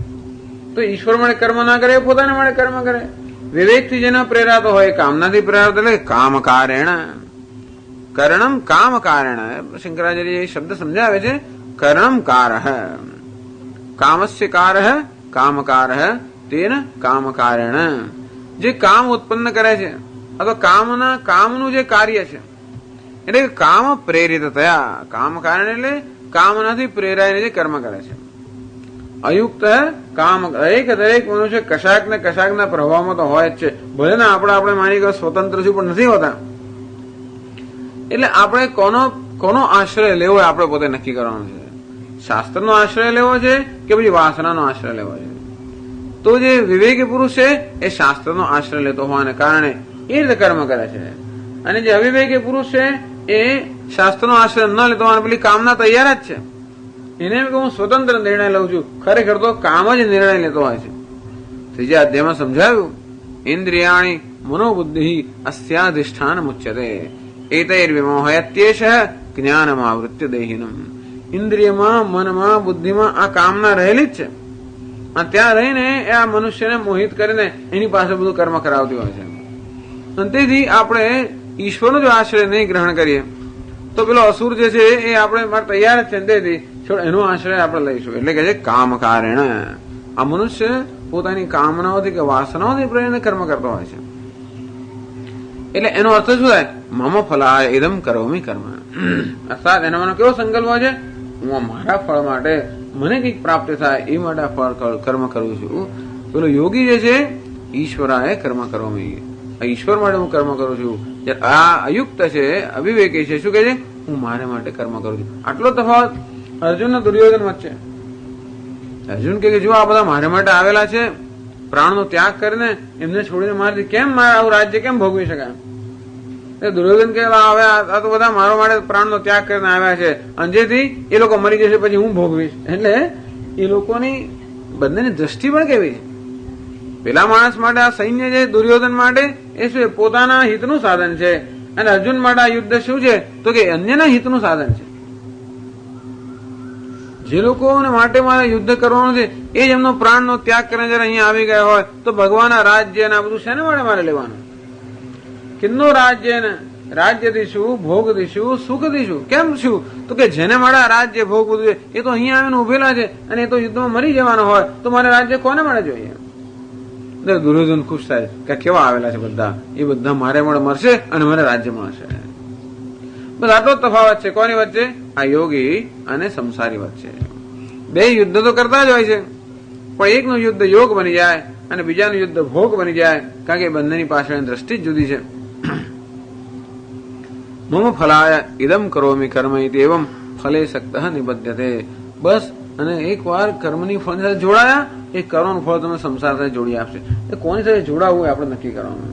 તો ઈશ્વર માટે કર્મ ના કરે, પોતાના માટે કર્મ કરે. વિવેકથી જેના પ્રેરાતો હોય, કામનાથી પ્રેરાતો એટલે કામ કારેણ. કર્ણમ કામ કારેણ. શંકરાચાર્ય એ શબ્દ સમજાવે છે. કર્ણમ કાર કામસ્ય કાર કામ કાર તેન કામ કારેણ. જે કામ ઉત્પન્ન કરે છે અથવા કામનું જે કાર્ય છે એટલે કામ પ્રેરિત થયા. કામ કારણ એટલે કામનાથી પ્રેરાઈને જે કર્મ કરે છે. અયુક્ત કામ. દરેક મનુષ્ય કશાક ને કશાકના પ્રભાવમાં તો હોય જ છે. ભલે ને આપણે માની કે સ્વતંત્ર છું પણ નથી હોતા. એટલે આપણે કોનો આશ્રય લેવો એ આપણે પોતે નક્કી કરવાનું છે. શાસ્ત્રનો આશ્રય લેવો છે કે પછી વાસનાનો આશ્રય લેવો છે. તો જે વિવેકી પુરુષ છે એ શાસ્ત્રનો આશ્રય લેતો હોવાને કારણે એ રીતે કર્મ કરે છે. અને જે અવિવેકી પુરુષ છે એ શાસ્ત્રનો આશ્રય ન લેતો હોવાને પેલી કામના તૈયાર જ છે. એને એમ કે હું સ્વતંત્ર નિર્ણય લઉં છું, ખરેખર તો કામ જ નિર્ણય લેતો હોય છે. ત્રીજા અધ્યાયમાં સમજાવ્યું ઇન્દ્રિયાણી મનોબુદ્ધિ અસ્યાધિષ્ઠાન મુચ્યતે એતૈર્વિમોહયત્યેષ જ્ઞાનમાવૃત્ય દેહિનમ. ઇન્દ્રિયમાં, મનમાં, બુદ્ધિમાં આ કામના રહેલી જ છે. ત્યાં રહીને આ મનુષ્યને મોહિત કરીને એની પાસે બધું કર્મ કરાવતી હોય છે. અને તેથી આપણે ઈશ્વરનો જો આશ્રય નહીં ગ્રહણ કરીએ તો પેલો અસુર જે છે એ આપણે તૈયાર જ છે. તેથી એનો આશ્રય આપણે લઈશું. એટલે કે છે કામ કારેણ. આ મનુષ્ય પોતાની કામનાઓથી કે વાસનાઓથી પ્રેરણે કર્મ કરતો હોય છે. એટલે એનો અર્થ શું થાય? મમ ફલાય ઇદમ કરોમિ કર્મ. અર્થાત એનો કેવો સંકલ્પ હોય છે? હું મારા ફળ માટે મને કંઈક પ્રાપ્ત થાય એ માટે ફળ કર્મ કરું છું. પેલો યોગી જે છે ઈશ્વરાય કર્મ કરોમિ. ઈશ્વર માટે હું કર્મ કરું છું. આ અયુક્ત છે, અવિવેકી છે, શું કે છે? હું મારે માટે કર્મ કરું છું. આટલો તફાવત અર્જુન અને દુર્યોધન વચ્ચે. અર્જુન કે જો આ બધા મારે માટે આવેલા છે, પ્રાણનો ત્યાગ કરીને એમને છોડીને મારાથી કેમ આવું રાજ્ય કેમ ભોગવી શકાય? દુર્યોધન કે હવે આ તો બધા મારા માટે પ્રાણનો ત્યાગ કરીને આવ્યા છે અને જેથી એ લોકો મરી જશે પછી હું ભોગવીશ. એટલે એ લોકોની બંનેની દ્રષ્ટિ પણ કેવી છે? પેલા માણસ માટે આ સૈન્ય છે, દુર્યોધન માટે એ શું પોતાના હિતનું સાધન છે, અને અર્જુન માટે આ યુદ્ધ શું છે તો કે અન્યના હિતનું સાધન છે. જે લોકોને માટે મારે યુદ્ધ કરવાનું છે એ જ એમનો પ્રાણનો ત્યાગ કરીને જયારે અહીંયા આવી ગયા હોય તો ભગવાનના રાજ્ય ને આ બધું શેના માટે મારે લેવાનું? કિન્નો રાજ્ય ને રાજ્ય દીશું, ભોગ દીશું, સુખ દીશું. કેમ છું તો કે જેને મારે રાજ્ય ભોગ બધું છે એ તો અહીંયા આવીને ઉભેલા છે અને એ તો યુદ્ધમાં મરી જવાનો હોય તો મારે રાજ્ય કોને મળે જોઈએ? દુર્યોધન ખુશ થાય કે કેવા આવેલા છે બધા, એ બધા મારે મળે મરશે અને મને રાજ્ય મળશે. બસ આટલો તફાવત છે કોની વચ્ચે? આ યોગી અને સંસારી વચ્ચે. બે યુદ્ધ તો કરતા જ હોય છે પણ એકનું યુદ્ધ યોગ બની જાય અને બીજાનું યુદ્ધ ભોગ બની જાય, કારણ કે બંનેની પાછળની દ્રષ્ટિ જ જુદી છે. મમ ફલાય ઇદમ કરોમિ કર્મ ઇતિ એવમ ફલે સક્તઃ નિબધ્યતે. બસ અને એકવાર કર્મની ફળ સાથે જોડાયા એ કર્મનું ફળ તમને સંસાર સાથે જોડી આપશે. એ કોની સાથે જોડાવવું એ આપણે નક્કી કરવાનું.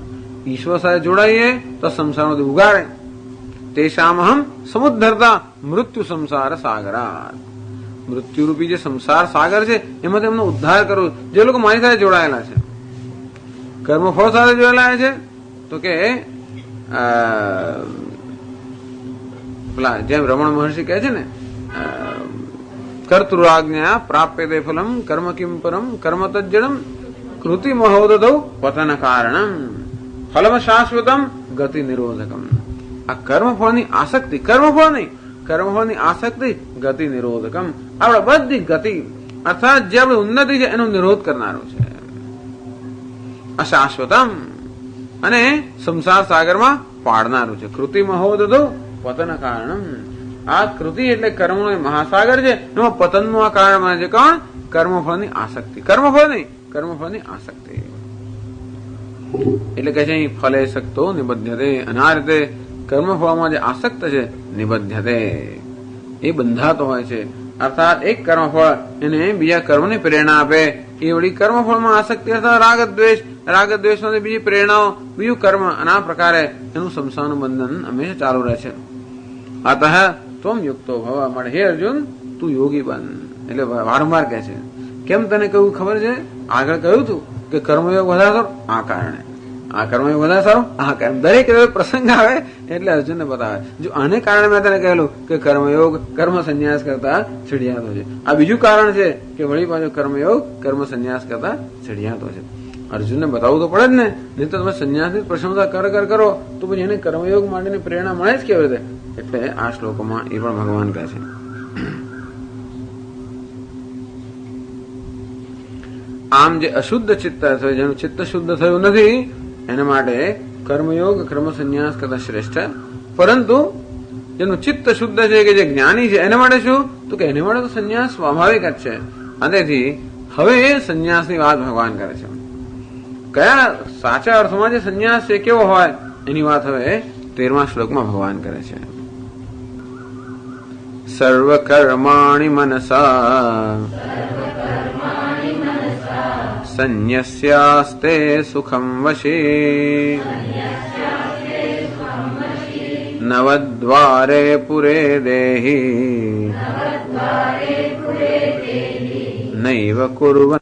ઈશ્વર સાથે જોડાઈએ તો સંસારમાંથી ઉગાડે. તેષામહમ સમુદ્ધરતા મૃત્યુ સંસાર સાગરાત. મૃત્યુરૂપી જે સંસાર સાગર છે એમાં તેમનો ઉદ્ધાર કરો. જે લોકો મારી સાથે જોડાયેલા છે, કર્મફળ સાથે જોડાયેલા છે, તો કે પેલા જેમ રમણ મહર્ષિ કહે છે ને, કર્તૃરાજ્ઞા પ્રાપ્યતે ફલમ કર્મ કિમ પરમ કર્મ તજ્જડમ કૃતિ મહોદધૌ પતન કારણમ ફલમ શાશ્વતમ ગતિ નિરોધકમ. આ કર્મફળની આસક્તિ, કર્મફળ નહીં, કર્મફળની આસક્તિ ગતિ નિરોધકમ. આપણે બધી ગતિ અર્થાત જે આપણી ઉન્નતિ છે એનો નિરોધ કરનારો છે. અશાશ્વતમ અને સંસાર સાગરમાં પાડનારું છે. કૃતિ મહોદધૌ પતન કારણમ. આ કૃતિ એટલે કર્મનો મહાસાગર છે, એમાં પતનનું આ કારણ બને છે. કોણ? કર્મફળની આસક્તિ. કર્મફળ નહીં, કર્મફળની આસક્તિ. એટલે કે છે અહીં ફલે સક્તો નિબધ્યતે. અને આ રીતે કર્મફળમાં જે આસક્ત છે નિબધ્યતે, એ બંધાતો હોય છે. અર્થાત એક કર્મફળ એને બીજા કર્મને પ્રેરણા આપે, એ વળી કર્મફળમાં આસક્તિ અર્થાત રાગદ્વેષ બીજી પ્રેરણાઓ, બીજું કર્મ, અને આ પ્રકારે એનું સંસારનું બંધન હંમેશા ચાલુ રહે છે. અતઃ ત્વમ યુક્તો ભવ. મળે હે અર્જુન, તું યોગી બન. એટલે વારંવાર કહે છે. કેમ તને કહ્યું ખબર છે? આગળ કહ્યું તું કે કર્મયોગ વધારે સારો, આ કારણે. આ કર્મયોગ વધારે સારો, આ કારણે. દરેક પ્રસંગ આવે એટલે અર્જુનને બતાવે. જો આને કારણે મેં તને કહેલું કે કર્મયોગ કર્મ સંન્યાસ કરતા ચડિયાતો છે. આ બીજું કારણ છે કે વળી પાછો કર્મયોગ કર્મ સંન્યાસ કરતા ચડિયાતો છે. અર્જુનને બતાવવું તો પડે જ ને, નહીં તો તમે સંન્યાસની પ્રશંસા કરો તો પછી એને કર્મયોગ માટેની પ્રેરણા મળે જ કેવી રીતે? એટલે આ શ્લોકોમાં એ પણ ભગવાન કહે છે. આમ જે અશુદ્ધ ચિત્ત થયું, જેનું ચિત્ત શુદ્ધ થયું નથી, એના માટે કર્મયોગ કર્મ સંન્યાસ કરતા શ્રેષ્ઠ. પરંતુ જેનું ચિત્ત શુદ્ધ છે, કે જે જ્ઞાની છે, એના માટે શું? તો કે એને માટે તો સંન્યાસ સ્વાભાવિક જ છે. અને તેથી હવે એ સંન્યાસની વાત ભગવાન કરે છે. કયા સાચા અર્થમાં જે સંન્યાસ છે કેવો હોય એની વાત હવે 13મા શ્લોકમાં ભગવાન કરે છે. સર્વ કર્માણિ મનસા સંન્યસ્યાસ્તે સુખમ વશી નવદ્વારે પુરે દેહી નૈવ કુર્વન